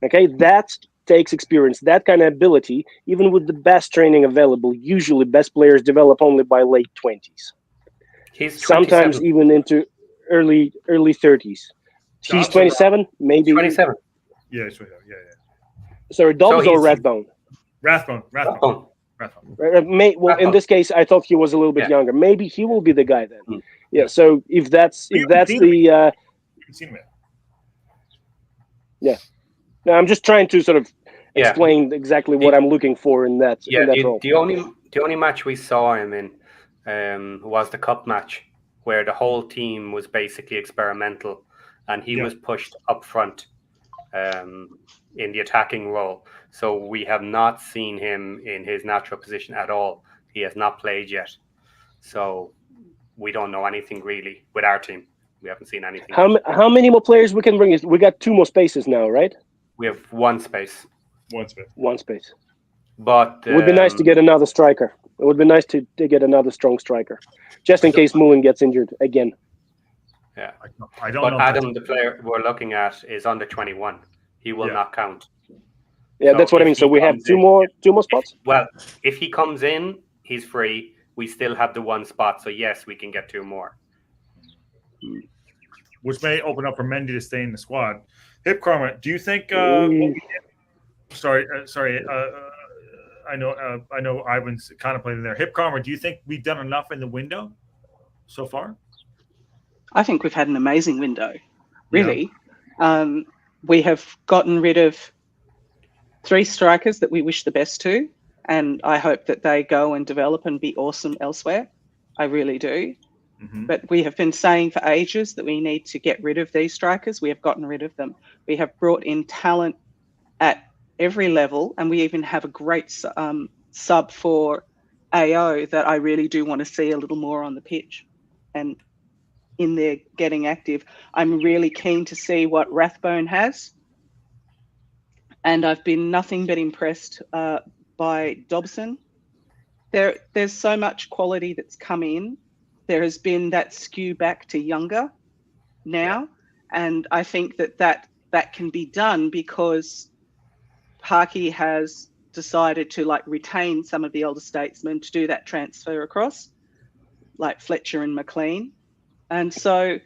Speaker 6: Okay, that takes experience. That kind of ability, even with the best training available, usually best players develop only by late 20s.
Speaker 4: He's
Speaker 6: sometimes even into early 30s. He's 27, maybe
Speaker 4: 27.
Speaker 1: Yeah, yeah.
Speaker 6: Sorry, Dobbs or Redbone?
Speaker 1: Rathbone.
Speaker 6: In this case, I thought he was a little bit younger. Maybe he will be the guy then.
Speaker 4: Mm.
Speaker 6: Yeah. So if that's
Speaker 1: You haven't seen
Speaker 6: the
Speaker 1: You haven't seen him yet.
Speaker 6: no, I'm just trying to sort of explain exactly what I'm looking for in that role.
Speaker 4: The only match we saw him in was the cup match, where the whole team was basically experimental, and he was pushed up front in the attacking role. So we have not seen him in his natural position at all. He has not played yet. So we don't know anything really with our team. We haven't seen anything.
Speaker 6: How many more players we can bring? We got 2 more spaces now, right?
Speaker 4: We have one space.
Speaker 6: One space.
Speaker 4: But
Speaker 6: it would be nice to get another striker. It would be nice to get another strong striker, just in case Mullen gets injured again.
Speaker 4: Yeah,
Speaker 1: I don't
Speaker 4: but
Speaker 1: know.
Speaker 4: Adam, the player we're looking at, is under 21. He will not count.
Speaker 6: Yeah,
Speaker 4: So
Speaker 6: that's what I mean. So we have two more spots.
Speaker 4: Well, if he comes in, he's free. We still have the 1 spot. So yes, we can get 2 more.
Speaker 1: Which may open up for Mendy to stay in the squad. Hip Karma, do you think? Sorry. I know Ivan's contemplating there. Hip Karma, do you think we've done enough in the window so far?
Speaker 5: I think we've had an amazing window. Really, we have gotten rid of 3 strikers that we wish the best to, and I hope that they go and develop and be awesome elsewhere. I really do. Mm-hmm. But we have been saying for ages that we need to get rid of these strikers. We have gotten rid of them. We have brought in talent at every level, and we even have a great sub for AO that I really do want to see a little more on the pitch and in there getting active. I'm really keen to see what Rathbone has, and I've been nothing but impressed by Dobson. There's so much quality that's come in. There has been that skew back to younger now, and I think that can be done because Parky has decided to retain some of the elder statesmen to do that transfer across, like Fletcher and McLean. And so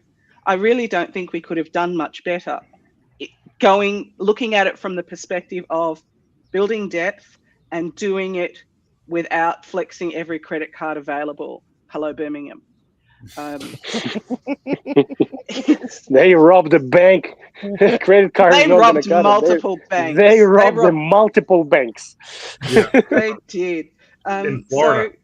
Speaker 5: I really don't think we could have done much better. Looking at it from the perspective of building depth and doing it without flexing every credit card available. Hello, Birmingham.
Speaker 6: They robbed the bank. Credit card.
Speaker 5: They robbed multiple banks.
Speaker 6: They robbed the multiple banks.
Speaker 1: Yeah.
Speaker 5: They did.
Speaker 1: In Florida.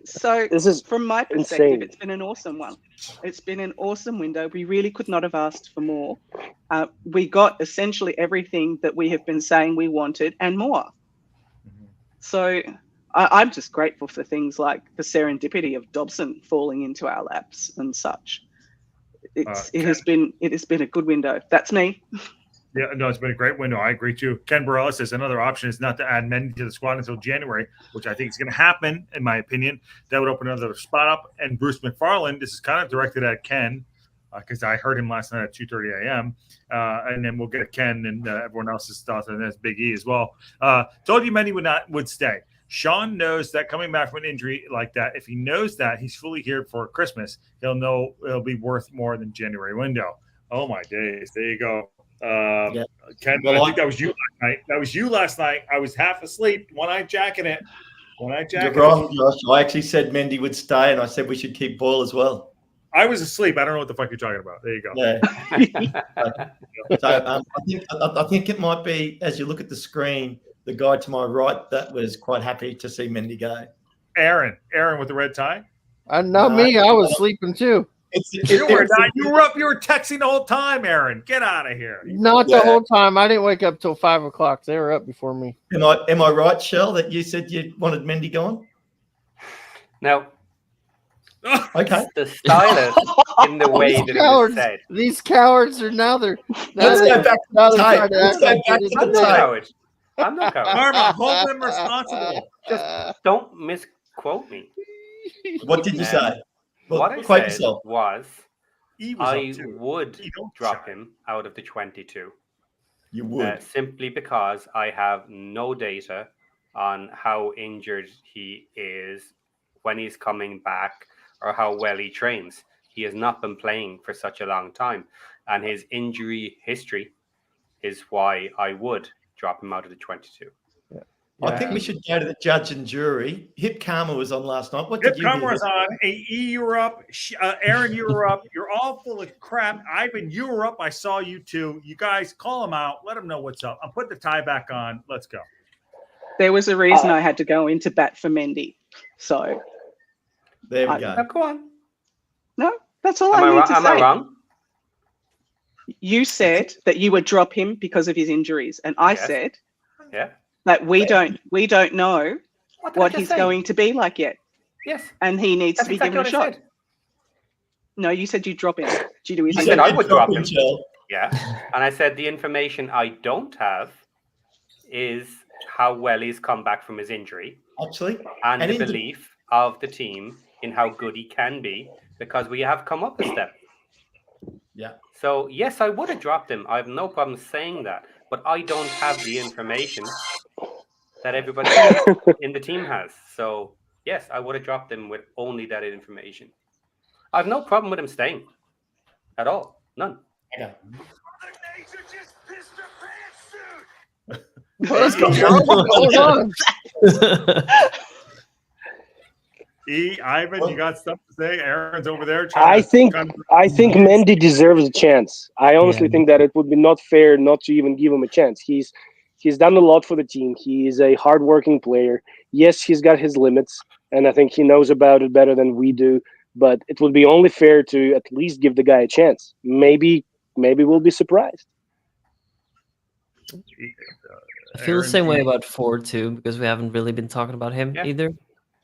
Speaker 5: So
Speaker 6: this is
Speaker 5: from my perspective,
Speaker 6: insane.
Speaker 5: It's been an awesome one. It's been an awesome window. We really could not have asked for more. We got essentially everything that we have been saying we wanted and more. Mm-hmm. So I'm just grateful for things like the serendipity of Dobson falling into our laps and such. It has been a good window. That's me.
Speaker 1: Yeah, no, it's been a great window. I agree too. Ken Burrell says another option is not to add Mendy to the squad until January, which I think is going to happen, in my opinion. That would open another spot up. And Bruce McFarland, this is kind of directed at Ken, because I heard him last night at 2:30 a.m. And then we'll get Ken and everyone else's thoughts, and that's Big E as well. Told you Mendy would stay. Sean knows that coming back from an injury like that, if he knows that he's fully here for Christmas, he'll know it'll be worth more than January window. Oh my days! There you go. Ken, I think that was you last night. That was you last night. I was half asleep, one-eyed jacking it.
Speaker 3: You're wrong, Josh. I actually said Mendy would stay, and I said we should keep Boyle as well.
Speaker 1: I was asleep. I don't know what the fuck you're talking about. There you go.
Speaker 3: Yeah. So I think it might be, as you look at the screen, the guy to my right that was quite happy to see Mendy go.
Speaker 1: Aaron with the red tie.
Speaker 2: Not me. I was sleeping too.
Speaker 1: You were not. You were up. You were texting the whole time, Aaron. Get out of here.
Speaker 2: Not the whole time. I didn't wake up till 5 o'clock. They were up before me.
Speaker 3: Am I right, Shell, that you said you wanted Mendy gone?
Speaker 4: No.
Speaker 3: Okay.
Speaker 4: The stylist in the way that it was said.
Speaker 2: These cowards are now they're.
Speaker 3: Let's go back to the tape. Let's go back to the tape.
Speaker 4: I'm not coward.
Speaker 1: Karma, hold them responsible.
Speaker 4: Just don't misquote me.
Speaker 3: What did you say? Well,
Speaker 4: what I said was I would drop him out of the 22.
Speaker 3: You would?
Speaker 4: Simply because I have no data on how injured he is when he's coming back or how well he trains. He has not been playing for such a long time. And his injury history is why I would drop him out of the 22.
Speaker 3: I think we should go to the judge and jury. Hip Karma was on last night. What
Speaker 1: Hip
Speaker 3: did you
Speaker 1: Karma
Speaker 3: hear?
Speaker 1: was on. AE, you were up. Aaron, you were up. You're all full of crap. Ivan, you were up. I saw you too. You guys call him out. Let him know what's up. I'm putting the tie back on. Let's go.
Speaker 5: There was a reason I had to go into bat for Mendy. So
Speaker 3: There we go.
Speaker 4: Now, go on.
Speaker 5: no, that's all
Speaker 4: Am
Speaker 5: I need to
Speaker 4: am
Speaker 5: say.
Speaker 4: I wrong?
Speaker 5: You said that you would drop him because of his injuries, and I
Speaker 4: Yes.
Speaker 5: said
Speaker 4: Yeah.
Speaker 5: that we don't know
Speaker 4: What,
Speaker 5: what he's going to be like yet,
Speaker 4: Yes.
Speaker 5: and he needs
Speaker 4: That's
Speaker 5: to be
Speaker 4: exactly
Speaker 5: given a
Speaker 4: what I
Speaker 5: shot.
Speaker 4: said.
Speaker 5: No, you said you'd drop him due to his
Speaker 4: I said I would drop him.
Speaker 3: Joel.
Speaker 4: Yeah. And I said the information I don't have is how well he's come back from his injury
Speaker 3: Actually,
Speaker 4: and
Speaker 3: And
Speaker 4: the
Speaker 3: in the-
Speaker 4: belief of the team in how good he can be, because we have come up a step.
Speaker 3: yeah.
Speaker 4: So yes, I would have dropped him. I have no problem saying that, but I don't have the information that everybody in the team has. So yes, I would have dropped him with only that information. I have no problem with him staying at all. None.
Speaker 3: Okay.
Speaker 2: Let's go, Joel. What's going on?
Speaker 1: Ivan, you got stuff to say? Aaron's over there.
Speaker 6: I think Mendy deserves a chance. I honestly think that it would be not fair not to even give him a chance. He's done a lot for the team. He is a hardworking player. Yes, he's got his limits, and I think he knows about it better than we do. But it would be only fair to at least give the guy a chance. Maybe we'll be surprised.
Speaker 7: I feel the same way about Ford too, because we haven't really been talking about him
Speaker 4: Yeah.
Speaker 7: either.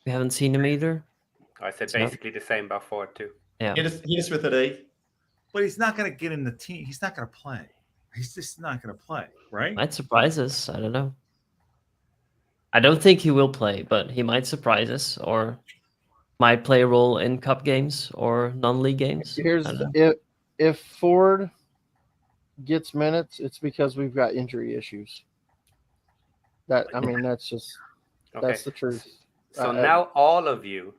Speaker 7: We haven't seen him either.
Speaker 4: I said
Speaker 7: So-
Speaker 4: basically the same about Ford too.
Speaker 7: Yeah.
Speaker 3: Hit us with it, E.
Speaker 1: But he's not going to get in the team. He's not going to play. He's just not going to play, right?
Speaker 7: Might surprise us. I don't know. I don't think he will play, but he might surprise us or might play a role in cup games or non-league games.
Speaker 2: Here's
Speaker 7: I don't know.
Speaker 2: if Ford gets minutes, it's because we've got injury issues. That's just
Speaker 4: Okay.
Speaker 2: that's the truth.
Speaker 4: So now all of you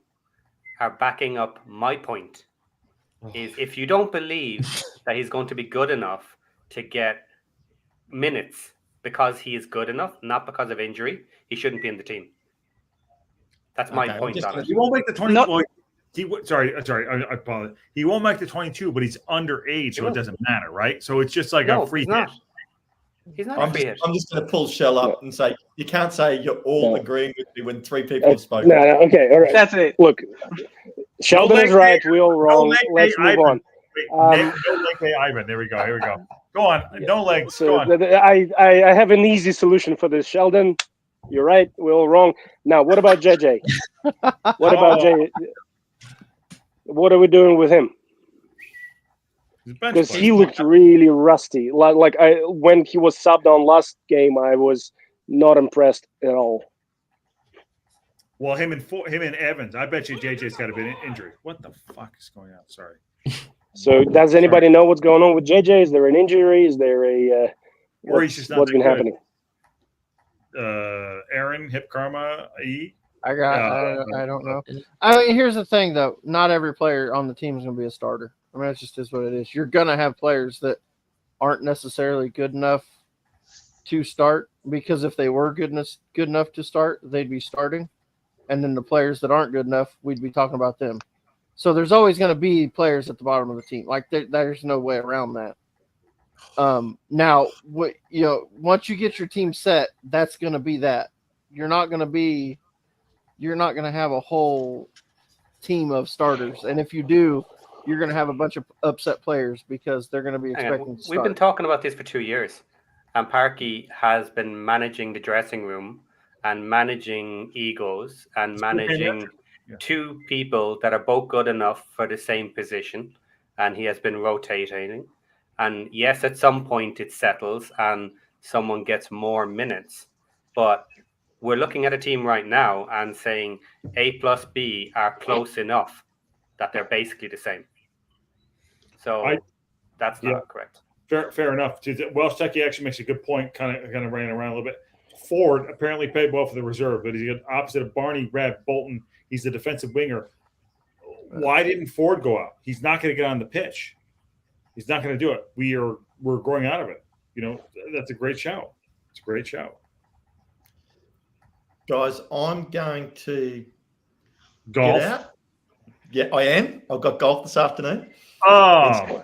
Speaker 4: are backing up my point. Is if you don't believe that he's going to be good enough to get minutes because he is good enough, not because of injury, he shouldn't be in the team. That's my
Speaker 3: Okay,
Speaker 4: point
Speaker 3: just-
Speaker 4: on it.
Speaker 1: He won't make the 20.
Speaker 5: Not-
Speaker 1: well, sorry. I apologize. He won't make the 22, but he's underage, so it
Speaker 4: won't.
Speaker 1: doesn't matter, right? So it's just like
Speaker 4: No,
Speaker 1: a free
Speaker 4: he's
Speaker 1: hit.
Speaker 4: not. He's not a free hit.
Speaker 3: I'm just going to pull Shell up and say, you can't say you're all
Speaker 6: No.
Speaker 3: agreeing with me when three people have spoken.
Speaker 6: No, okay, all right.
Speaker 5: That's it.
Speaker 6: Look, Sheldon is right. We're all wrong.
Speaker 1: leg
Speaker 6: Let's
Speaker 1: day,
Speaker 6: move
Speaker 1: Ivan.
Speaker 6: on.
Speaker 1: Wait, no leg day, Ivan. There we go. Here we go. Go on. No legs.
Speaker 6: So
Speaker 1: Go on.
Speaker 6: I have an easy solution for this, Sheldon. You're right. We're all wrong. Now, what about JJ? What about JJ? What are we doing with him?
Speaker 1: He's a bench
Speaker 6: Because
Speaker 1: player.
Speaker 6: he looked really rusty. Like when he was subbed on last game, I was not impressed at all.
Speaker 1: Well, him and Evans. I bet you JJ's got a bit injury. What the fuck is going on? Sorry.
Speaker 6: So, does anybody know what's going on with JJ? Is there an injury? Is there a
Speaker 1: Or he's just not
Speaker 6: what's
Speaker 1: that
Speaker 6: been
Speaker 1: good.
Speaker 6: happening?
Speaker 1: Aaron, Hip Karma, E.
Speaker 2: I don't know. I mean, here's the thing though. Not every player on the team is going to be a starter. I mean, it's just is what it is. You're going to have players that aren't necessarily good enough to start, because if they were good enough to start, they'd be starting. And then the players that aren't good enough, we'd be talking about them. So there's always going to be players at the bottom of the team. Like there's no way around that. Now, once you get your team set, that's going to be that. You're not going to have a whole team of starters. And if you do, you're going to have a bunch of upset players because they're going to be expecting to start.
Speaker 4: We've been talking about this for 2 years, and Parky has been managing the dressing room and managing egos and managing two people that are both good enough for the same position, and he has been rotating. And yes, at some point it settles and someone gets more minutes, but we're looking at a team right now and saying A plus B are close enough that they're basically the same. So that's not correct.
Speaker 1: Fair enough. Welsh Techie actually makes a good point, kind of running around a little bit. Ford apparently played well for the reserve, but he's opposite of Barney, Brad Bolton. He's the defensive winger. Why didn't Ford go out? He's not going to get on the pitch. He's not going to do it. We're growing out of it. that's a great show. It's a great show.
Speaker 3: Guys, I'm going to
Speaker 1: Golf.
Speaker 3: get out. Yeah, I am. I've got golf this afternoon.
Speaker 1: Oh,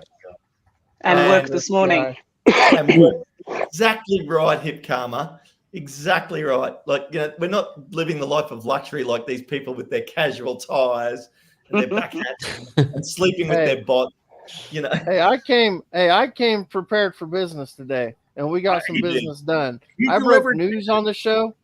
Speaker 5: And work
Speaker 3: And-
Speaker 5: this morning.
Speaker 3: And we're exactly right, Hip Karma. Exactly right. Like, we're not living the life of luxury like these people with their casual ties and their back hats and sleeping with their bot.
Speaker 2: Hey, I came prepared for business today, and we got some
Speaker 3: You did.
Speaker 2: business done.
Speaker 1: You
Speaker 2: I broke
Speaker 1: delivered-
Speaker 2: news on the show.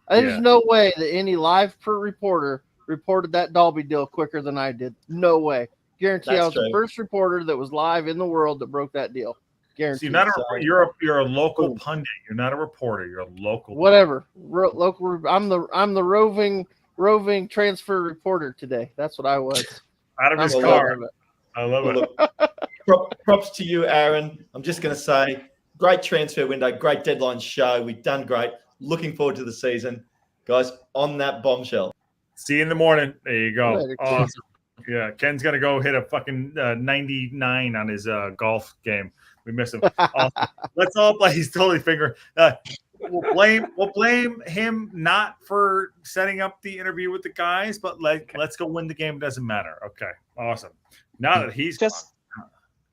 Speaker 2: There's no way that any live reporter reported that Dolby deal quicker than I did. No way. Guarantee
Speaker 3: That's
Speaker 2: I was the
Speaker 3: true.
Speaker 2: first reporter that was live in the world that broke that deal. Guarantee.
Speaker 1: So you're a local
Speaker 2: Boom.
Speaker 1: pundit. You're not a reporter. You're a local.
Speaker 2: Whatever. Local. I'm the roving transfer reporter today. That's what I was.
Speaker 1: Out of his
Speaker 2: I'm
Speaker 1: car.
Speaker 2: proud of it.
Speaker 1: I love
Speaker 3: Well,
Speaker 1: it.
Speaker 3: look, props to you, Aaron. I'm just going to say, great transfer window, great deadline show. We've done great. Looking forward to the season. Guys, on that bombshell.
Speaker 1: See you in the morning. There you go.
Speaker 2: Later, Ken.
Speaker 1: Awesome. Yeah, Ken's gonna go hit a fucking 99 on his golf game. We miss him. Awesome. Let's all play. He's totally figuring. We'll blame him not for setting up the interview with the guys, but let's go win the game. It doesn't matter. Okay, awesome. Now that he's
Speaker 5: Just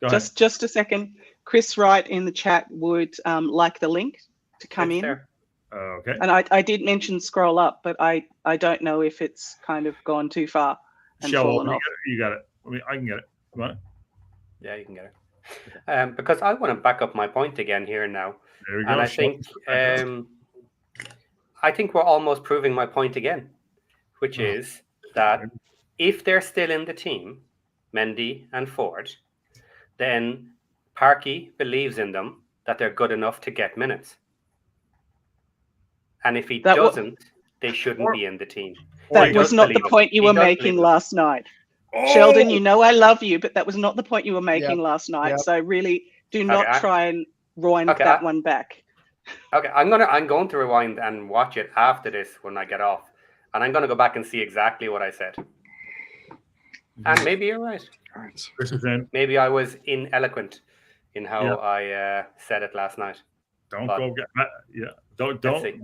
Speaker 1: go ahead.
Speaker 5: just a second. Chris Wright in the chat would like the link to come
Speaker 4: It's
Speaker 5: in.
Speaker 4: there.
Speaker 1: Okay.
Speaker 5: And I did mention scroll up, but I don't know if it's kind of gone too far and
Speaker 1: Shell,
Speaker 5: fallen off.
Speaker 1: you got it. I can get it. Come on.
Speaker 4: Yeah, you can get it. Because I want to back up my point again here now.
Speaker 1: There we go.
Speaker 4: And I
Speaker 1: Shell.
Speaker 4: think we're almost proving my point again, which is that if they're still in the team, Mendy and Ford, then Parkey believes in them that they're good enough to get minutes. And if he doesn't, they shouldn't be in the team.
Speaker 5: That was not the point you were making last night. Sheldon, you know I love you, but that was not the point you were making last night.
Speaker 2: Yep.
Speaker 5: So really do not try and rewind that one back.
Speaker 4: Okay, I'm going to rewind and watch it after this when I get off. And I'm going to go back and see exactly what I said. And maybe you're right.
Speaker 1: Chris is in.
Speaker 4: Maybe I was ineloquent in how I said it last night.
Speaker 1: Don't
Speaker 4: But-
Speaker 1: go get. Yeah.
Speaker 4: Let's
Speaker 1: Don't.
Speaker 4: see.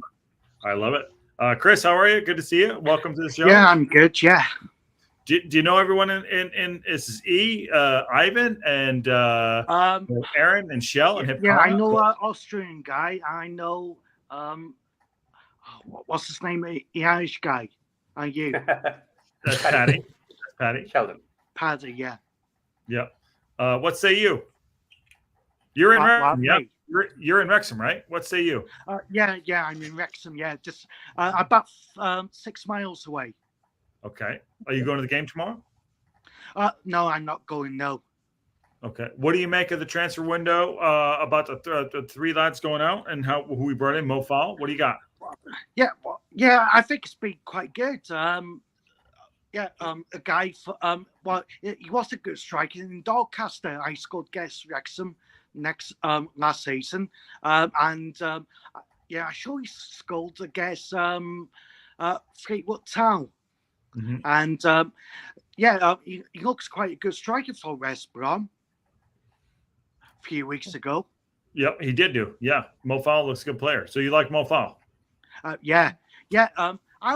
Speaker 1: I love it. Chris, how are you? Good to see you. Welcome to the show.
Speaker 8: Yeah, I'm good. Yeah.
Speaker 1: Do you know everyone in this is Ivan and Aaron and Shell and Hip
Speaker 8: Yeah, I
Speaker 1: Karma?
Speaker 8: know an Austrian guy. I know what's his name? The Irish guy. And you,
Speaker 1: That's Patty. That's Patty.
Speaker 4: Sheldon.
Speaker 8: Paddy. Yeah.
Speaker 1: Yeah. What say you? You're in Wrexham,
Speaker 8: me?
Speaker 1: yeah. You're in Wrexham, right? What say you?
Speaker 8: Yeah. I'm in Wrexham. Yeah, just about 6 miles away.
Speaker 1: Okay. Are you going to the game tomorrow?
Speaker 8: No, I'm not going. No.
Speaker 1: Okay. What do you make of the transfer window about the three lads going out and who we brought in? Mo Fall. What do you got?
Speaker 8: Yeah, yeah, I think it's been quite good. A guy for he was a good striker in Doncaster. I scored against Wrexham last season, I'm sure he scored against Fleetwood Town.
Speaker 1: Mm-hmm.
Speaker 8: And he looks quite a good striker for West Brom a few weeks ago.
Speaker 1: Yep, he did do. Yeah, Mo Fall looks a good player. So you like Mo Fall?
Speaker 8: How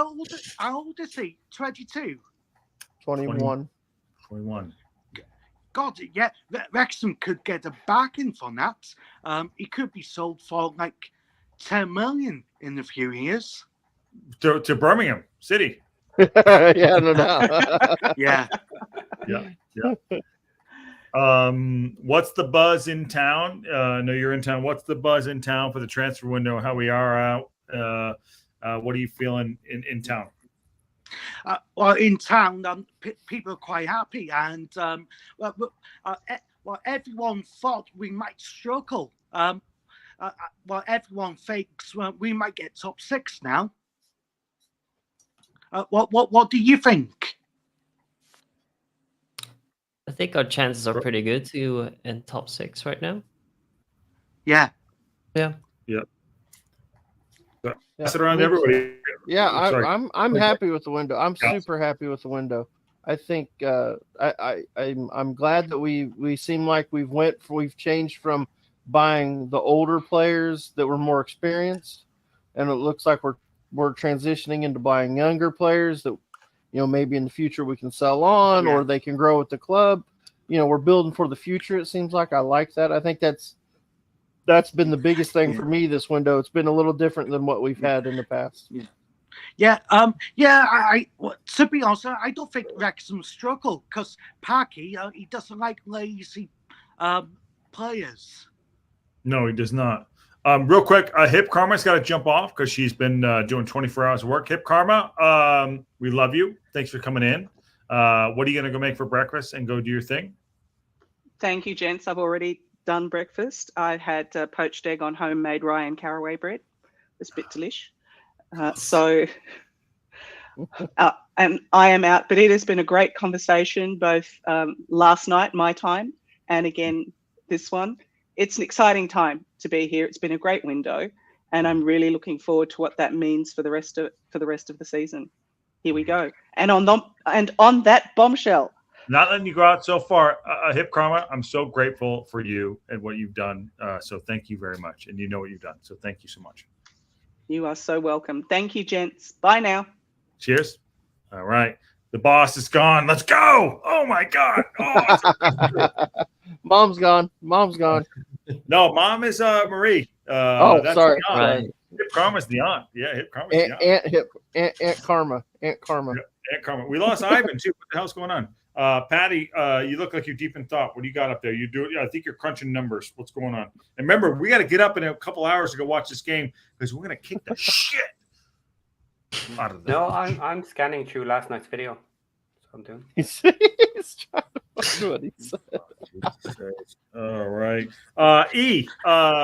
Speaker 8: old is he? 22.
Speaker 2: 21.
Speaker 1: 21.
Speaker 8: God, yeah, Wrexham could get a backing from that. He could be sold for like 10 million in a few years.
Speaker 1: To Birmingham City.
Speaker 2: Yeah, no doubt.
Speaker 8: Yeah.
Speaker 1: What's the buzz in town? No, you're in town. What's the buzz in town for the transfer window? How we are out? What are you feeling in town?
Speaker 8: Well, in town, people are quite happy, and everyone thought we might struggle. Everyone thinks we might get top 6 now. What do you think?
Speaker 7: I think our chances are pretty good to in top 6 right now.
Speaker 8: Yeah.
Speaker 1: Pass it around to everybody.
Speaker 2: Yeah,
Speaker 1: Sorry.
Speaker 2: I'm happy with the window. I'm super happy with the window. I think I'm glad that we seem like we've changed from buying the older players that were more experienced, and it looks like we're transitioning into buying younger players that, maybe in the future we can sell on or they can grow with the club. We're building for the future. It seems like I like that. I think that's been the biggest thing for me this window. It's been a little different than what we've had in the past.
Speaker 8: To be honest, I don't think Wrexham struggle because Parky, he doesn't like lazy players.
Speaker 1: No, he does not. Real quick, Hip Karma's got to jump off because she's been doing 24 hours of work. Hip Karma, we love you. Thanks for coming in. What are you going to go make for breakfast and go do your thing?
Speaker 5: Thank you, gents. I've already done breakfast. I had poached egg on homemade rye and caraway bread. It was a bit delish. And I am out. But it has been a great conversation, both last night, my time, and again this one. It's an exciting time to be here. It's been a great window, and I'm really looking forward to what that means for the rest of the season. Here we go. And on that bombshell.
Speaker 1: Not letting you go out so far, Hip Karma, I'm so grateful for you and what you've done. So thank you very much. And you know what you've done. So thank you so much.
Speaker 5: You are so welcome. Thank you, gents. Bye now.
Speaker 1: Cheers. All right. The boss is gone. Let's go. Oh, my God. Oh,
Speaker 2: Mom's gone.
Speaker 1: No, Mom is Marie.
Speaker 2: That's
Speaker 7: Right.
Speaker 1: Hip Karma's the aunt. Yeah, Hip Karma's the aunt.
Speaker 2: Aunt Karma. Aunt Karma.
Speaker 1: Aunt Karma. We lost Ivan, too. What the hell's going on? Patty, you look like you're deep in thought. What do you got up there? I think you're crunching numbers. What's going on? And remember, we got to get up in a couple hours to go watch this game because we're going to kick the shit out of them.
Speaker 4: No, I'm scanning through last night's video. That's what I'm doing.
Speaker 2: He's trying to find what he said.
Speaker 1: All right.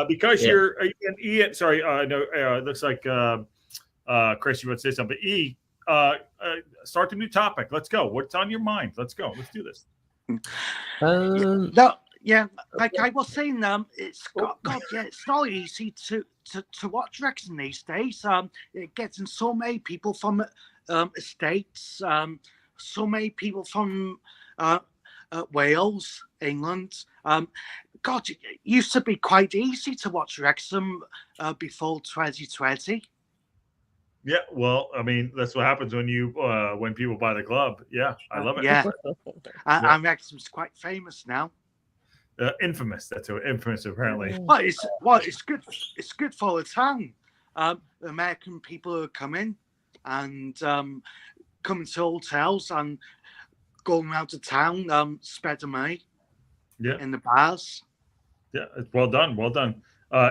Speaker 1: Because you're E. Sorry, no. It looks like Chris, you would say something. But E. Start the new topic. Let's go. What's on your mind? Let's go. Let's do this.
Speaker 8: Like I was saying, it's not easy to watch Wrexham these days. It gets in so many people from estates, so many people from Wales, England. It used to be quite easy to watch Wrexham before 2020.
Speaker 1: Yeah, well, I mean, that's what happens when people buy the club. Yeah, I love it.
Speaker 8: Yeah, and Wrexham's quite famous now.
Speaker 1: Infamous. That's infamous, apparently.
Speaker 8: Well, it's good. It's good for the town. American people are coming and coming to hotels and going around to town, spending money.
Speaker 1: Yeah,
Speaker 8: in the bars.
Speaker 1: Yeah, well done. Well done.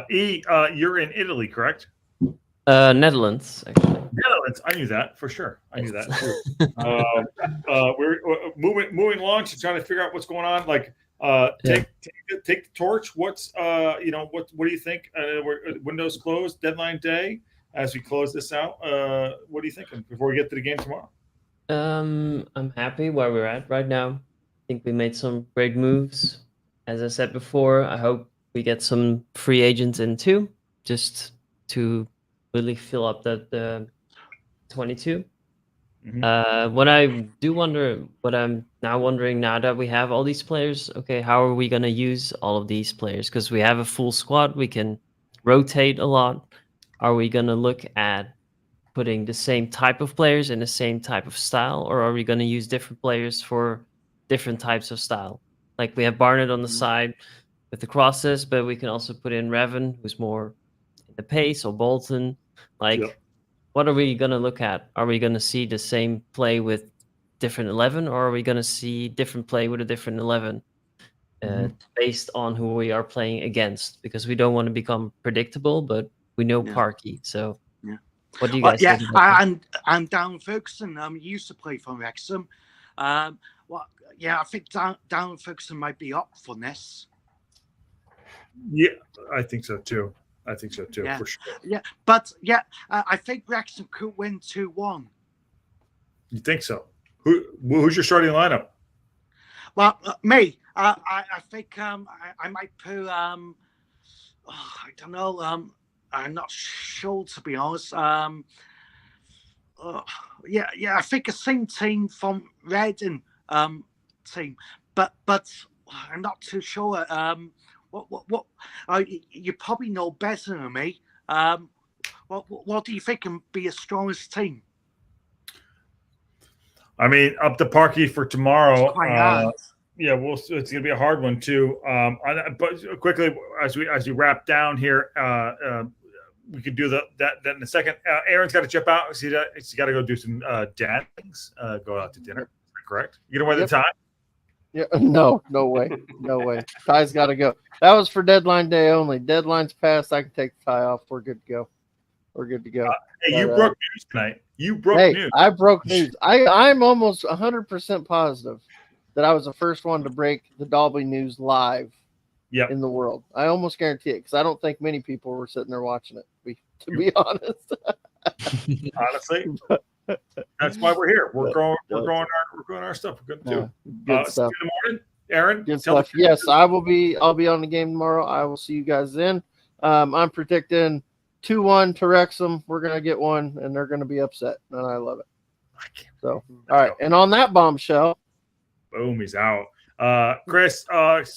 Speaker 1: You're in Italy, correct?
Speaker 7: Netherlands, actually.
Speaker 1: Netherlands. I knew that for sure. I knew that. We're moving along to trying to figure out what's going on. Like, take the torch. What's what do you think? Windows closed, deadline day. As we close this out, what are you thinking before we get to the game tomorrow?
Speaker 7: I'm happy where we're at right now. I think we made some great moves. As I said before, I hope we get some free agents in too, just to really fill up the 22.
Speaker 1: Mm-hmm.
Speaker 7: What I'm now wondering now that we have all these players, okay, how are we going to use all of these players? Because we have a full squad, we can rotate a lot. Are we going to look at putting the same type of players in the same type of style, or are we going to use different players for different types of style? Like we have Barnett on the side with the crosses, but we can also put in Revan, who's more in the pace, or Bolton. What are we going to look at? Are we going to see the same play with different 11, or are we going to see different play with a different 11 based on who we are playing against? Because we don't want to become predictable, but we know Parky. So what do you guys think about that?
Speaker 8: And Darren Ferguson used to play for Wrexham. I think Darren Ferguson might be up for this.
Speaker 1: Yeah, I think so too. For sure.
Speaker 8: I think Wrexham could win 2-1.
Speaker 1: You think so? Who's your starting lineup?
Speaker 8: Well, me. I think I might put. I don't know. I'm not sure, to be honest. I think the same team from Reading team, but I'm not too sure. What you probably know better than me. What do you think can be a strongest team?
Speaker 1: I mean, up to Parky for tomorrow.
Speaker 8: It's quite hard.
Speaker 1: Yeah, it's going to be a hard one too. But quickly, as we wrap down here, we could do that in a second. Aaron's got to jump out. He's got to go do some dad things. Go out to dinner. Correct? You gonna wear the tie?
Speaker 2: Yeah. No way. No way. Tie's got to go. That was for deadline day only. Deadline's passed. I can take the tie off. We're good to go. We're good to go.
Speaker 1: Hey, you broke news tonight. You broke news.
Speaker 2: I broke news. I'm almost 100% positive that I was the first one to break the Dalby news live in the world. I almost guarantee it because I don't think many people were sitting there watching it, to be honest.
Speaker 1: Honestly, that's why we're here. We're growing our stuff. We're good too.
Speaker 2: Good stuff.
Speaker 1: In the morning, Aaron.
Speaker 2: Good stuff. Yes, I'll be on the game tomorrow. I will see you guys then. I'm predicting 2-1 to Wrexham. We're gonna get one, and they're gonna be upset, and I love it. So, all right. And on that bombshell,
Speaker 1: boom, he's out. Chris,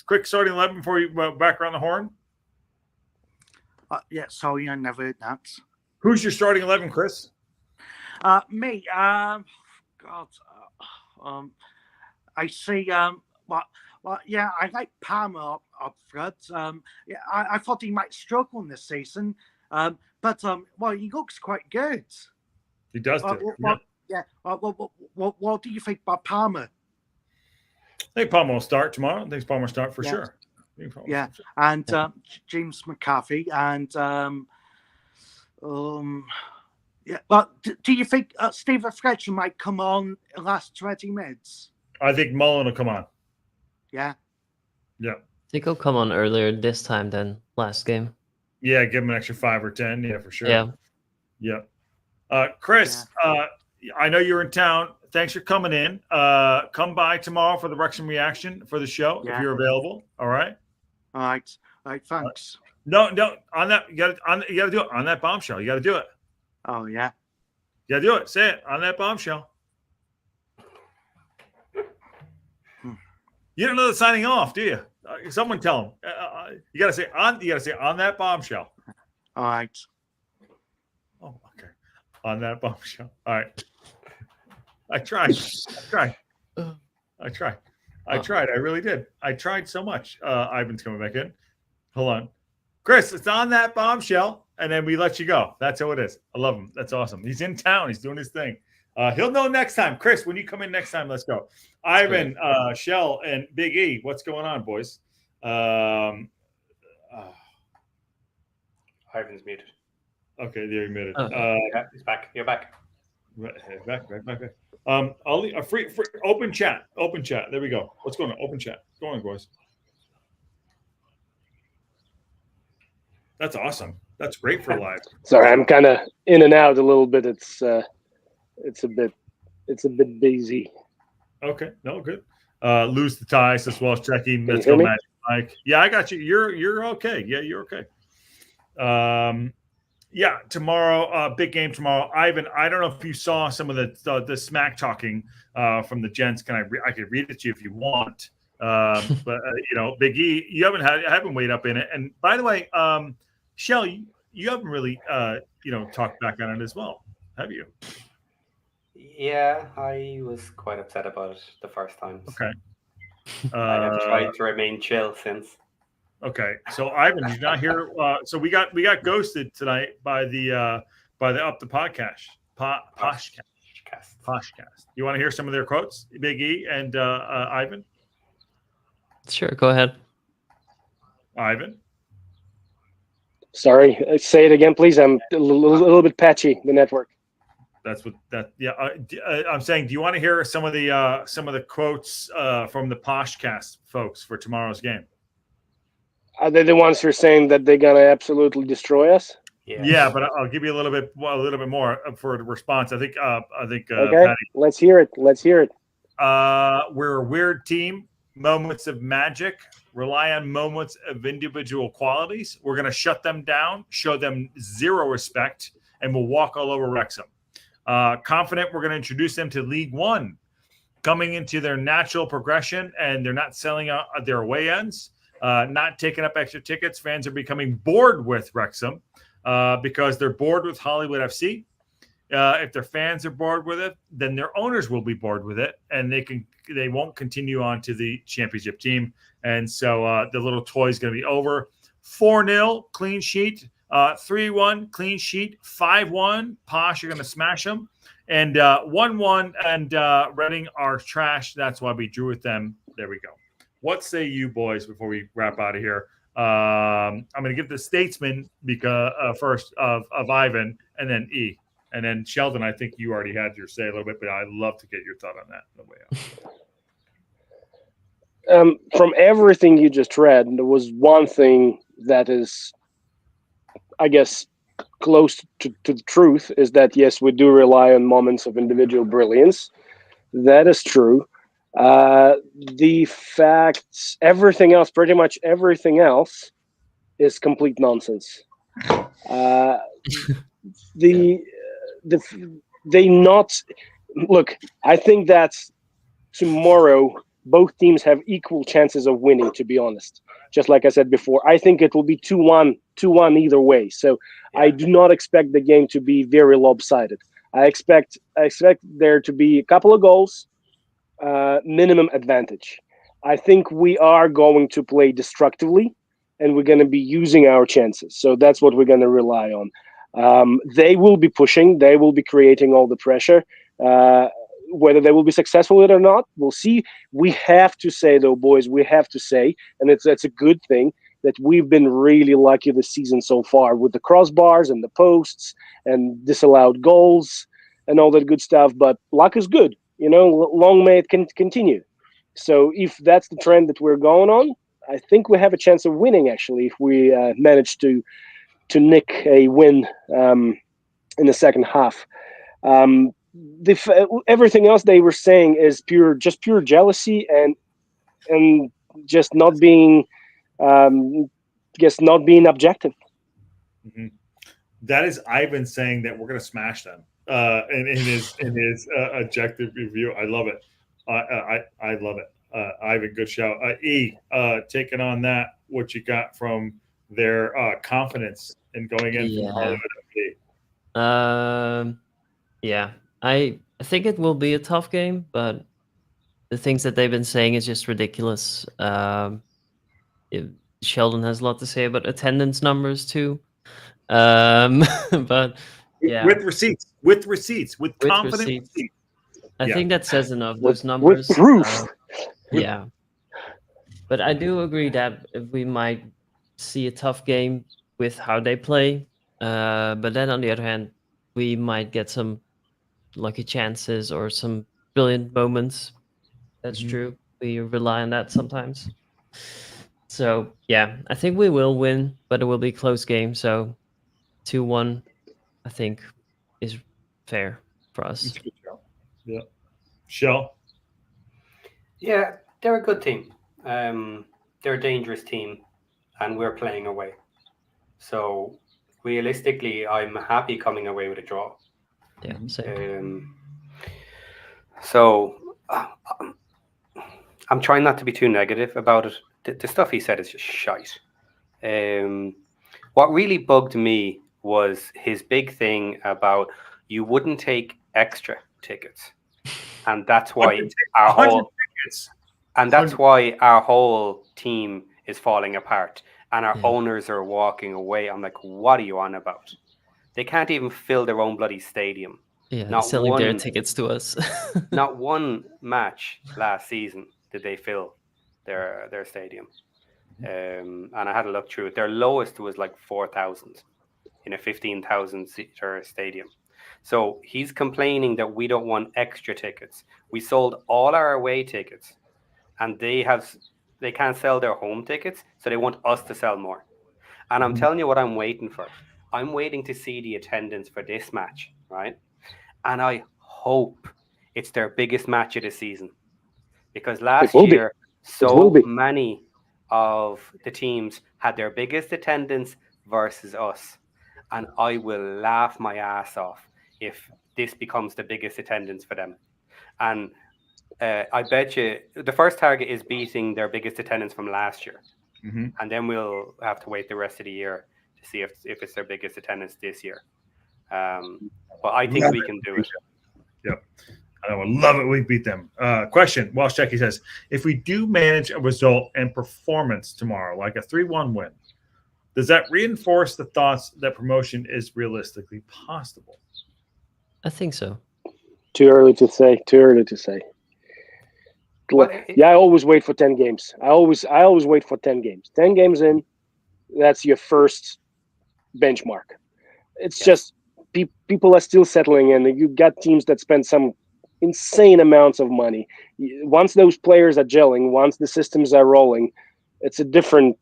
Speaker 1: quick starting 11 before you back around the horn.
Speaker 8: Yeah, sorry, I never heard that.
Speaker 1: Who's your starting 11, Chris?
Speaker 8: Me. I see. Yeah, I like Palmer up front. Yeah, I thought he might struggle in this season. But he looks quite good.
Speaker 1: He does.
Speaker 8: What do you think about Palmer?
Speaker 1: I think Palmer will start tomorrow. I think Palmer will start for sure.
Speaker 8: Yeah, and James McCarthy and yeah. But do you think Stephen Fletcher might come on the last 20 minutes?
Speaker 1: I think Mullen will come on.
Speaker 8: Yeah.
Speaker 1: Yeah.
Speaker 7: I think he'll come on earlier this time than last game.
Speaker 1: Yeah, give him an extra 5 or 10. Yeah, for sure.
Speaker 7: Yeah.
Speaker 1: Yeah. Chris, I know you're in town. Thanks for coming in. Come by tomorrow for the Wrexham reaction for the show if you're available. All right.
Speaker 8: All right. Thanks.
Speaker 1: No. On that, you got to do it on that bombshell. You got to do it.
Speaker 8: Oh yeah.
Speaker 1: You got to do it. Say it on that bombshell. You don't know the signing off, do you? Someone tell him. You got to say on. You got to say on that bombshell.
Speaker 8: All right.
Speaker 1: Oh, okay. On that bombshell. All right. I tried. I really did. I tried so much. Ivan's coming back in. Hold on. Chris, it's on that bombshell, and then we let you go. That's how it is. I love him. That's awesome. He's in town. He's doing his thing. He'll know next time. Chris, when you come in next time, let's go. Ivan, Shell, and Big E, what's going on, boys?
Speaker 4: Ivan's muted.
Speaker 1: Okay, they're muted.
Speaker 4: Yeah, he's back. You're back.
Speaker 1: Back. I'll free open chat. There we go. What's going on? Open chat. Go on, boys. That's awesome. That's great for live.
Speaker 6: Sorry, I'm kind of in and out a little bit. It's a bit busy.
Speaker 1: Okay, no, good. Lose the ties as well as checking.
Speaker 6: Can
Speaker 1: Let's
Speaker 6: you
Speaker 1: go,
Speaker 6: hear me?
Speaker 1: Magic Mike. Yeah, I got you. You're okay. Yeah, you're okay. Yeah, tomorrow, big game tomorrow. Ivan, I don't know if you saw some of the smack talking from the gents. I could read it to you if you want. But Big E, you haven't weighed up in it. And by the way, Shell, you haven't really talked back on it as well, have you?
Speaker 4: Yeah, I was quite upset about it the first time.
Speaker 1: Okay.
Speaker 4: I have tried to remain chill since.
Speaker 1: Okay, so Ivan, did you not hear? So we got ghosted tonight by the Up the Podcast. Poshcast. You want to hear some of their quotes, Big E and Ivan?
Speaker 7: Sure, go ahead.
Speaker 1: Ivan.
Speaker 6: Sorry, say it again, please. I'm a little bit patchy, the network.
Speaker 1: I'm saying, do you want to hear some of the quotes from the Poshcast folks for tomorrow's game?
Speaker 6: Are they the ones who are saying that they're gonna absolutely destroy us?
Speaker 1: Yeah, but I'll give you a little bit more for the response. I think.
Speaker 6: Okay,
Speaker 1: Patty,
Speaker 6: let's hear it.
Speaker 1: We're a weird team. Moments of magic. Rely on moments of individual qualities. We're going to shut them down, show them zero respect, and we'll walk all over Wrexham. Confident we're going to introduce them to League One, coming into their natural progression, and they're not selling out their away ends. not taking up extra tickets. Fans are becoming bored with Wrexham because they're bored with Hollywood FC. If their fans are bored with it, then their owners will be bored with it, and they won't continue on to the championship team. And so the little toy is going to be over. 4-0 clean sheet, 3-1 clean sheet, 5-1 Posh. You're going to smash them, and 1-1 and Reading are trash. That's why we drew with them. There we go. What say you boys before we wrap out of here? I'm going to give the statesman because first of Ivan, and then E. And then Sheldon, I think you already had your say a little bit, but I'd love to get your thought on that on the way out.
Speaker 6: From everything you just read, there was one thing that is, I guess, close to the truth, is that, yes, we do rely on moments of individual brilliance. That is true. The facts, everything else, pretty much everything else, is complete nonsense. They not look. I think that tomorrow both teams have equal chances of winning. To be honest, just like I said before, I think it will be 2-1 either way. So I do not expect the game to be very lopsided. I expect there to be a couple of goals, minimum advantage. I think we are going to play destructively, and we're going to be using our chances. So that's what we're going to rely on. They will be pushing. They will be creating all the pressure. Whether they will be successful with it or not, we'll see. We have to say, though, boys, and that's a good thing, that we've been really lucky this season so far with the crossbars and the posts and disallowed goals and all that good stuff. But luck is good. Long may it continue. So if that's the trend that we're going on, I think we have a chance of winning, actually, if we manage to nick a win in the second half. Everything else they were saying is pure jealousy and just not being, not being objective.
Speaker 1: Mm-hmm. That is Ivan saying that we're going to smash them in his objective review. I love it. I love it. Ivan, good shout. E, taking on that, what you got from their confidence in going in from Hollywood FC?
Speaker 7: Yeah, I think it will be a tough game, but the things that they've been saying is just ridiculous. Sheldon has a lot to say about attendance numbers too, but yeah,
Speaker 1: with receipts, with confident
Speaker 7: receipts.
Speaker 1: receipts.
Speaker 7: I think that says enough. Those
Speaker 6: With
Speaker 7: numbers,
Speaker 6: proof.
Speaker 7: yeah. But I do agree that we might see a tough game with how they play. But then on the other hand, we might get some lucky chances or some brilliant moments. That's true. We rely on that sometimes. So yeah, I think we will win, but it will be a close game. So 2-1, I think, is fair for us.
Speaker 1: Yeah. Shell?
Speaker 4: Yeah, they're a good team. They're a dangerous team, and we're playing away. So realistically, I'm happy coming away with a draw.
Speaker 7: Yeah, same.
Speaker 4: So I'm trying not to be too negative about it. The stuff he said is just shite. What really bugged me was his big thing about you wouldn't take extra tickets, and that's why our whole team is falling apart, and our owners are walking away. I'm like, what are you on about? They can't even fill their own bloody stadium.
Speaker 7: Yeah, not selling their tickets to us.
Speaker 4: Not one match last season did they fill their stadium. And I had a look through it. Their lowest was like 4,000 in a 15,000-seater stadium. So he's complaining that we don't want extra tickets. We sold all our away tickets, and they can't sell their home tickets, so they want us to sell more. And I'm telling you what I'm waiting for. I'm waiting to see the attendance for this match, right? And I hope it's their biggest match of the season, because last year so many of the teams had their biggest attendance versus us, and I will laugh my ass off if this becomes the biggest attendance for them. And I bet you the first target is beating their biggest attendance from last year. and then we'll have to wait the rest of the year to see if it's their biggest attendance this year. But I think we can do it.
Speaker 1: Yep. I would love it. We beat them. Question. Walsh Checky says, if we do manage a result and performance tomorrow, like a 3-1 win, does that reinforce the thoughts that promotion is realistically possible?
Speaker 7: I think so.
Speaker 6: Too early to say.
Speaker 4: Well,
Speaker 6: Yeah, I always wait for 10 games. I always wait for 10 games. 10 games in, that's your first benchmark. It's just people are still settling in. You got teams that spend some insane amounts of money. Once those players are gelling, once the systems are rolling, it's a different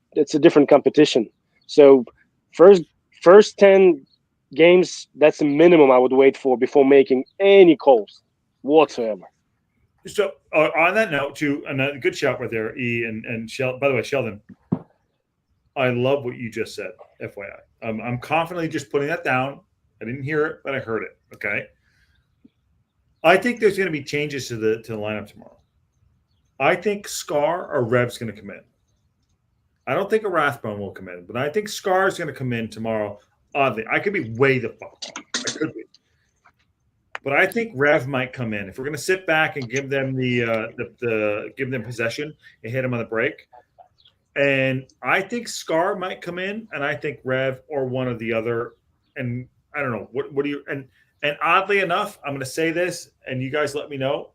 Speaker 6: competition. So first 10 games, that's the minimum I would wait for before making any calls whatsoever.
Speaker 1: So on that note, too, and a good shout right there, E and Sheldon. By the way, Sheldon, I love what you just said. FYI, I'm confidently just putting that down. I didn't hear it, but I heard it. Okay. I think there's going to be changes to the lineup tomorrow. I think Scar or Rev's going to come in. I don't think a Rathbone will come in, but I think Scar is going to come in tomorrow. Oddly, I could be way the fuck. I could be. But I think Rev might come in. If we're going to sit back and give them give them possession and hit them on the break, and I think Scar might come in, and I think Rev or one of the other. And I don't know what do you and oddly enough, I'm going to say this, and you guys let me know.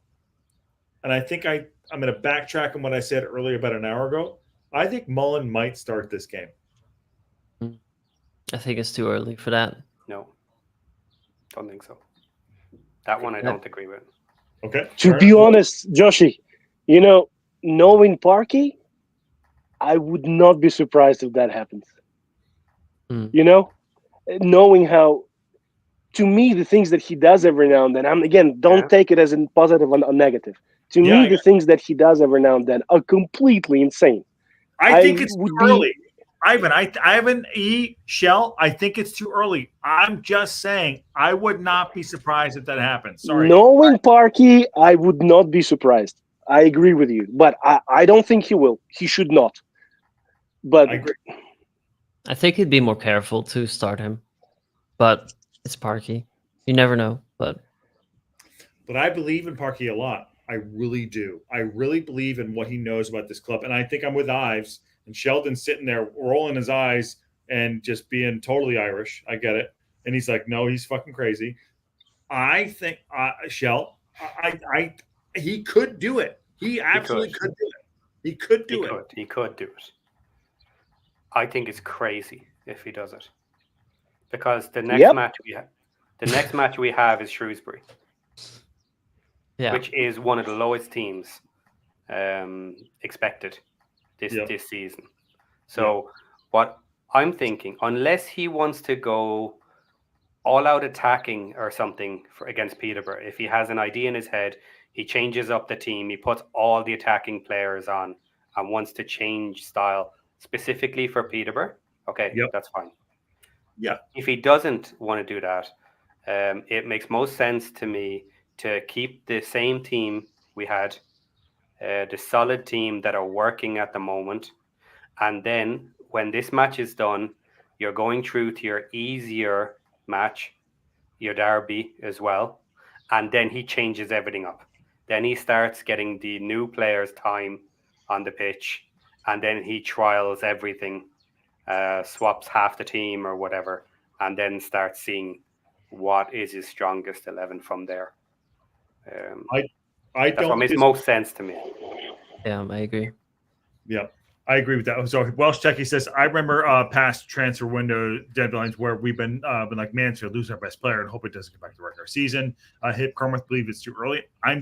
Speaker 1: And I think I'm going to backtrack on what I said earlier about an hour ago. I think Mullen might start this game.
Speaker 7: I think it's too early for that.
Speaker 4: No, don't think so. That one I don't agree with.
Speaker 1: Okay.
Speaker 6: To be honest, Joshy, knowing Parky, I would not be surprised if that happens. Knowing how, to me, the things that he does every now and then, don't take it as a positive or negative. To me, the things that he does every now and then are completely insane.
Speaker 1: I think it's too early. Ivan E. Shell, I think it's too early. I'm just saying I would not be surprised if that happens. Sorry.
Speaker 6: Knowing Parky, I would not be surprised. I agree with you. But I don't think he will. He should not. But
Speaker 1: I agree.
Speaker 7: I think he'd be more careful to start him. But it's Parky. You never know. But
Speaker 1: I believe in Parky a lot. I really do. I really believe in what he knows about this club. And I think I'm with Ives. And Sheldon's sitting there rolling his eyes and just being totally Irish. I get it. And he's like, no, he's fucking crazy. I think, he could do it. He absolutely could do it. He could do it.
Speaker 4: He could do it. I think it's crazy if he does it. Because the next match we have is Shrewsbury.
Speaker 7: Yeah.
Speaker 4: Which is one of the lowest teams expected this season. So what I'm thinking, unless he wants to go all out attacking or something against Peterborough, if he has an idea in his head, he changes up the team, he puts all the attacking players on and wants to change style specifically for Peterborough, that's fine.
Speaker 1: Yeah.
Speaker 4: If he doesn't want to do that, it makes most sense to me to keep the same team we had, the solid team that are working at the moment. And then when this match is done, you're going through to your easier match, your derby as well. And then he changes everything up. Then he starts getting the new players time on the pitch. And then he trials everything, swaps half the team or whatever, and then starts seeing what is his strongest 11 from there. That's what makes most sense to me.
Speaker 7: Yeah, I agree.
Speaker 1: Yeah, I agree with that. So Welsh Techie says, I remember past transfer window deadlines where we've been like, man, should lose our best player and hope it doesn't get back to the regular season. Hip Carmouth believe it's too early. I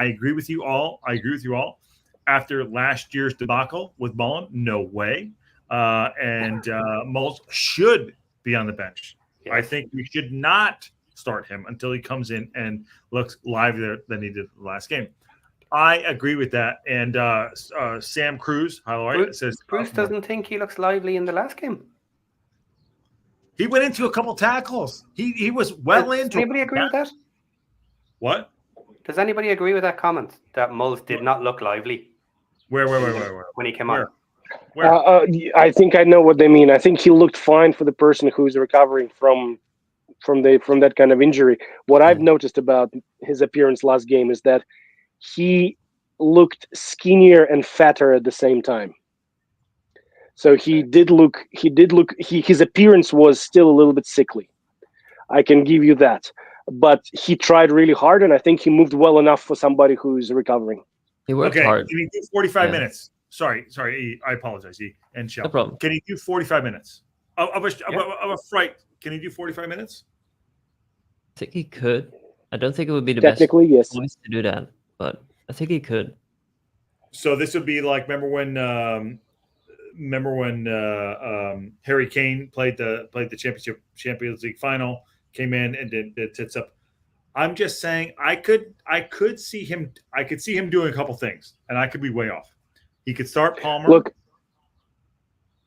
Speaker 1: agree with you all. After last year's debacle with Mullen, no way. And Mullen should be on the bench. Yes. I think we should not start him until he comes in and looks livelier than he did the last game. I agree with that. And Sam Cruz, says
Speaker 4: Bruce doesn't think he looks lively in the last game.
Speaker 1: He went into a couple tackles. He was well into.
Speaker 4: Does anybody agree with that?
Speaker 1: What?
Speaker 4: Does anybody agree with that comment that Mulls did not look lively?
Speaker 1: Where?
Speaker 4: When he came on.
Speaker 1: Where?
Speaker 6: I think I know what they mean. I think he looked fine for the person who's recovering from that kind of injury. What I've noticed about his appearance last game is that he looked skinnier and fatter at the same time. So his appearance was still a little bit sickly. I can give you that. But he tried really hard, and I think he moved well enough for somebody who's recovering.
Speaker 7: He worked
Speaker 1: Okay,
Speaker 7: hard.
Speaker 1: can you do 45
Speaker 7: Yeah.
Speaker 1: minutes? Sorry, E. I apologize, E and Shell.
Speaker 7: No problem.
Speaker 1: Can you do 45 minutes of a fright? Can you do 45 minutes?
Speaker 7: I think he could. I don't think it would be the best
Speaker 6: Technically, yes.
Speaker 7: choice to do that, but I think he could.
Speaker 1: So this would be like remember when Harry Kane played the Champions League final, came in and did tits up. I'm just saying I could see him doing a couple things, and I could be way off. He could start Palmer.
Speaker 6: Look,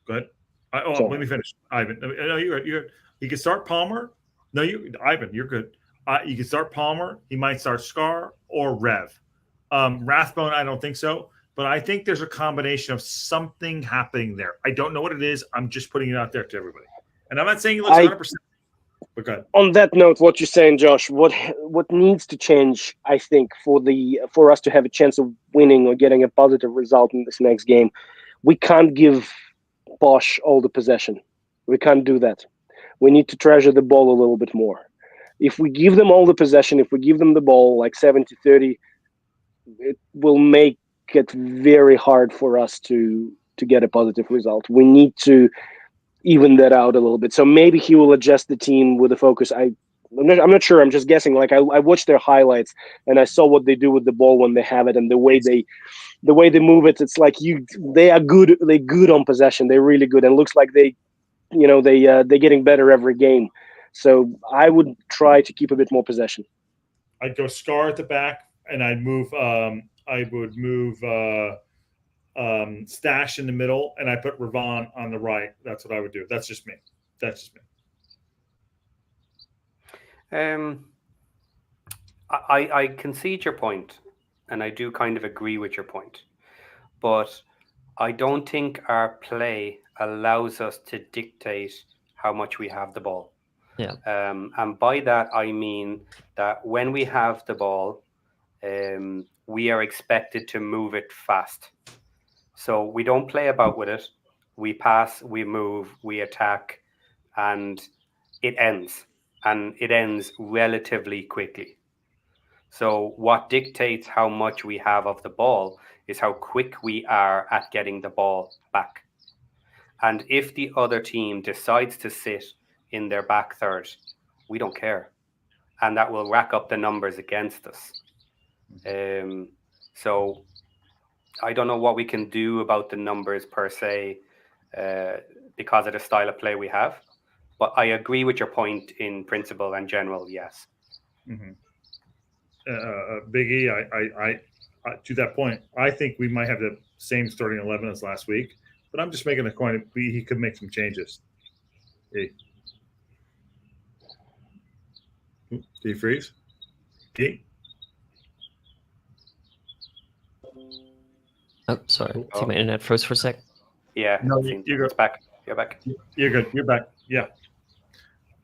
Speaker 1: go ahead. Let me finish, Ivan. No, you're. He could start Palmer. No, Ivan, you're good. You could start Palmer. He might start Scar or Rev. Rathbone, I don't think so. But I think there's a combination of something happening there. I don't know what it is. I'm just putting it out there to everybody. And I'm not saying he looks 100%. But go ahead.
Speaker 6: On that note, what you're saying, Josh, what needs to change, I think, for us to have a chance of winning or getting a positive result in this next game, we can't give Bosch all the possession. We can't do that. We need to treasure the ball a little bit more. If we give them all the possession, if we give them the ball like 70-30, it will make it very hard for us to get a positive result. We need to even that out a little bit. So maybe he will adjust the team with a focus. I'm not sure. I'm just guessing. Like I watched their highlights and I saw what they do with the ball when they have it and the way they move it. It's like they are good. They're good on possession. They're really good, and it looks like they're getting better every game. So I would try to keep a bit more possession.
Speaker 1: I'd go Scar at the back, and I'd move. I would move Stash in the middle, and I put Ravon on the right. That's what I would do. That's just me.
Speaker 4: I concede your point, and I do kind of agree with your point, but I don't think our play allows us to dictate how much we have the ball.
Speaker 7: Yeah.
Speaker 4: And by that I mean that when we have the ball, we are expected to move it fast. So we don't play about with it. We pass, we move, we attack, and it ends. And it ends relatively quickly. So what dictates how much we have of the ball is how quick we are at getting the ball back. And if the other team decides to sit in their back third, we don't care. And that will rack up the numbers against us. So I don't know what we can do about the numbers per se because of the style of play we have. But I agree with your point in principle and general, yes.
Speaker 1: Mm-hmm. Big E, I to that point, I think we might have the same starting 11 as last week, but I'm just making a point. He could make some changes. Did he freeze? E?
Speaker 7: Oh, sorry. I think my internet froze for a sec.
Speaker 4: Yeah,
Speaker 1: no, you're
Speaker 4: back. You're back.
Speaker 1: You're good. You're back. Yeah.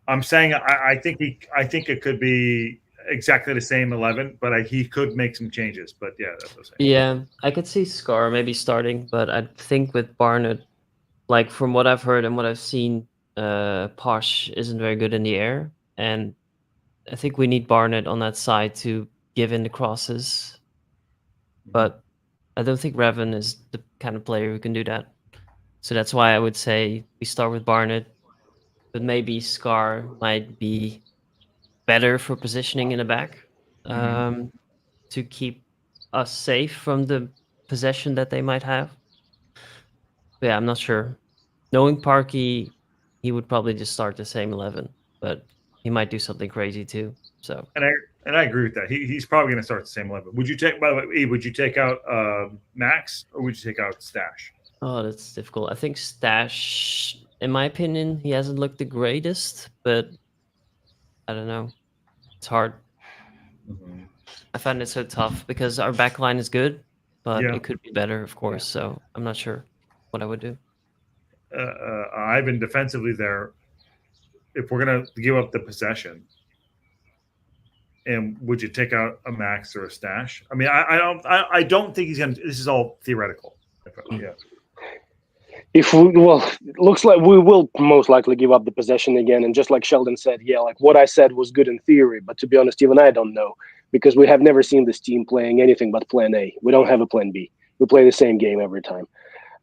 Speaker 1: I'm saying I think it could be exactly the same 11, but he could make some changes. But yeah, that's what I'm saying.
Speaker 7: Yeah, I could see Scar maybe starting, but I think with Barnett, like from what I've heard and what I've seen, Posh isn't very good in the air, and I think we need Barnett on that side to give in the crosses. But I don't think Revan is the kind of player who can do that. So that's why I would say we start with Barnett, but maybe Scar might be better for positioning in the back to keep us safe from the possession that they might have. But yeah, I'm not sure. Knowing Parky, he would probably just start the same 11, but he might do something crazy too. So
Speaker 1: and I agree with that. He's probably going to start the same 11. Would you take? By the way, would you take out Max or would you take out Stash?
Speaker 7: Oh, that's difficult. I think Stash, in my opinion, he hasn't looked the greatest, but I don't know. It's hard.
Speaker 1: Mm-hmm.
Speaker 7: I find it so tough because our back line is good, but
Speaker 1: Yeah.
Speaker 7: it could be better, of course. So I'm not sure. what I would do.
Speaker 1: Ivan defensively there. If we're gonna give up the possession, and would you take out a Max or a Stash? I mean, I don't think he's gonna. This is all theoretical. Yeah.
Speaker 6: If we, well, it looks like we will most likely give up the possession again. And just like Sheldon said, yeah, like what I said was good in theory, but to be honest, even I don't know, because we have never seen this team playing anything but plan A. We don't have a plan B. We play the same game every time.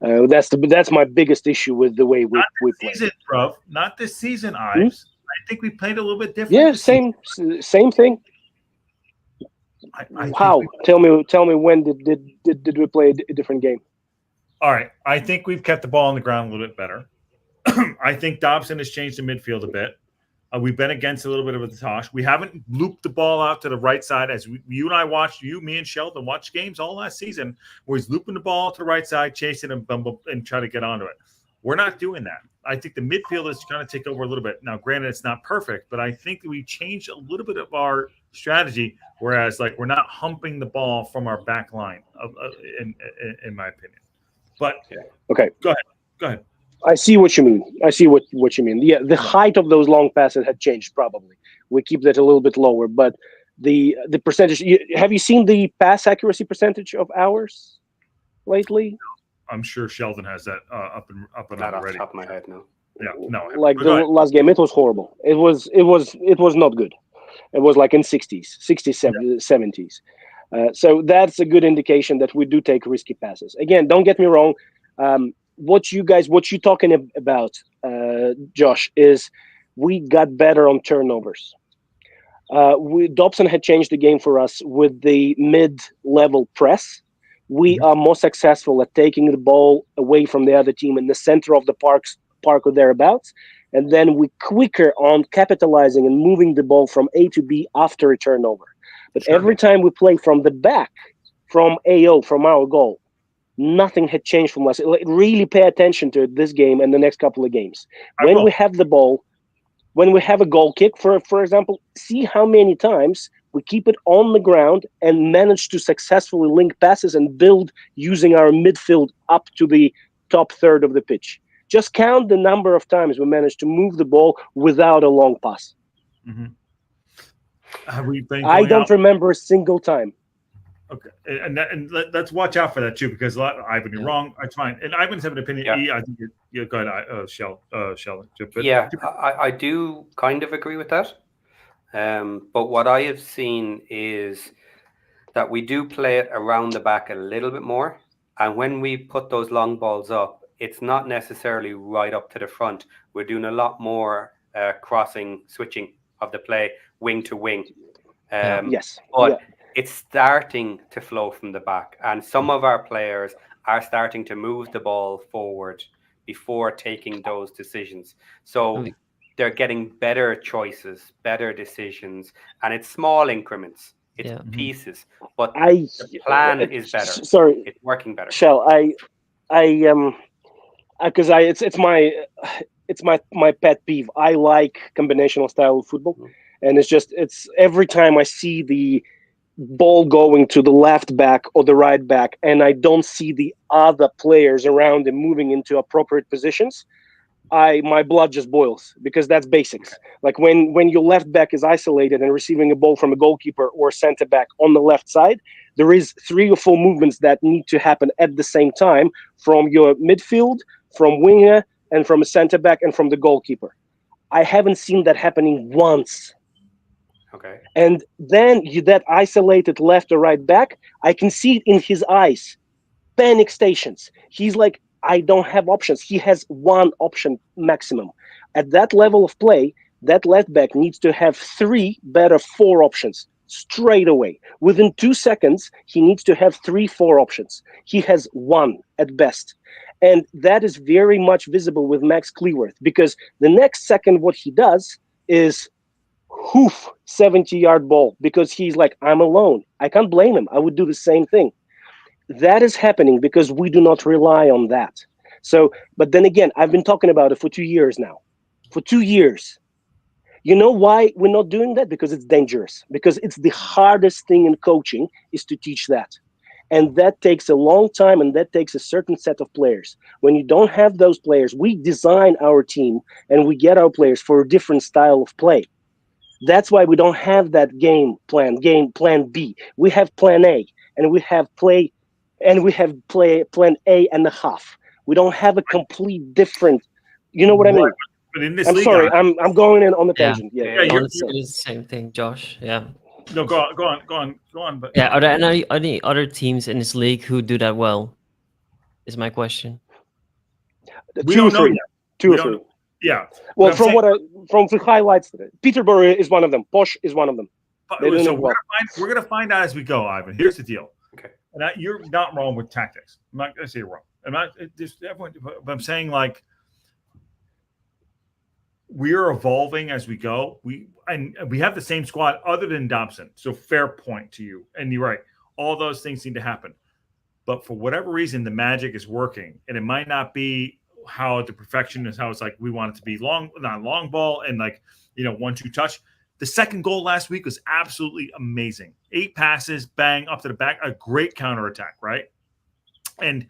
Speaker 6: That's my biggest issue with the way we play.
Speaker 1: Season, bro. Not this season, Ives. I think we played a little bit different.
Speaker 6: Yeah, same thing. How? Tell me when did we play a different game?
Speaker 1: All right. I think we've kept the ball on the ground a little bit better. I think Dobson has changed the midfield a bit. We've been against a little bit of a tosh. We haven't looped the ball out to the right side as you and I watched, me and Sheldon watched games all last season where he's looping the ball to the right side, chasing and try to get onto it. We're not doing that. I think the midfield is going to take over a little bit. Now, granted, it's not perfect, but I think we changed a little bit of our strategy, whereas like we're not humping the ball from our back line, in my opinion. But
Speaker 6: okay,
Speaker 1: go ahead.
Speaker 6: I see what you mean. Yeah, the height of those long passes had changed. Probably we keep that a little bit lower, but the percentage. Have you seen the pass accuracy percentage of ours lately?
Speaker 1: I'm sure Sheldon has that up and
Speaker 4: Not off
Speaker 1: already.
Speaker 4: the top of my head, no.
Speaker 1: Yeah, no.
Speaker 6: Like the last game, it was horrible. It was not good. It was like in 60s, 70s. So that's a good indication that we do take risky passes. Again, don't get me wrong. What you talking about, Josh, is we got better on turnovers. Dobson had changed the game for us with the mid-level press. We are more successful at taking the ball away from the other team in the center of the park or thereabouts, and then we quicker on capitalizing and moving the ball from A to B after a turnover. But every time we play from the back, from AO, from our goal, nothing had changed from us. Really pay attention to this game and the next couple of games. When we have the ball, when we have a goal kick, for example, see how many times we keep it on the ground and manage to successfully link passes and build using our midfield up to the top third of the pitch. Just count the number of times we managed to move the ball without a long pass.
Speaker 1: Mm-hmm.
Speaker 6: I don't remember a single time.
Speaker 1: Okay, and let's watch out for that too, because Ivan, you're wrong. It's fine. And Ivan's have an opinion.
Speaker 4: Yeah.
Speaker 1: I think you're go ahead, Sheldon.
Speaker 4: Yeah, I do kind of agree with that. But what I have seen is that we do play it around the back a little bit more. And when we put those long balls up, it's not necessarily right up to the front. We're doing a lot more crossing, switching of the play, wing to wing.
Speaker 6: Yes.
Speaker 4: But it's starting to flow from the back. And some of our players are starting to move the ball forward before taking those decisions. So they're getting better choices, better decisions, and it's small increments. It's pieces, but the plan is better.
Speaker 6: Sorry,
Speaker 4: it's working better.
Speaker 6: Shell, because it's my pet peeve. I like combinational style of football, and it's every time I see the ball going to the left back or the right back, and I don't see the other players around him moving into appropriate positions, my blood just boils, because that's basics. Like when your left back is isolated and receiving a ball from a goalkeeper or center back on the left side, there is 3 or 4 movements that need to happen at the same time from your midfield, from winger, and from a center back, and from the goalkeeper. I haven't seen that happening once.
Speaker 4: Okay.
Speaker 6: And then that isolated left or right back, I can see it in his eyes. Panic stations. He's like, I don't have options. He has one option maximum. At that level of play, that left back needs to have 3, better 4 options straight away. Within 2 seconds, he needs to have 3, 4 options. He has 1 at best. And that is very much visible with Max Cleworth, because the next second what he does is 70-yard ball, because he's like, I'm alone. I can't blame him. I would do the same thing. That is happening because we do not rely on that. So, but then again, I've been talking about it for 2 years now. For 2 years. You know why we're not doing that? Because it's dangerous. Because it's the hardest thing in coaching is to teach that. And that takes a long time, and that takes a certain set of players. When you don't have those players, we design our team and we get our players for a different style of play. That's why we don't have that game plan B. We have plan A, and we have plan A and a half. We don't have a complete different. You know what I mean?
Speaker 1: But in this
Speaker 6: I'm
Speaker 1: league,
Speaker 6: sorry, I'm going in on the
Speaker 7: Yeah.
Speaker 6: tangent. Yeah,
Speaker 7: I want to say the same thing, Josh. Yeah.
Speaker 1: no, go on. But
Speaker 7: Yeah. Are there any other teams in this league who do that well? Is my question.
Speaker 1: we don't know yet.
Speaker 6: Two
Speaker 1: We
Speaker 6: or
Speaker 1: don't
Speaker 6: three.
Speaker 1: know. Yeah.
Speaker 6: Well,
Speaker 1: I'm saying-
Speaker 6: from the highlights, Peterborough is one of them. Posh is one of them. They do
Speaker 1: So
Speaker 6: it well.
Speaker 1: we're gonna find out as we go, Ivan. Here's the deal.
Speaker 4: Okay.
Speaker 1: And you're not wrong with tactics. I'm not gonna say you're wrong. I'm not just everyone, but I'm saying like we're evolving as we go. We have the same squad other than Dobson. So fair point to you. And you're right. All those things need to happen. But for whatever reason, the magic is working, and it might not be how the perfection is how it's like we want it to be not long ball and like 1-2 touch. The second goal last week was absolutely amazing. 8 passes, bang up to the back, a great counterattack, right? And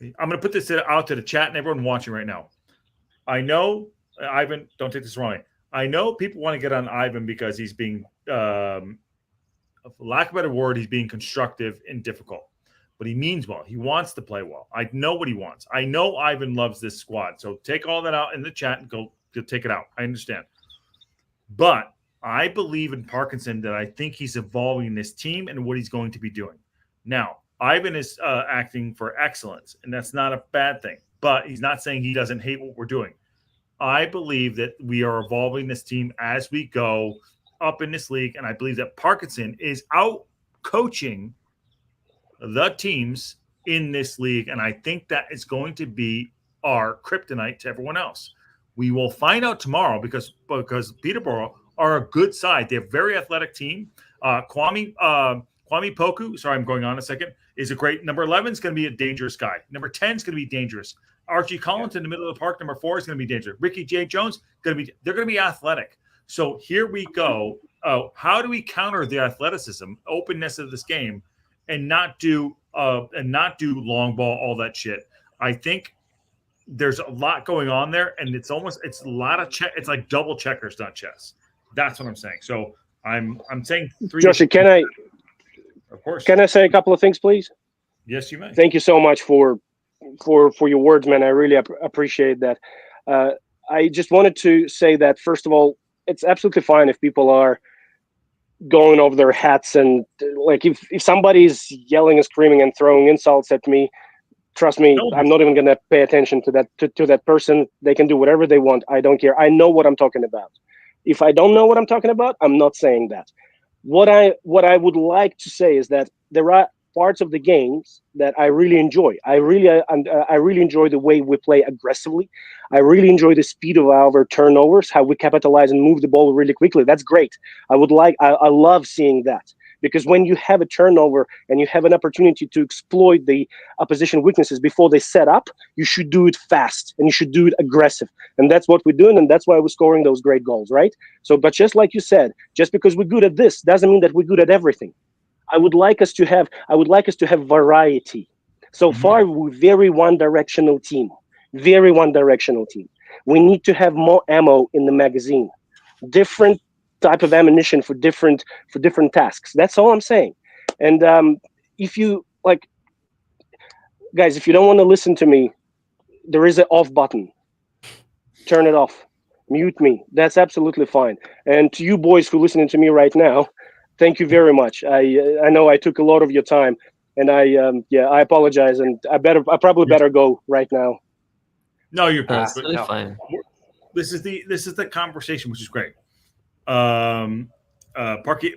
Speaker 1: I'm going to put this out to the chat and everyone watching right now. I know, Ivan, don't take this wrong. I know people want to get on Ivan because he's being, for lack of a better word, he's being constructive and difficult. But he means well. He wants to play well. I know what he wants. I know Ivan loves this squad. So take all that out in the chat and go take it out. I understand. But I believe in Parkinson that I think he's evolving this team and what he's going to be doing. Now, Ivan is acting for excellence, and that's not a bad thing. But he's not saying he doesn't hate what we're doing. I believe that we are evolving this team as we go up in this league, and I believe that Parkinson is out coaching the teams in this league, and I think that is going to be our kryptonite to everyone else. We will find out tomorrow because Peterborough are a good side. They're a very athletic team. Kwame Poku, sorry, I'm going on a second, is a great number 11 is going to be a dangerous guy. Number 10 is going to be dangerous. Archie Collins in the middle of the park, number 4 is going to be dangerous. Ricky J. Jones they're going to be athletic. So here we go. How do we counter the athleticism, openness of this game, and not do long ball, all that shit? I think there's a lot going on there, and it's a lot of it's like double checkers, not chess. That's what I'm saying. So I'm saying 3.
Speaker 6: Joshie,
Speaker 1: of course.
Speaker 6: Can I say a couple of things, please?
Speaker 1: Yes, you may.
Speaker 6: Thank you so much for your words, man. I really appreciate that. I just wanted to say that, first of all, it's absolutely fine if people are going over their hats and like if somebody's yelling and screaming and throwing insults at me, trust me, I'm not even going to pay attention to that person. They can do whatever they want. I don't care. I know what I'm talking about. If I don't know what I'm talking about, I'm not saying that. What I would like to say is that there are parts of the games that I really enjoy. I really enjoy the way we play aggressively. I really enjoy the speed of our turnovers, how we capitalize and move the ball really quickly. That's great. I love seeing that. Because when you have a turnover and you have an opportunity to exploit the opposition weaknesses before they set up, you should do it fast and you should do it aggressive. And that's what we're doing, and that's why we're scoring those great goals, right? So, but just like you said, just because we're good at this doesn't mean that we're good at everything. I would like us to have variety. So far, we're very one-directional team. Very one-directional team. We need to have more ammo in the magazine. Different type of ammunition for different tasks. That's all I'm saying. And if you like, guys, if you don't want to listen to me, there is an off button. Turn it off. Mute me. That's absolutely fine. And to you boys who are listening to me right now, thank you very much. I know I took a lot of your time, and I apologize. And I probably better go right now.
Speaker 1: No, you're good.
Speaker 7: Absolutely fine.
Speaker 1: This is the conversation, which is great. Parky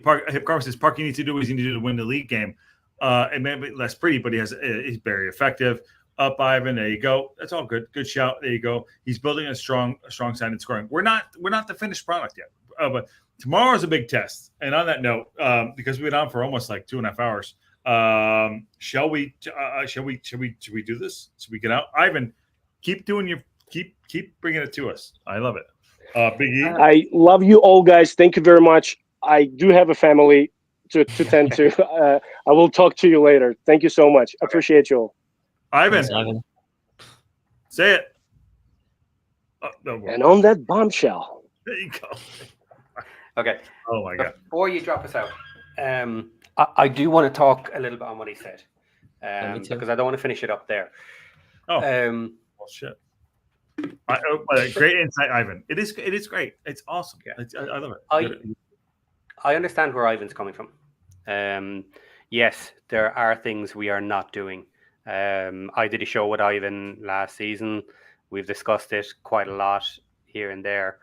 Speaker 1: says Parky needs to do what he needs to do to win the league game. It may be less pretty, but he's very effective. Up, Ivan. There you go. That's all good. Good shout. There you go. He's building a strong side and scoring. We're not the finished product yet, but tomorrow is a big test. And on that note, because we've been on for almost like 2.5 hours, shall we do this? Should we get out? Ivan, keep bringing it to us. I love it. Big E.
Speaker 6: I love you all, guys. Thank you very much. I do have a family. to tend to. I will talk to you later. Thank you so much. Appreciate you all.
Speaker 1: Ivan,
Speaker 7: Thanks, Ivan.
Speaker 1: say it. Oh, no,
Speaker 6: And on that bombshell.
Speaker 1: there you go.
Speaker 4: Okay.
Speaker 1: Oh my God.
Speaker 4: Before you drop us out, I do want to talk a little bit on what he said,
Speaker 7: me too.
Speaker 4: because I don't want to finish it up there.
Speaker 1: Oh,
Speaker 4: Um,
Speaker 1: well, shit. Great insight, Ivan. It is great. It's awesome.
Speaker 4: Yeah.
Speaker 1: I love it.
Speaker 4: I understand where Ivan's coming from. Yes, there are things we are not doing. I did a show with Ivan last season. We've discussed it quite a lot here and there,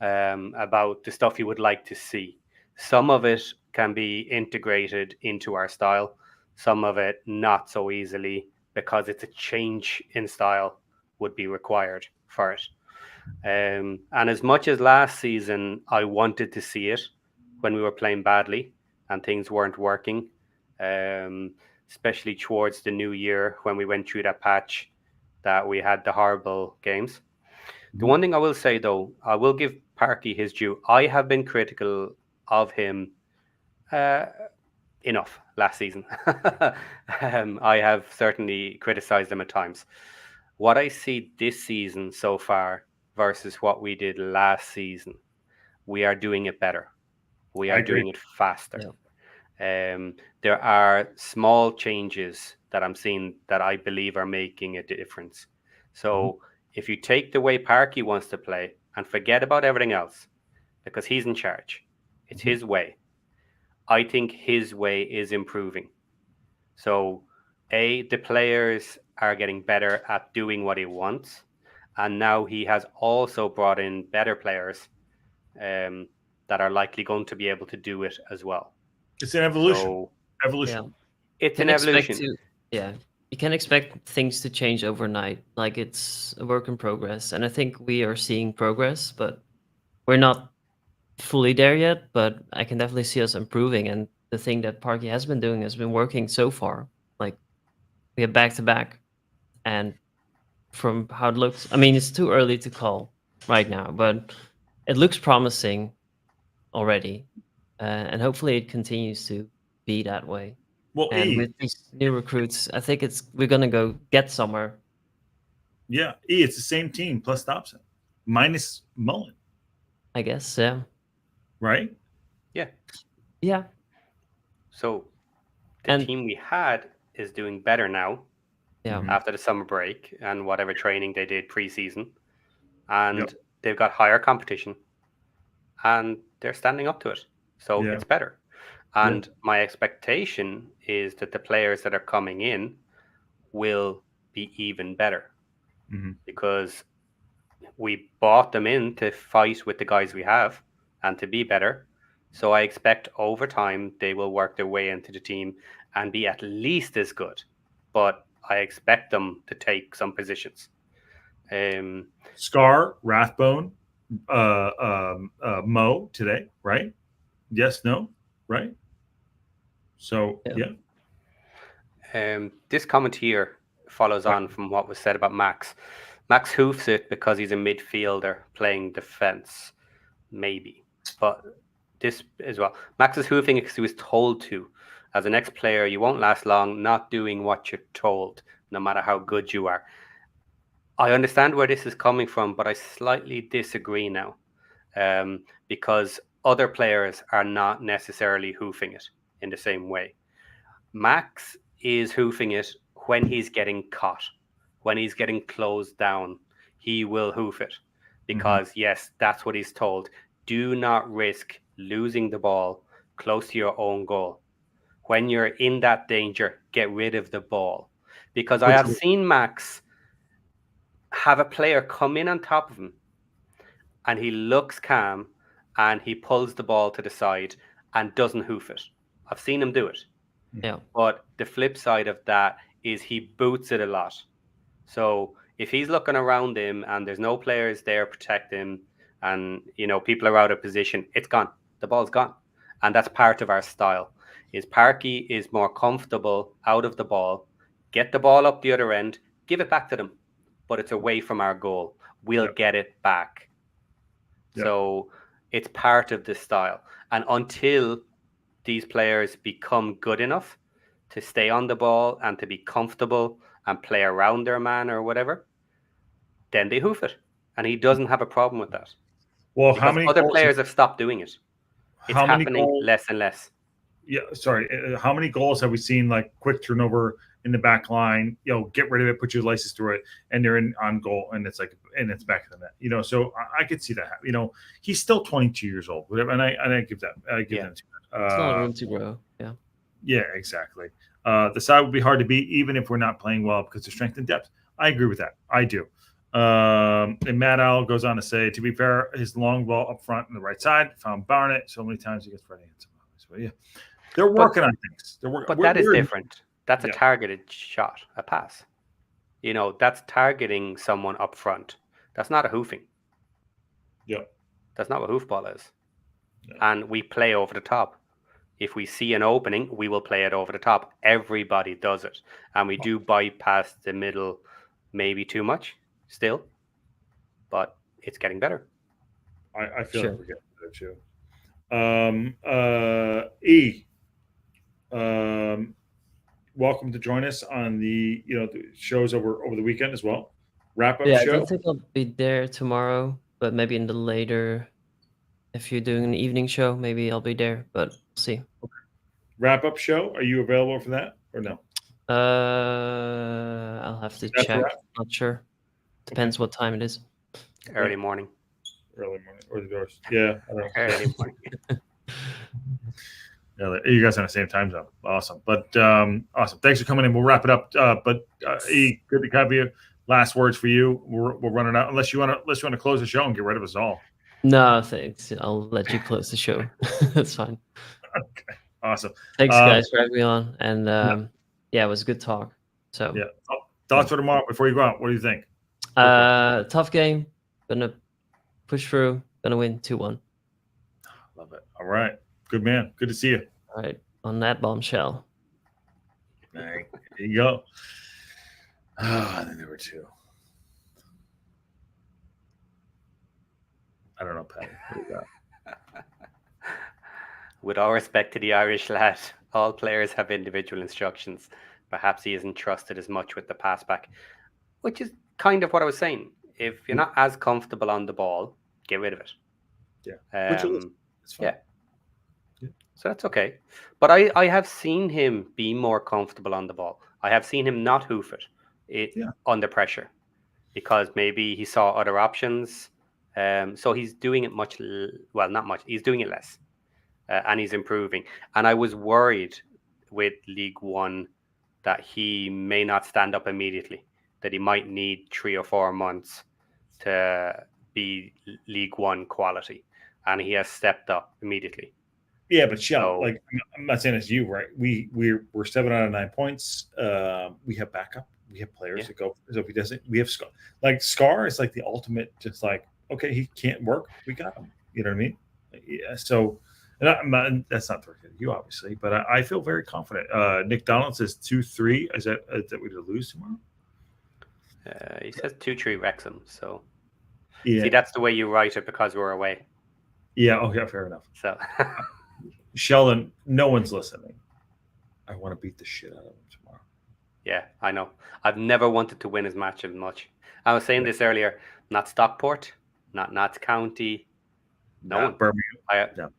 Speaker 4: about the stuff you would like to see. Some of it can be integrated into our style, some of it not so easily, because it's a change in style would be required for it. And as much as last season I wanted to see it when we were playing badly and things weren't working, especially towards the new year when we went through that patch that we had the horrible games. The one thing I will say, though, I will give Parky his due. I have been critical of him enough last season. I have certainly criticized him at times. What I see this season so far versus what we did last season, we are doing it better. We are doing it faster. Yeah. There are small changes that I'm seeing that I believe are making a difference. So if you take the way Parky wants to play and forget about everything else, because he's in charge, it's his way. I think his way is improving. So, the players are getting better at doing what he wants, and now he has also brought in better players that are likely going to be able to do it as well.
Speaker 1: It's an evolution.
Speaker 4: So,
Speaker 1: evolution.
Speaker 4: Yeah. It's an evolution.
Speaker 7: You can expect things to change overnight. Like, it's a work in progress, and I think we are seeing progress, but we're not fully there yet. But I can definitely see us improving, and the thing that Parky has been doing has been working so far. Like, we have back-to-back, and from how it looks, I mean, it's too early to call right now, but it looks promising already, and hopefully it continues to be that way.
Speaker 1: Well,
Speaker 7: and with these new recruits, I think we're gonna go get somewhere.
Speaker 1: Yeah, it's the same team plus Dobson, minus Mullen.
Speaker 7: I guess, yeah.
Speaker 1: Right?
Speaker 4: Yeah.
Speaker 7: Yeah.
Speaker 4: So the team we had is doing better now.
Speaker 7: Yeah.
Speaker 4: After the summer break and whatever training they did pre-season, and they've got higher competition, and they're standing up to it. So it's better. And my expectation is that the players that are coming in will be even better, because we bought them in to fight with the guys we have and to be better. So I expect over time they will work their way into the team and be at least as good. But I expect them to take some positions.
Speaker 1: Scar, Rathbone, Mo today, right? Yes, no, right? So,
Speaker 4: this comment here follows on from what was said about Max. Max hoofs it because he's a midfielder playing defense, maybe. But this as well. Max is hoofing it because he was told to. As an ex-player, you won't last long not doing what you're told, no matter how good you are. I understand where this is coming from, but I slightly disagree now, because other players are not necessarily hoofing it in the same way. Max is hoofing it when he's getting caught, when he's getting closed down. He will hoof it because, yes, that's what he's told. Do not risk losing the ball close to your own goal. When you're in that danger, get rid of the ball. Because I have seen Max have a player come in on top of him and he looks calm and he pulls the ball to the side and doesn't hoof it. I've seen him do it.
Speaker 7: Yeah.
Speaker 4: But the flip side of that is he boots it a lot. So if he's looking around him and there's no players there protect him and, people are out of position, it's gone. The ball's gone. And that's part of our style. Is Parky is more comfortable out of the ball, get the ball up the other end, give it back to them, but it's away from our goal. We'll get it back. So it's part of the style. And until these players become good enough to stay on the ball and to be comfortable and play around their man or whatever, then they hoof it. And he doesn't have a problem with that.
Speaker 1: Well,
Speaker 4: because
Speaker 1: how many
Speaker 4: other
Speaker 1: goals
Speaker 4: players have stopped doing it. It's
Speaker 1: how many
Speaker 4: happening
Speaker 1: goals?
Speaker 4: less and less.
Speaker 1: Yeah, sorry. How many goals have we seen like quick turnover in the back line? Get rid of it, put your laces through it, and they're on goal, and it's back of the net. So I could see that. He's still 22 years old, whatever, and I give that. I give them to
Speaker 7: It's a lot of room to grow. Yeah.
Speaker 1: Yeah, exactly. The side would be hard to beat, even if we're not playing well because of strength and depth. I agree with that. I do. And Matt Al goes on to say, to be fair, his long ball up front on the right side found Barnett so many times against Freddie Hansen. So yeah, they're working on things. They're working,
Speaker 4: but that is different. That's a targeted shot, a pass. That's targeting someone up front. That's not a hoofing.
Speaker 1: Yeah,
Speaker 4: that's not what hoofball is.
Speaker 1: Yeah.
Speaker 4: And we play over the top. If we see an opening, we will play it over the top. Everybody does it, and we do bypass the middle, maybe too much still, but it's getting better.
Speaker 1: I feel like we're getting better too. E, welcome to join us on the the shows over the weekend as well. Wrap up show.
Speaker 7: I don't think I'll be there tomorrow, but maybe in the later. If you're doing an evening show, maybe I'll be there, but we'll see.
Speaker 1: Okay. Wrap up show. Are you available for that or no?
Speaker 7: I'll have to check. Not sure. Depends what time it is.
Speaker 4: Early morning.
Speaker 1: Early morning or the doors. Yeah. I don't know.
Speaker 4: Early morning.
Speaker 1: Yeah, you guys are on the same time zone. Awesome. But awesome. Thanks for coming in. We'll wrap it up. But E, good to have you. Last words for you. We're running out. Unless you want to close the show and get rid of us all.
Speaker 7: No, thanks. I'll let you close the show. That's fine.
Speaker 1: Okay. Awesome.
Speaker 7: Thanks, guys, for having me on. And it was a good talk. So
Speaker 1: yeah. Thoughts for tomorrow before you go out. What do you think?
Speaker 7: Tough game. Gonna push through. Gonna win 2-1.
Speaker 1: Love it. All right. Good man. Good to see you.
Speaker 7: All right. On that bombshell.
Speaker 1: All right. There you go. And then there were two. I don't know, Patty. What do you got?
Speaker 4: With all respect to the Irish lad, all players have individual instructions. Perhaps he isn't trusted as much with the pass back, which is kind of what I was saying. If you're not as comfortable on the ball, get rid of it.
Speaker 1: Yeah. Which is fine.
Speaker 4: Yeah. So that's okay. But I have seen him be more comfortable on the ball. I have seen him not hoof it under pressure because maybe he saw other options. So he's doing it not much. He's doing it less, and he's improving. And I was worried with League One that he may not stand up immediately, that he might need 3 or 4 months to be League One quality, and he has stepped up immediately.
Speaker 1: Yeah, but like I'm not saying it's you, right? We're 7 out of 9 points. We have backup. We have players that go. So if he doesn't, we have Scar is like the ultimate, just like. Okay, he can't work. We got him. You know what I mean? Yeah. So that's not directed at you, obviously, but I feel very confident. Nick Donald says 2-3. Is that we to lose tomorrow?
Speaker 4: He says 2-3 Wrexham. So
Speaker 1: see,
Speaker 4: that's the way you write it because we're away.
Speaker 1: Yeah. Oh, yeah. Fair enough.
Speaker 4: So
Speaker 1: Sheldon, no one's listening. I want to beat the shit out of him tomorrow.
Speaker 4: Yeah, I know. I've never wanted to win his match as much. I was saying this earlier. Not Stockport. Not Notts County. No one.
Speaker 1: Birmingham.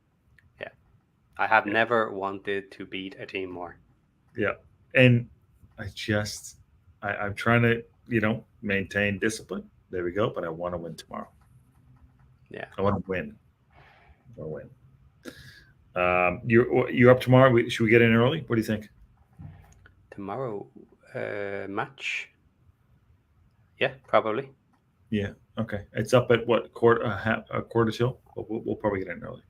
Speaker 4: I have never wanted to beat a team more.
Speaker 1: Yeah. And I'm trying to, maintain discipline. There we go. But I want to win tomorrow.
Speaker 4: Yeah.
Speaker 1: I want to win. You're up tomorrow. Should we get in early? What do you think?
Speaker 4: Tomorrow match? Yeah, probably.
Speaker 1: Yeah. Okay. It's up at what quarter till? We'll probably get in early.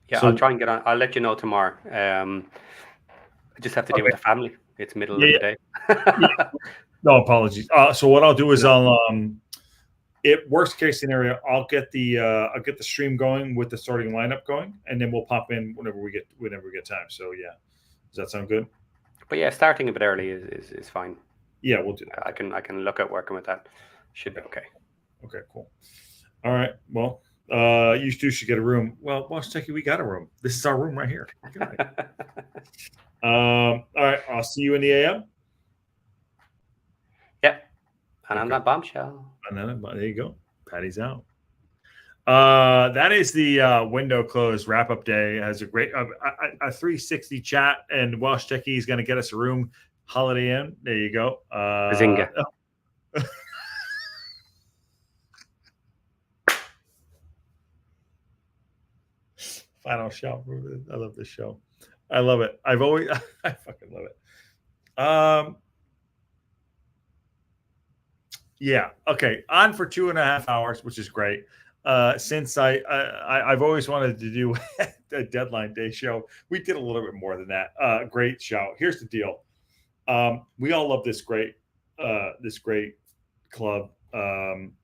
Speaker 4: Yeah, so, I'll try and get on. I'll let you know tomorrow. I just have to deal with the family. It's middle of the day.
Speaker 1: No apologies. So what I'll do is worst case scenario, I'll get the stream going with the starting lineup going, and then we'll pop in whenever we get time. So yeah, does that sound good?
Speaker 4: But yeah, starting a bit early is fine.
Speaker 1: Yeah, we'll do that.
Speaker 4: I can look at working with that. Should be okay.
Speaker 1: Okay, cool. All right. Well, You two should get a room. Well, Boss Techie, we got a room. This is our room right here. Good night. All right. I'll see you in the AM.
Speaker 4: Yep. And on that bombshell.
Speaker 1: And then, there you go. Patty's out. That is the window close wrap up day. It has a great a 360 chat, and Welsh Techie is going to get us a room. Holiday Inn. There you go.
Speaker 4: Bazinga.
Speaker 1: Final shot. I love this show. I love it. I fucking love it. Yeah. Okay. On for 2.5 hours, which is great. Since I've always wanted to do a deadline day show. We did a little bit more than that. Great show. Here's the deal. We all love this great club. And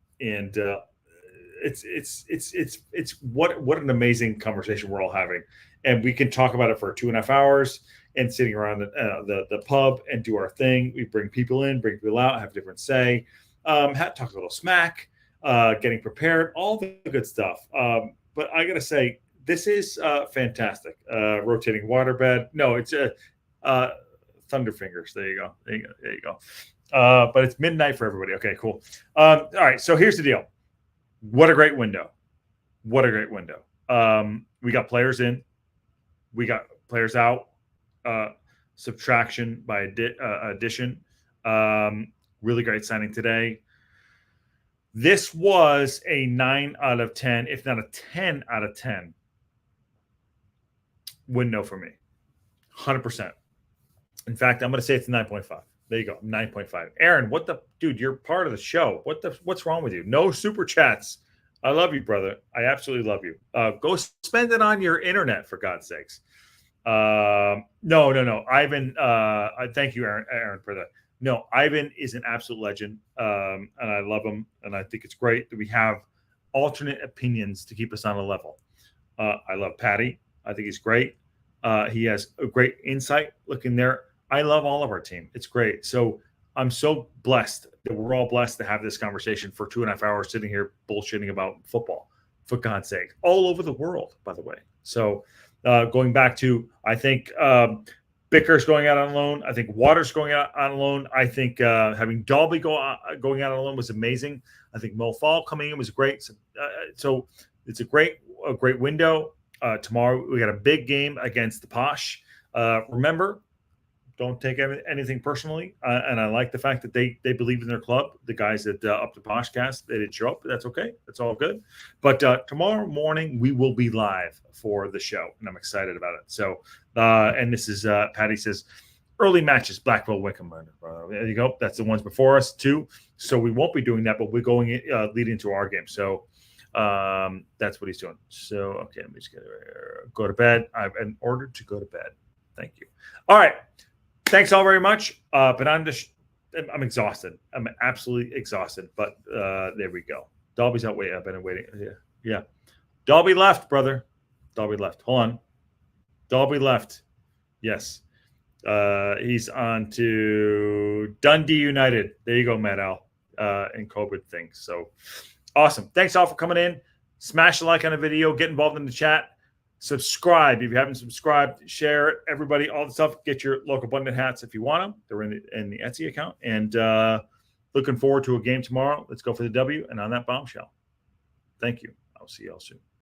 Speaker 1: it's what an amazing conversation we're all having, and we can talk about it for 2.5 hours and sitting around the pub and do our thing. We bring people in, bring people out, have a different say, talk a little smack, getting prepared, all the good stuff. But I gotta say, this is fantastic. Rotating waterbed. No, it's Thunderfingers. There you go. There you go. But it's midnight for everybody. Okay, cool. All right. So here's the deal. What a great window. What a great window. We got players in. We got players out. Subtraction by addition. Really great signing today. This was a 9 out of 10, if not a 10 out of 10 window for me. 100%. In fact, I'm going to say it's 9.5. There you go. 9.5. Aaron, what the dude? You're part of the show. What's wrong with you? No super chats. I love you, brother. I absolutely love you. Go spend it on your internet, for God's sakes. No. Ivan, thank you, Aaron, for that. No, Ivan is an absolute legend, and I love him, and I think it's great that we have alternate opinions to keep us on a level. I love Patty. I think he's great. He has a great insight looking there. I love all of our team. It's great. So I'm so blessed that we're all blessed to have this conversation for 2.5 hours sitting here bullshitting about football, for God's sake, all over the world, by the way. So going back to, I think Bicker's going out on loan. I think Waters going out on loan. I think having Dalby going out on loan was amazing. I think Mo Fall coming in was great. So it's a great window. Tomorrow we got a big game against the Posh. Remember, don't take anything personally. And I like the fact that they believe in their club. The guys that up the Poshcast, they didn't show up. That's okay. That's all good. But tomorrow morning we will be live for the show, and I'm excited about it. So, and this is Patty says, early matches, Blackville, Wickham. There you go. That's the ones before us too. So we won't be doing that, but we're going leading to our game. So that's what he's doing. So okay, let me just go to bed. I've been ordered to go to bed. Thank you. All right. Thanks all very much. But I'm exhausted. I'm absolutely exhausted. But there we go. Dalby's out. Wait, I've been waiting. Yeah. Dalby left, brother. Dalby left. Hold on. Dalby left. Yes. He's on to Dundee United. There you go, Matt Al. And COVID things. So awesome. Thanks all for coming in. Smash the like on the video. Get involved in the chat. Subscribe if you haven't subscribed. Share it, everybody, all the stuff. Get your local Pundit hats if you want them. They're in the Etsy account. And looking forward to a game tomorrow. Let's go for the W. And on that bombshell, thank you. I'll see you all soon.